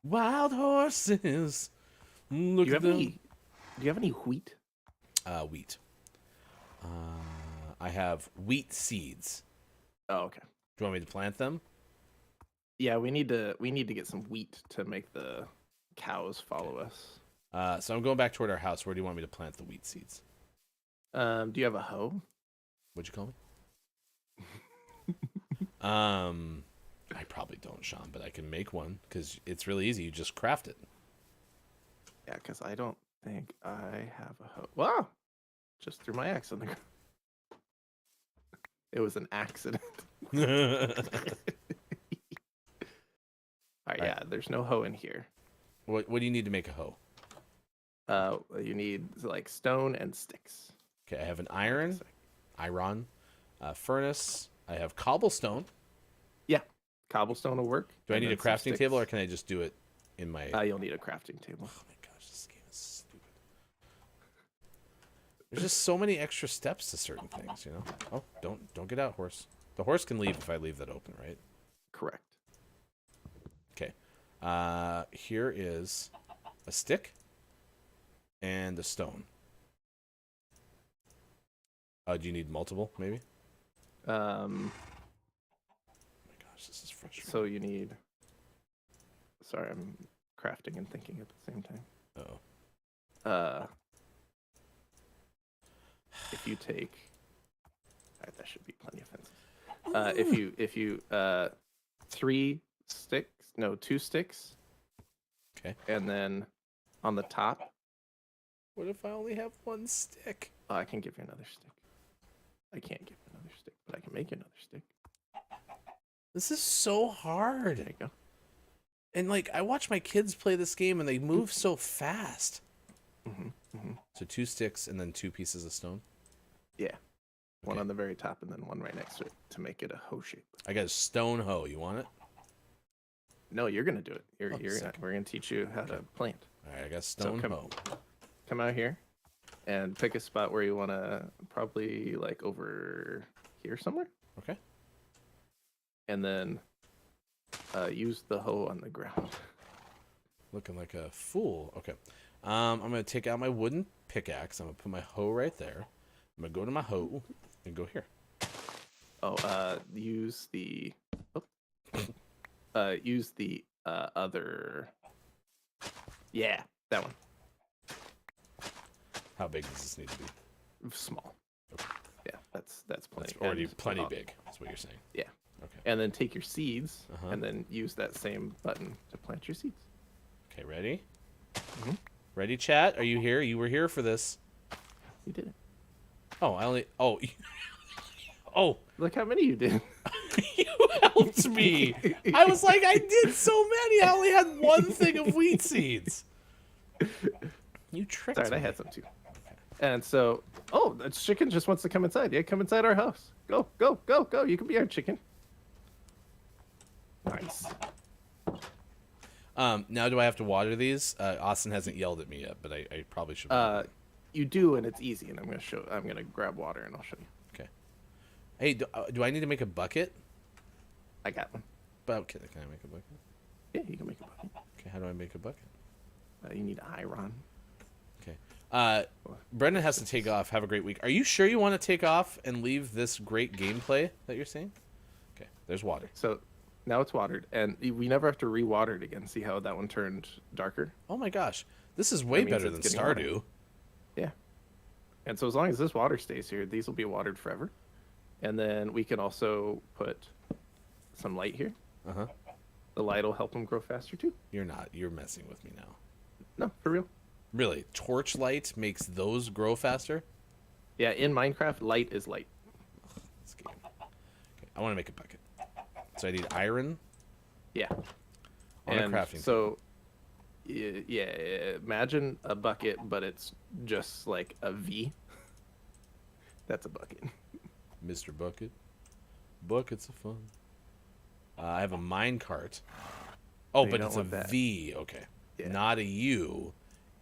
S6: Wild horses. Look at them.
S5: Do you have any wheat?
S6: Wheat. I have wheat seeds.
S5: Oh, okay.
S6: Do you want me to plant them?
S5: Yeah, we need to get some wheat to make the cows follow us.
S6: So I'm going back toward our house. Where do you want me to plant the wheat seeds?
S5: Do you have a hoe?
S6: What'd you call me? I probably don't, Sean, but I can make one because it's really easy. You just craft it.
S5: Yeah, because I don't think I have a hoe. Wow! Just threw my axe on the ground. It was an accident. All right, yeah, there's no hoe in here.
S6: What do you need to make a hoe?
S5: You need like stone and sticks.
S6: Okay, I have an iron, furnace. I have cobblestone.
S5: Yeah, cobblestone will work.
S6: Do I
S5: and
S6: need a
S5: then some
S6: crafting
S5: sticks.
S6: table, or can I just do it in my?
S5: You'll need a crafting table.
S6: Oh my gosh, this game is stupid. There's just so many extra steps to certain things, you know. Oh, don't get out, horse. The horse can leave if I leave that open, right?
S5: Correct.
S6: Okay. Here is a stick and a stone. Do you need multiple, maybe?
S5: Oh
S6: my gosh, this is frustrating.
S5: So you need. Sorry, I'm crafting and thinking at the same time.
S6: Oh.
S5: If you take. Alright, that should be plenty of fences. If you 3 sticks. No, 2 sticks.
S6: Okay.
S5: And then on the top,
S6: What if I only have 1 stick?
S5: I can give you another stick. I can't give you another stick, but I can make you another stick.
S6: This is so hard.
S5: There you go.
S6: And like, I watch my kids play this game and they move so fast. So 2 sticks and then 2 pieces of stone.
S5: Yeah. One
S6: Okay.
S5: on the very top and then one right next to it to make it a hoe shape.
S6: I got a stone hoe. You want it?
S5: No, you're gonna do it.
S6: Oh, sick.
S5: We're gonna teach you how to plant.
S6: All right, I got stone hoe.
S5: Come out here, and pick a spot where you wanna probably like over here somewhere.
S6: Okay.
S5: And then use the hoe on the ground.
S6: Looking like a fool. Okay. I'm gonna take out my wooden pickaxe. I'm gonna put my hoe right there. I'm gonna go to my hoe and go here.
S5: Use the other. Yeah, that one.
S6: How big does this need to be?
S5: Small. Yeah, that's plenty.
S6: It's already
S5: And,
S6: plenty big. That's what you're saying.
S5: Yeah.
S6: Okay.
S5: And then take your seeds
S6: Uh-huh.
S5: and then use that same button to plant your seeds.
S6: Okay, ready?
S5: Mhm.
S6: Ready, chat? Are you here? You were here for this.
S5: You did it.
S6: Oh, I only. Oh. Oh.
S5: Look how many you did.
S6: You helped me. I was like, I did so many. I only had 1 thing of wheat seeds. You tricked
S5: Sorry,
S6: me.
S5: I had some too. And so, the chicken just wants to come inside. Yeah, come inside our house. Go, go, go, go. You can be our chicken. Nice.
S6: Now do I have to water these? Austin hasn't yelled at me yet, but I probably should.
S5: You do, and it's easy. And I'm gonna grab water and I'll show you.
S6: Okay. Hey, do I need to make a bucket?
S5: I got one.
S6: But can I make a bucket?
S5: Yeah, you can make a bucket.
S6: Okay, how do I make a bucket?
S5: You need iron.
S6: Okay. Brendan has to take off. Have a great week. Are you sure you want to take off and leave this great gameplay that you're seeing? Okay, there's water.
S5: So now it's watered, and we never have to re-water it again. See how that one turned darker?
S6: Oh my gosh, this is way
S5: That means
S6: better than
S5: it's getting water.
S6: Stardew.
S5: Yeah. And so as long as this water stays here, these will be watered forever. And then we can also put some light here.
S6: Uh-huh.
S5: The light will help them grow faster too.
S6: You're not. You're messing with me now.
S5: No, for real.
S6: Really? Torchlight makes those grow faster?
S5: Yeah, in Minecraft, light is light.
S6: This game. Okay, I want to make a bucket. So I need iron.
S5: Yeah.
S6: On a
S5: And
S6: crafting
S5: so, yeah, imagine a bucket, but it's just like a V. That's a bucket.
S6: Mr. Bucket. Buckets of fun. I have a mine cart. Oh,
S5: you
S6: but
S5: don't
S6: it's a
S5: want that.
S6: V. Okay.
S5: Yeah.
S6: Not a U.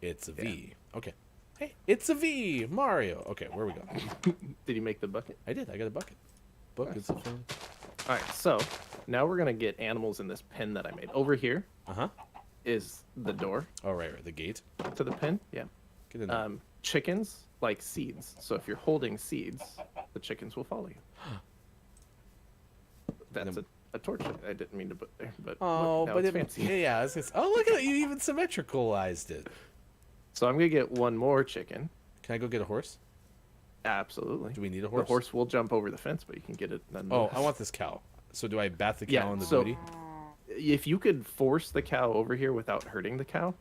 S6: It's a V. Okay. Hey, it's a V. Mario. Okay, where we go?
S5: Did you make the bucket?
S6: I did. I got a bucket. Buckets of fun.
S5: All right, so now we're going to get animals in this pen that I made. Over here
S6: Uh-huh.
S5: is the door
S6: Oh, right. The gate.
S5: to the pen. Yeah.
S6: Get in there.
S5: Chickens like seeds. So if you're holding seeds, the chickens will follow you. That's a torch I didn't mean to put there, but
S6: Oh,
S5: look, now
S6: but
S5: it's fancy.
S6: yeah. I was gonna say, oh, look at it! You even symmetricalized it.
S5: So I'm gonna get one more chicken.
S6: Can I go get a horse?
S5: Absolutely.
S6: Do we need a
S5: The
S6: horse?
S5: horse will jump over the fence, but you can get it.
S6: Oh,
S5: nonetheless.
S6: I want this cow. So do I bat the cow
S5: Yeah,
S6: on the
S5: so-
S6: booty?
S5: If you could force the cow over here without hurting the cow,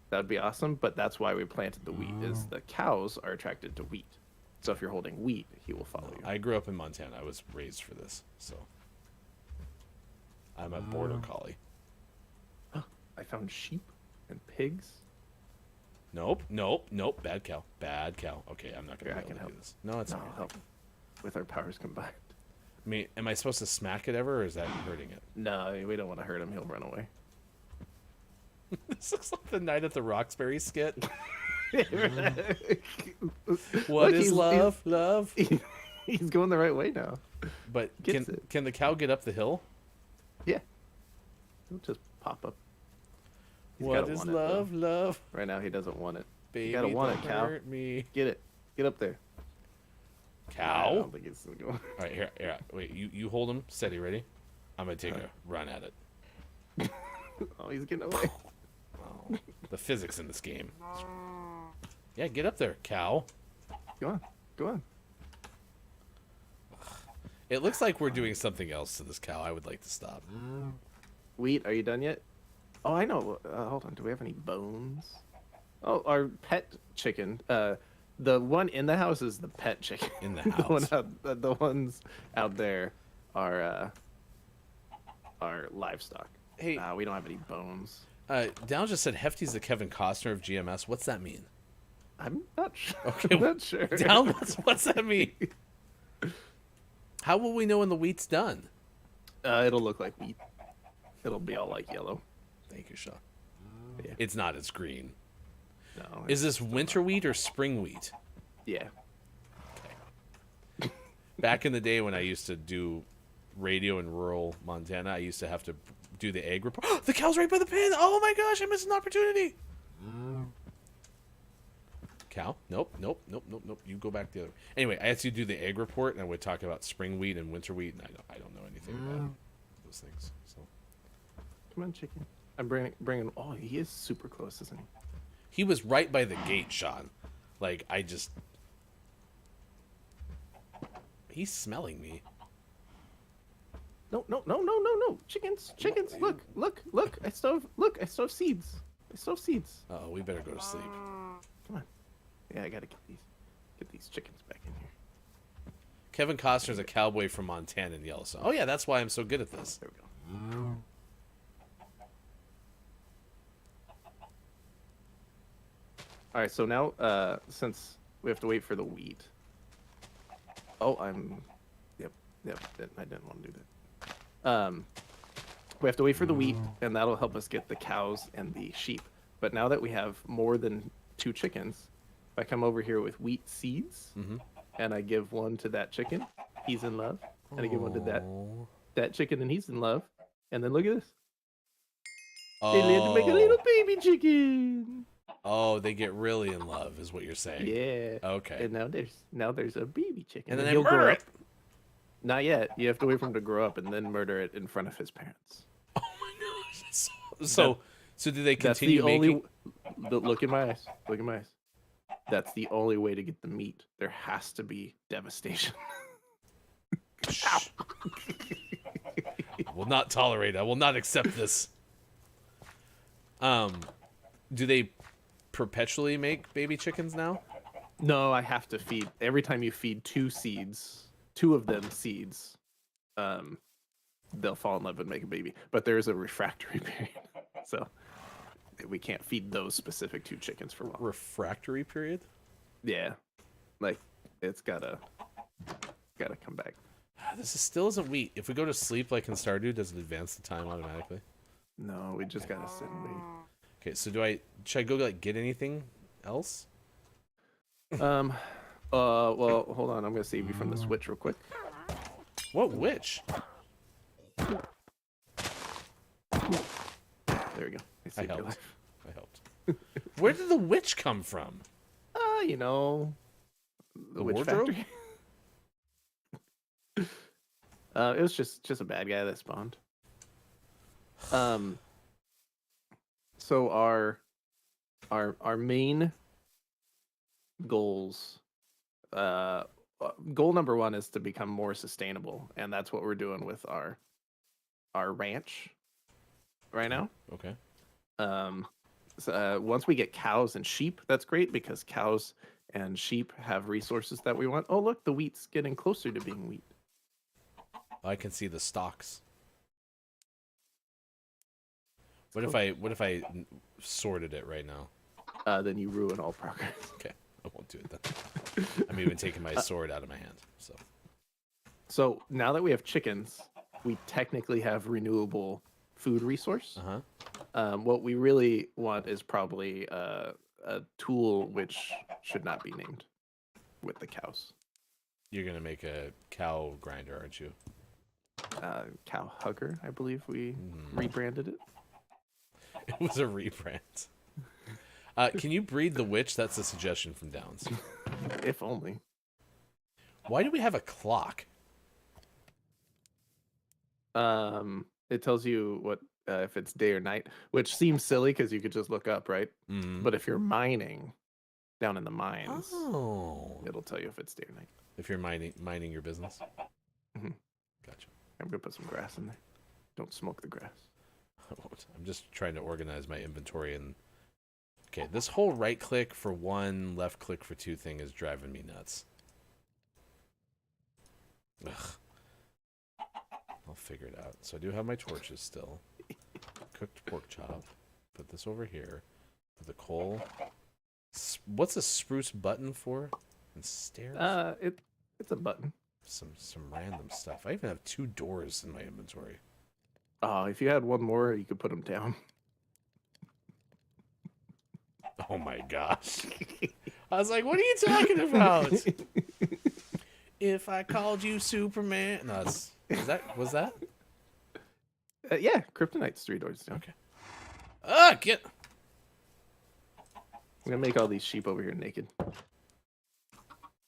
S5: that would be awesome. But that's why we planted the wheat. Is the cows are attracted to wheat. So if you're holding wheat, he will follow you.
S6: I grew up in Montana. I was raised for this, so I'm a border collie.
S5: I found sheep and pigs.
S6: Nope, nope, nope. Bad cow. Bad cow. Okay, I'm not gonna
S5: Here, I
S6: be
S5: can
S6: able to do
S5: help.
S6: this. No, it's
S5: No,
S6: not.
S5: I'll help. With our powers combined.
S6: I mean, am I supposed to smack it ever, or is that hurting it?
S5: No, we don't want to hurt him. He'll run away.
S6: This looks like the Night at the Roxbury skit. What
S5: Look,
S6: is
S5: he's-
S6: love? Love.
S5: He's going the right way now.
S6: But
S5: Gets it.
S6: can the cow get up the hill?
S5: Yeah. He'll just pop up. He's
S6: What
S5: gotta
S6: is
S5: want it, though.
S6: love? Love.
S5: Right now he doesn't want it.
S6: Baby,
S5: you gotta want
S6: don't
S5: it, cow.
S6: hurt me.
S5: Get it. Get up there. I
S6: Cow.
S5: don't think it's going.
S6: All right, here. Wait, you hold him steady. Ready? I'm gonna take a run at it.
S5: Oh, he's getting away.
S6: Oh, the physics in this game. Yeah, get up there, cow.
S5: Go on. Go on.
S6: It looks like we're doing something else to this cow. I would like to stop.
S5: Wheat, are you done yet? Oh, I know. Hold on. Do we have any bones? Oh, our pet chicken. The one in the house is the pet chicken.
S6: In the
S5: the
S6: house.
S5: the ones out there are livestock.
S6: Hey,
S5: we don't have any bones.
S6: Down just said Hefty's the Kevin Costner of GMS. What's that mean?
S5: I'm not sure.
S6: Okay,
S5: I'm not sure.
S6: Down, what's that mean? How will we know when the wheat's done?
S5: It'll look like wheat. It'll be all like yellow.
S6: Thank you, Sean.
S5: Yeah.
S6: It's not. It's green.
S5: No.
S6: Is this winter wheat or spring wheat?
S5: Yeah.
S6: Back in the day when I used to do radio in rural Montana, I used to have to do the egg report. The cow's right by the pen. Oh my gosh, I missed an opportunity. Cow? Nope. You go back the other way. Anyway, I had to do the egg report, and I would talk about spring wheat and winter wheat, and I don't know anything about those things. So,
S5: Come on, chicken. I'm bringing. Oh, he is super close, isn't he?
S6: he was right by the gate, Sean. Like, he's smelling me.
S5: No. Chickens. Look. I still have seeds.
S6: Oh, we better go to sleep.
S5: Come on. Yeah, I gotta get these chickens back in here.
S6: Kevin Costner's a cowboy from Montana in Yellowstone. Oh yeah, that's why I'm so good at this.
S5: There we go. All right, so now since we have to wait for the wheat. Oh, Yep. I didn't want to do that. We have to wait for the wheat, and that'll help us get the cows and the sheep. But now that we have more than 2 chickens, if I come over here with wheat seeds, and I give one to that chicken, he's in love. And I give one to that chicken, and he's in love. And then look at this. They let me make a little baby chicken.
S6: Oh, they get really in love, is what you're saying.
S5: Yeah.
S6: Okay.
S5: And now there's a baby chicken.
S6: And then
S5: he'll
S6: they murder
S5: grow
S6: it.
S5: up. Not yet. You have to wait for him to grow up and then murder it in front of his parents.
S6: Oh my gosh. So do they continue making?
S5: Look in my eyes. That's the only way to get the meat. There has to be devastation.
S6: I will not tolerate. I will not accept this. Do they perpetually make baby chickens now?
S5: No, I have to feed. Every time you feed 2 of them seeds, they'll fall in love and make a baby. But there is a refractory period, so we can't feed those specific 2 chickens for a while.
S6: Refractory period?
S5: Yeah, like it's gotta come back.
S6: This still isn't wheat. If we go to sleep like in Stardew, does it advance the time automatically?
S5: No, we just gotta sit and wait.
S6: Okay, so should I go like get anything else?
S5: Well, hold on. I'm gonna save you from the switch real quick.
S6: What witch?
S5: There we go.
S6: I
S5: saved your
S6: helped.
S5: life.
S6: I helped. Where did the witch come from?
S5: The witch
S6: wardrobe?
S5: factory. It was just a bad guy that spawned. So our main goals, goal number 1 is to become more sustainable, and that's what we're doing with our ranch right now.
S6: Okay.
S5: So, once we get cows and sheep, that's great because cows and sheep have resources that we want. Oh, look, the wheat's getting closer to being wheat.
S6: I can see the stalks. What if I sorted it right now?
S5: Then you ruin all progress.
S6: Okay, I won't do it then. I'm even taking my sword out of my hand.
S5: So now that we have chickens, we technically have renewable food resource. What we really want is probably a tool which should not be named with the cows.
S6: You're gonna make a cow grinder, aren't you?
S5: Cow hugger, I believe we rebranded it.
S6: It was a rebrand. Can you breed the witch? That's a suggestion from Downs.
S5: If only.
S6: Why do we have a clock?
S5: It tells you what if it's day or night, which seems silly because you could just look up, right? But if you're mining down in the mines, it'll tell you if it's day or night.
S6: If you're mining your business.
S5: Mm-hmm.
S6: Gotcha.
S5: I'm gonna put some grass in there. Don't smoke the grass.
S6: I'm just trying to organize my inventory and. Okay, this whole right click for 1, left click for 2 thing is driving me nuts. Ugh. I'll figure it out. So I do have my torches still. Cooked pork chop. Put this over here. Put the coal. What's a spruce button for? And stairs?
S5: It's a button.
S6: Some random stuff. I even have 2 doors in my inventory.
S5: Oh, if you had one more, you could put them down.
S6: Oh my gosh. I was like, what are you talking about? If I called you Superman. No, was that?
S5: Yeah, Kryptonite's 3 doors down.
S6: Okay. Get.
S5: I'm gonna make all these sheep over here naked.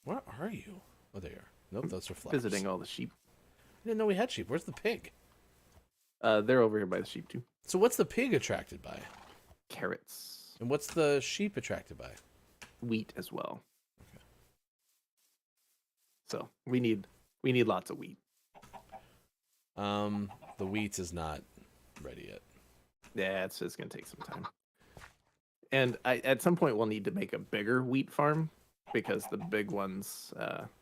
S6: Where are you? Oh, there you are. Nope, those are flowers.
S5: Visiting all the sheep.
S6: I didn't know we had sheep. Where's the pig?
S5: They're over here by the sheep too.
S6: So what's the pig attracted by?
S5: Carrots.
S6: And what's the sheep attracted by?
S5: Wheat as well. Okay. So we need lots of wheat.
S6: The wheat is not ready yet.
S5: Yeah, it's gonna take some time. And at some point we'll need to make a bigger wheat farm because the big ones,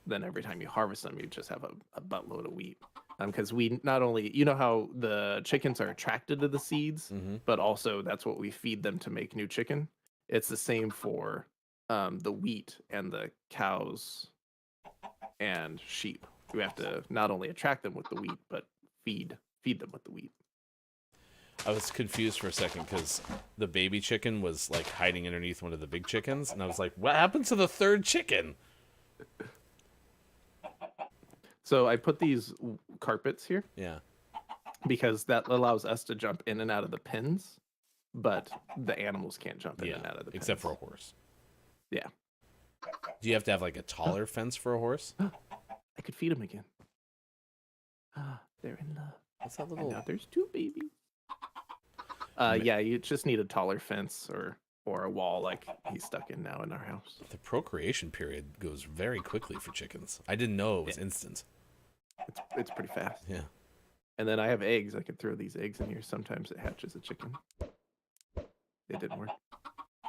S5: then every time you harvest them, you just have a buttload of wheat. Because we not only, you know how the chickens are attracted to the seeds, but also that's what we feed them to make new chicken. It's the same for the wheat and the cows and sheep. We have to not only attract them with the wheat, but feed them with the wheat.
S6: I was confused for a second because the baby chicken was like hiding underneath one of the big chickens, and I was like, what happened to the 3rd chicken?
S5: So I put these carpets here.
S6: Yeah.
S5: Because that allows us to jump in and out of the pens, but the animals can't jump in and out of the pens.
S6: Except for a horse.
S5: Yeah.
S6: Do you have to have like a taller fence for a horse?
S5: I could feed them again. They're in love.
S6: What's that little...
S5: And now there's 2 babies. Yeah, you just need a taller fence or a wall like he's stuck in now in our house.
S6: The procreation period goes very quickly for chickens. I didn't know it was instant.
S5: It's pretty fast.
S6: Yeah.
S5: And then I have eggs. I can throw these eggs in here. Sometimes it hatches a chicken. It didn't work.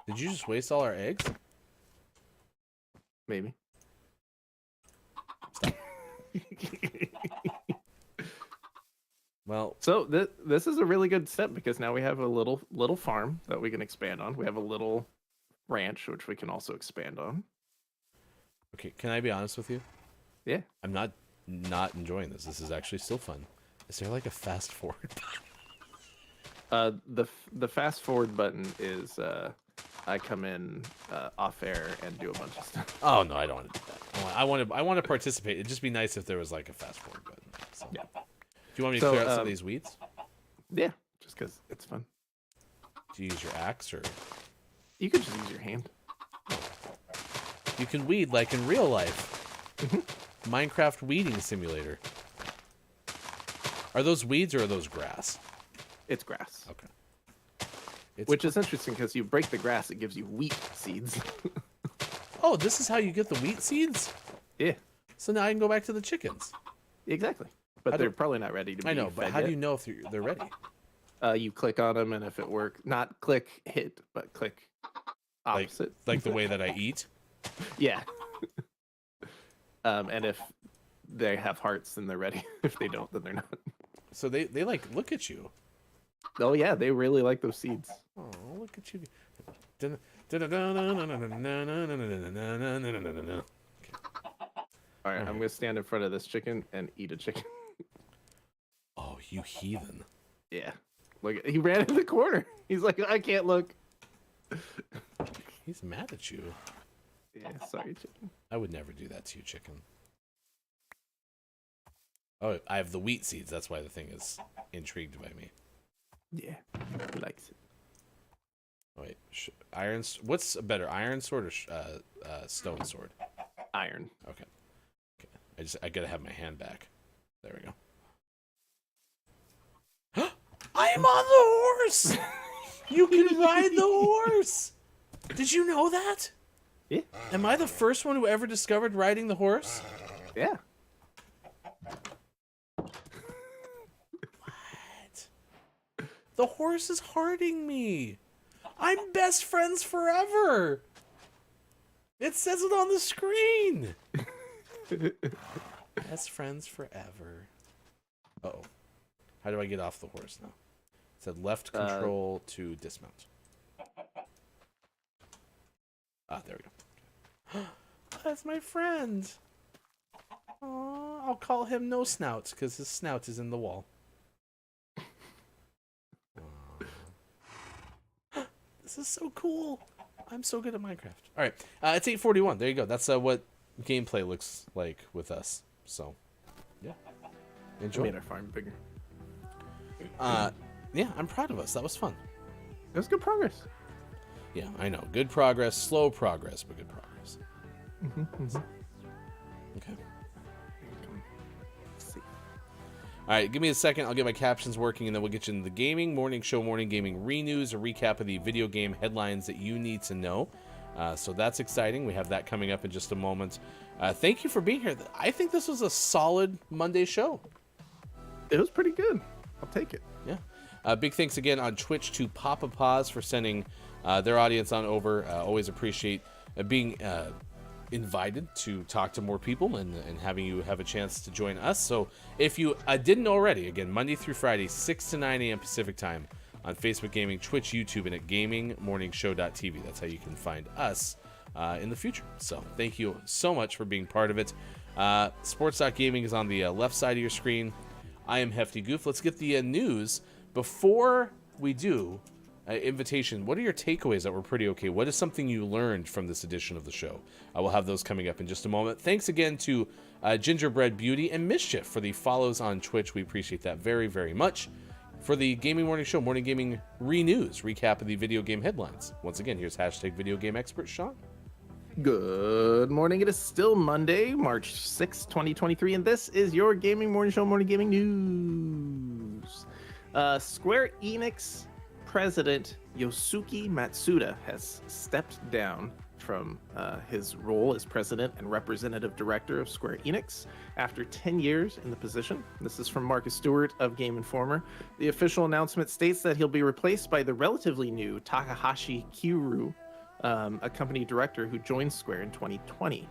S6: Did you just waste all our eggs?
S5: Maybe.
S6: Well,
S5: so this is a really good step because now we have a little farm that we can expand on. We have a little ranch which we can also expand on.
S6: Okay, can I be honest with you?
S5: Yeah.
S6: I'm not enjoying this. This is actually still fun. Is there like a fast forward button?
S5: The fast forward button is I come in off air and do a bunch of stuff.
S6: Oh no, I don't want to do that. I want to participate. It'd just be nice if there was like a fast forward button. So.
S5: Yeah.
S6: Do you want me to clear out some of these weeds?
S5: Yeah, just because it's fun.
S6: Do you use your axe or?
S5: You could just use your hand.
S6: You can weed like in real life. Minecraft weeding simulator. Are those weeds or are those grass?
S5: It's grass.
S6: Okay.
S5: Which is interesting because you break the grass, it gives you wheat seeds.
S6: Oh, this is how you get the wheat seeds?
S5: Yeah.
S6: So now I can go back to the chickens.
S5: Exactly. But they're probably not ready to be
S6: I know, but how do you know if they're ready?
S5: You click on them, and if it works, not click hit, but click opposite.
S6: Like the way that I eat?
S5: Yeah. And if they have hearts, then they're ready. If they don't, then they're not.
S6: So they like look at you.
S5: Oh yeah, they really like those seeds.
S6: Oh, look at you.
S5: All right, I'm gonna stand in front of this chicken and eat a chicken.
S6: Oh, you heathen.
S5: Yeah. Look, he ran in the corner. He's like, I can't look.
S6: He's mad at you.
S5: Yeah, sorry, chicken.
S6: I would never do that to you, chicken. Oh, I have the wheat seeds. That's why the thing is intrigued by me.
S5: Yeah, he likes it.
S6: Wait, what's better, iron sword or stone sword?
S5: Iron.
S6: Okay. I gotta have my hand back. There we go. I am on the horse! You can ride the horse! Did you know that?
S5: Yeah.
S6: Am I the first one who ever discovered riding the horse?
S5: Yeah.
S6: What? The horse is hearting me. I'm best friends forever. It says it on the screen. Best friends forever. Uh-oh. How do I get off the horse now? It said left control to dismount. There we go. That's my friend. I'll call him No Snout because his snout is in the wall. This is so cool. I'm so good at Minecraft. All right, it's 8:41. There you go. That's what gameplay looks like with us. So, yeah, enjoy.
S5: We made our farm bigger.
S6: Yeah, I'm proud of us. That was fun.
S5: It was good progress.
S6: Yeah, I know. Good progress, slow progress, but good progress. Okay. All right, give me a second. I'll get my captions working, and then we'll get you into the gaming morning show, morning gaming re-news, a recap of the video game headlines that you need to know. So that's exciting. We have that coming up in just a moment. Thank you for being here. I think this was a solid Monday show.
S5: It was pretty good. I'll take it.
S6: Yeah. Big thanks again on Twitch to Papa Paws for sending their audience on over. Always appreciate being invited to talk to more people and having you have a chance to join us. So if you didn't already, again, Monday through Friday, 6 to 9 a.m. Pacific time on Facebook Gaming, Twitch, YouTube, and at GamingMorningShow.tv. That's how you can find us in the future. So thank you so much for being part of it. Sports.gaming is on the left side of your screen. I am Hefty Goof. Let's get the news. Before we do, invitation, what are your takeaways that were pretty okay? What is something you learned from this edition of the show? We'll have those coming up in just a moment. Thanks again to Gingerbread Beauty and Mischief for the follows on Twitch. We appreciate that very, very much. For the Gaming Morning Show, Morning Gaming Re-News, recap of the video game headlines. Once again, here's hashtag video game expert Sean.
S5: Good morning. It is still Monday, March 6, 2023, and this is your Gaming Morning Show, Morning Gaming News. Square Enix President Yosuke Matsuda has stepped down from his role as president and representative director of Square Enix after 10 years in the position. This is from Marcus Stewart of Game Informer. The official announcement states that he'll be replaced by the relatively new Takahashi Kiryu, a company director who joined Square in 2020.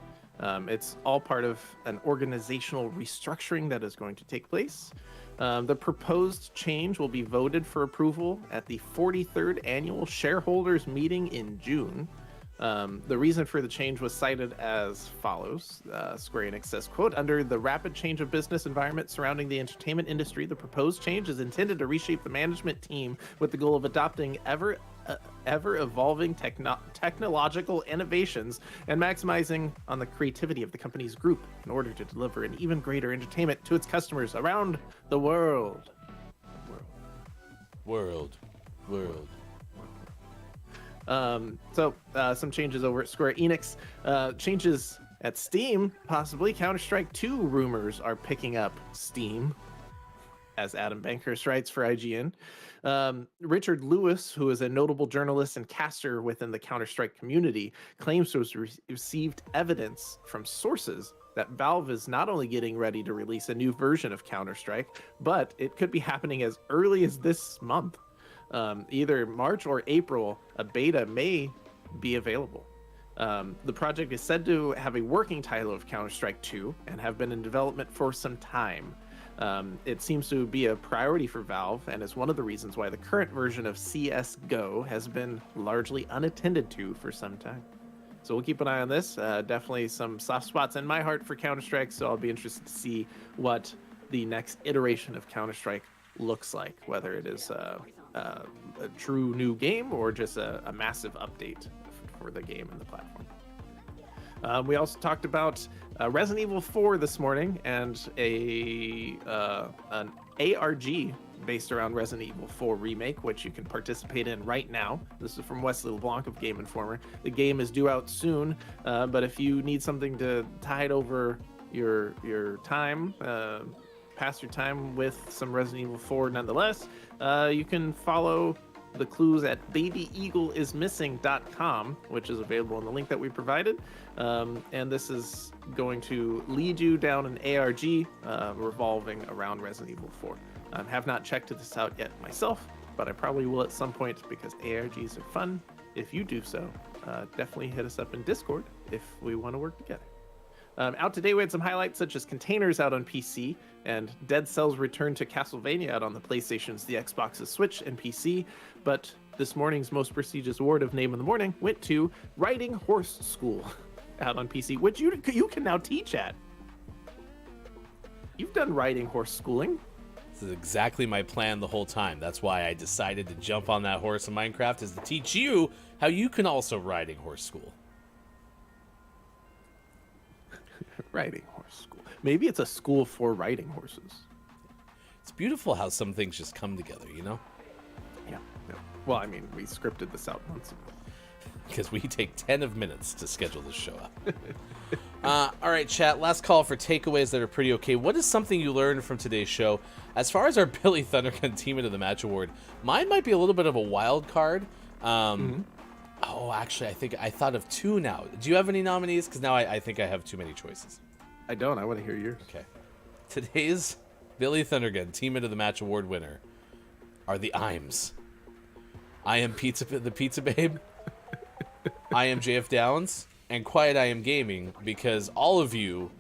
S5: It's all part of an organizational restructuring that is going to take place. The proposed change will be voted for approval at the 43rd annual shareholders meeting in June. The reason for the change was cited as follows. Square Enix says, quote, under the rapid change of business environment surrounding the entertainment industry, the proposed change is intended to reshape the management team with the goal of adopting ever-evolving technological innovations and maximizing on the creativity of the company's group in order to deliver an even greater entertainment to its customers around the world.
S6: World.
S5: Some changes over at Square Enix. Changes at Steam, possibly. Counter-Strike 2 rumors are picking up steam, as Adam Bankhurst writes for IGN. Richard Lewis, who is a notable journalist and caster within the Counter-Strike community, claims to have received evidence from sources that Valve is not only getting ready to release a new version of Counter-Strike, but it could be happening as early as this month. Either March or April, a beta may be available. The project is said to have a working title of Counter-Strike 2 and have been in development for some time. It seems to be a priority for Valve and is one of the reasons why the current version of CSGO has been largely unattended to for some time. So we'll keep an eye on this. Definitely some soft spots in my heart for Counter-Strike, so I'll be interested to see what the next iteration of Counter-Strike looks like, whether it is a true new game or just a massive update for the game and the platform. We also talked about Resident Evil 4 this morning and an ARG based around Resident Evil 4 remake, which you can participate in right now. This is from Wesley LeBlanc of Game Informer. The game is due out soon, but if you need something to tide over your time, pass your time with some Resident Evil 4 nonetheless, you can follow the clues at babyeagleismissing.com, which is available in the link that we provided. And this is going to lead you down an ARG revolving around Resident Evil 4. Have not checked this out yet myself, but I probably will at some point because ARGs are fun. If you do so, definitely hit us up in Discord if we want to work together. Out today, we had some highlights such as Containers out on PC and Dead Cells return to Castlevania out on the PlayStations, the Xboxes, Switch, and PC. But this morning's most prestigious award of Name of the Morning went to Riding Horse School out on PC, which you can now teach at. You've done riding horse schooling.
S6: This is exactly my plan the whole time. That's why I decided to jump on that horse in Minecraft, is to teach you how you can also riding horse school.
S5: Riding horse school. Maybe it's a school for riding horses.
S6: It's beautiful how some things just come together, you know?
S5: Yeah. Well, I mean, we scripted this out months ago.
S6: Because we take 10 minutes to schedule this show up. All right, chat. Last call for takeaways that are pretty okay. What is something you learned from today's show? As far as our Billy Thundergun Team of the Match award, mine might be a little bit of a wild card. Oh, actually, I thought of 2 now. Do you have any nominees? Because now I think I have too many choices.
S5: I don't. I want to hear yours.
S6: Okay. Today's Billy Thundergun Team of the Match award winner are the Imes. I am the Pizza Babe. I am JF Downs, and Quiet I Am Gaming, because all of you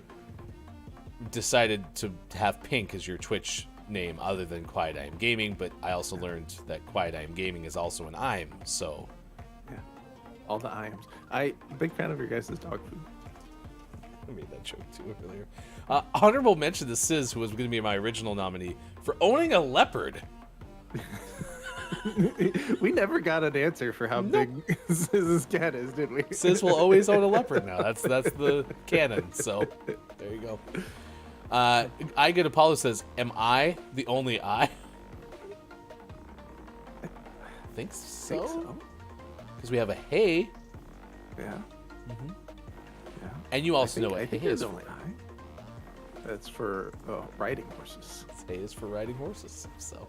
S6: decided to have Pink as your Twitch name other than Quiet I Am Gaming, but I also learned that Quiet I Am Gaming is also an IM, so...
S5: Yeah, all the IMs. Big fan of your guys' dog food.
S6: I made that joke too earlier. Honorable mention to Sizz, who was going to be my original nominee, for owning a leopard.
S5: We never got an answer for how big Sizz's cat is, did we?
S6: Sizz will always own a leopard now. That's the canon. So there you go. I Get Apollo says, "Am I the only I?" I think so. Because we have a hey.
S5: Yeah.
S6: Mm-hmm. Yeah. And you also know what hey is
S5: only I. That's for riding horses.
S6: Hey is for riding horses. So.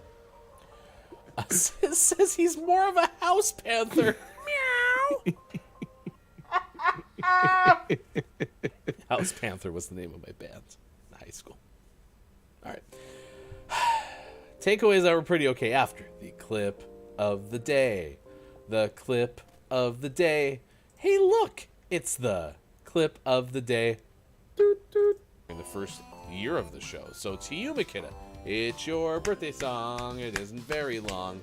S6: Says he's more of a house panther. Meow. House Panther was the name of my band in high school. All right. Takeaways that were pretty okay after the clip of the day. The clip of the day. Hey, look, it's the clip of the day. Doot, doot. In the first year of the show. So to you, McKenna. It's your birthday song. It isn't very long.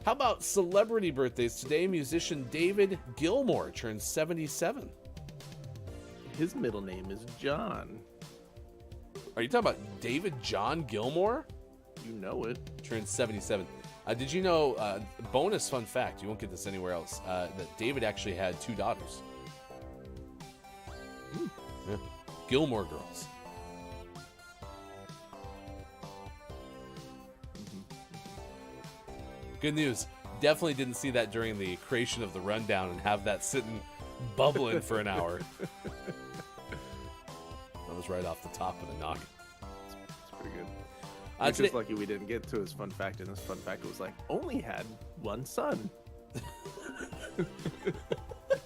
S6: How about celebrity birthdays today? Musician David Gilmour turns 77.
S5: His middle name is John.
S6: Are you talking about David John Gilmour?
S5: You know it.
S6: Turns 77. Did you know, bonus fun fact, you won't get this anywhere else, that David actually had 2 daughters. Yeah. Gilmore Girls. Good news. Definitely didn't see that during the creation of the rundown and have that sitting bubbling for an hour. That was right off the top of the noggin.
S5: It's pretty good. I'm just lucky we didn't get to his fun fact, and his fun fact was like, only had 1 son.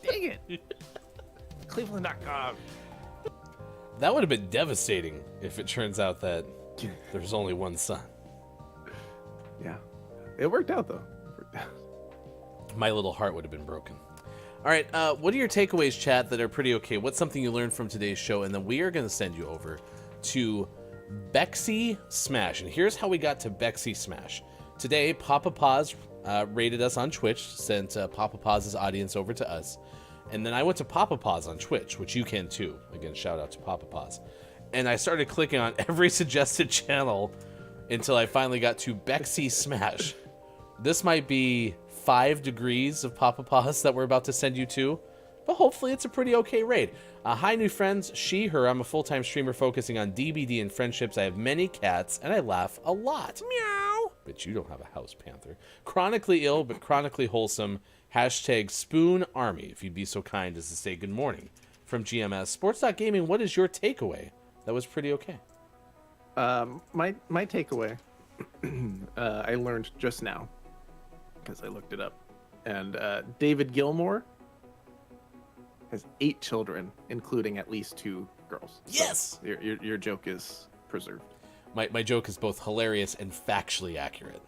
S5: Dang it. Cleveland.com.
S6: That would have been devastating if it turns out that there's only 1 son.
S5: Yeah. It worked out, though.
S6: My little heart would have been broken. All right, what are your takeaways, chat, that are pretty okay? What's something you learned from today's show? And then we are going to send you over to Bexy Smash. And here's how we got to Bexy Smash. Today, Papa Paws rated us on Twitch, sent Papa Paws' audience over to us. And then I went to Papa Paws on Twitch, which you can too. Again, shout out to Papa Paws. And I started clicking on every suggested channel until I finally got to Bexy Smash. This might be 5 degrees of Papa Paws that we're about to send you to, but hopefully it's a pretty okay raid. Hi, new friends. She, her. I'm a full-time streamer focusing on DBD and friendships. I have many cats, and I laugh a lot. Meow. But you don't have a house panther. Chronically ill, but chronically wholesome. Hashtag Spoon Army, if you'd be so kind as to say good morning. From GMS. Sports.gaming, what is your takeaway? That was pretty okay.
S5: My takeaway, I learned just now, because I looked it up, and David Gilmour has 8 children, including at least 2 girls.
S6: Yes!
S5: So your joke is preserved.
S6: My joke is both hilarious and factually accurate.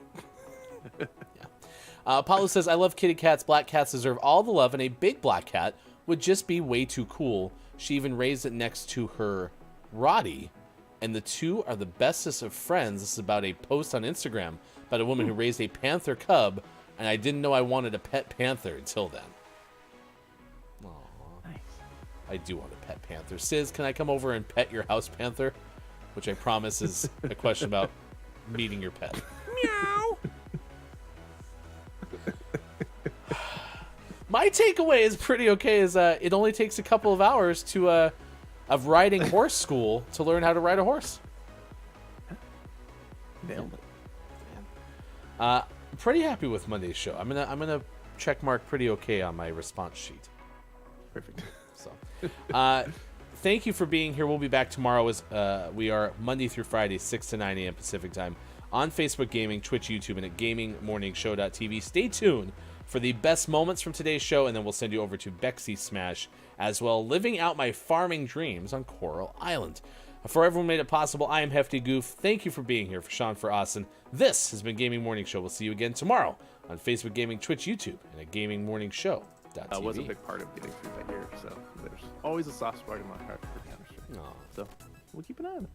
S6: Paulo says, I love kitty cats. Black cats deserve all the love, and a big black cat would just be way too cool. She even raised it next to her Roddy, and the two are the bestest of friends. This is about a post on Instagram about a woman who raised a panther cub, and I didn't know I wanted a pet panther until then. Aww. Nice. I do want a pet panther. Sis, can I come over and pet your house panther? Which I promise is a question about meeting your pet. Meow. My takeaway is pretty okay. Is it only takes a couple of hours of riding horse school to learn how to ride a horse.
S5: Nailed
S6: it. Pretty happy with Monday's show. I'm gonna check mark pretty okay on my response sheet.
S5: Perfect.
S6: So, thank you for being here. We'll be back tomorrow. As we are Monday through Friday, 6 to 9 a.m. Pacific time on Facebook Gaming, Twitch, YouTube, and at GamingMorningShow.tv. Stay tuned for the best moments from today's show, and then we'll send you over to Bexy Smash as well, living out my farming dreams on Coral Island. For everyone who made it possible, I am Hefty Goof. Thank you for being here. For Sean, for Austin, this has been Gaming Morning Show. We'll see you again tomorrow on Facebook Gaming, Twitch, YouTube, and at GamingMorningShow.tv.
S5: Was a big part of getting through that year, so there's always a soft spot in my heart for Counter-Strike. So we'll keep an eye on it.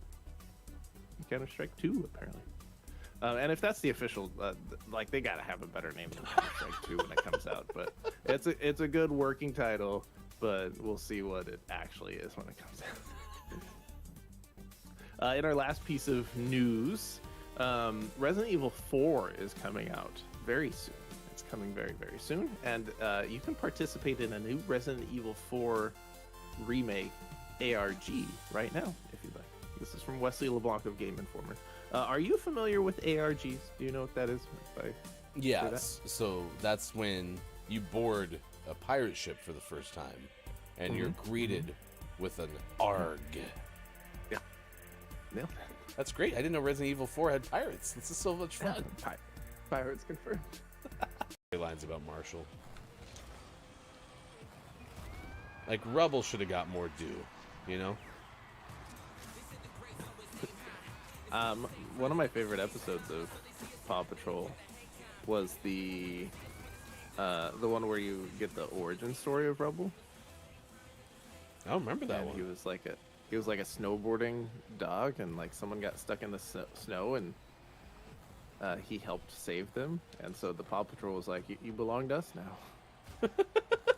S5: Counter-Strike 2, apparently. And if that's the official, like, they gotta have a better name than Counter-Strike 2 when it comes out. But it's a good working title, but we'll see what it actually is when it comes out. In our last piece of news, Resident Evil 4 is coming out very soon. It's coming very, very soon. And you can participate in a new Resident Evil 4 remake ARG right now, if you'd like. This is from Wesley LeBlanc of Game Informer. Are you familiar with ARGs? Do you know what that is?
S6: Yes. So that's when you board a pirate ship for the first time, and you're greeted with an ARG.
S5: Yeah. Yeah.
S6: That's great. I didn't know Resident Evil 4 had pirates. This is so much fun.
S5: Pirates confirmed.
S6: Lines about Marshall. Like, Rubble should have got more due, you know?
S5: One of my favorite episodes of Paw Patrol was the one where you get the origin story of Rubble.
S6: I don't remember that one.
S5: He was like a snowboarding dog, and like someone got stuck in the snow, and he helped save them. And so the Paw Patrol was like, "You belong to us now." And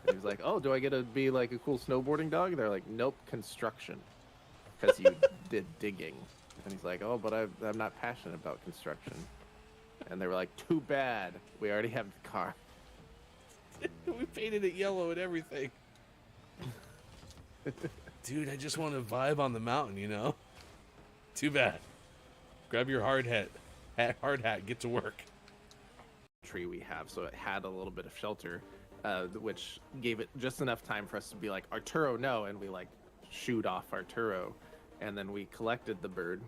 S5: he was like, "Oh, do I get to be like a cool snowboarding dog?" And they're like, "Nope, construction, because you did digging." And he's like, "Oh, but I'm not passionate about construction." And they were like, "Too bad. We already have the car."
S6: We painted it yellow and everything. Dude, I just want to vibe on the mountain, you know? Too bad. Grab your hard hat, get to work.
S5: Tree we have, so it had a little bit of shelter, which gave it just enough time for us to be like, "Arturo, no," and we like shoot off Arturo. And then we collected the bird,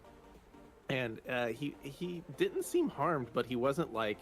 S5: and he didn't seem harmed, but he wasn't like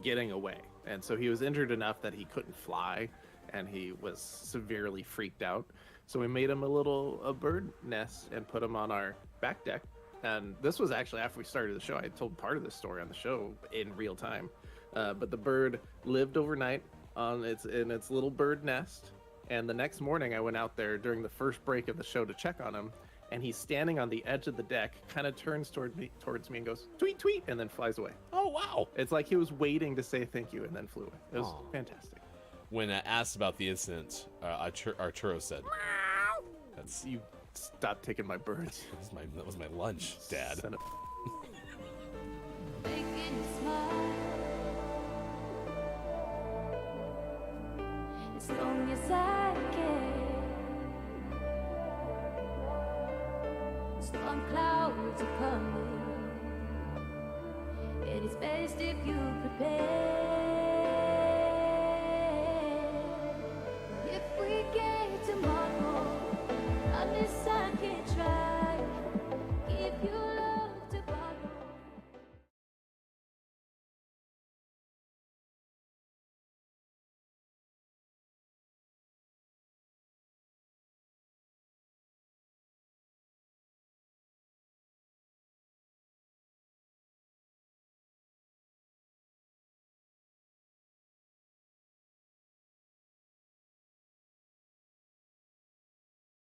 S5: getting away, and so he was injured enough that he couldn't fly, and he was severely freaked out. So we made him a bird nest and put him on our back deck. And this was actually after we started the show. I told part of this story on the show in real time, but the bird lived overnight in its little bird nest. And the next morning I went out there during the first break of the show to check on him, and he's standing on the edge of the deck, kind of turns towards me and goes, "Tweet, tweet," and then flies away.
S6: Oh, wow.
S5: It's like he was waiting to say thank you and then flew away. It was fantastic.
S6: When asked about the incident, Arturo said, "Meow." That's
S5: You stop taking my birds.
S6: That was my lunch, Dad.
S1: Making you smile. As long as I can. Storm clouds are coming. It is best if you prepare.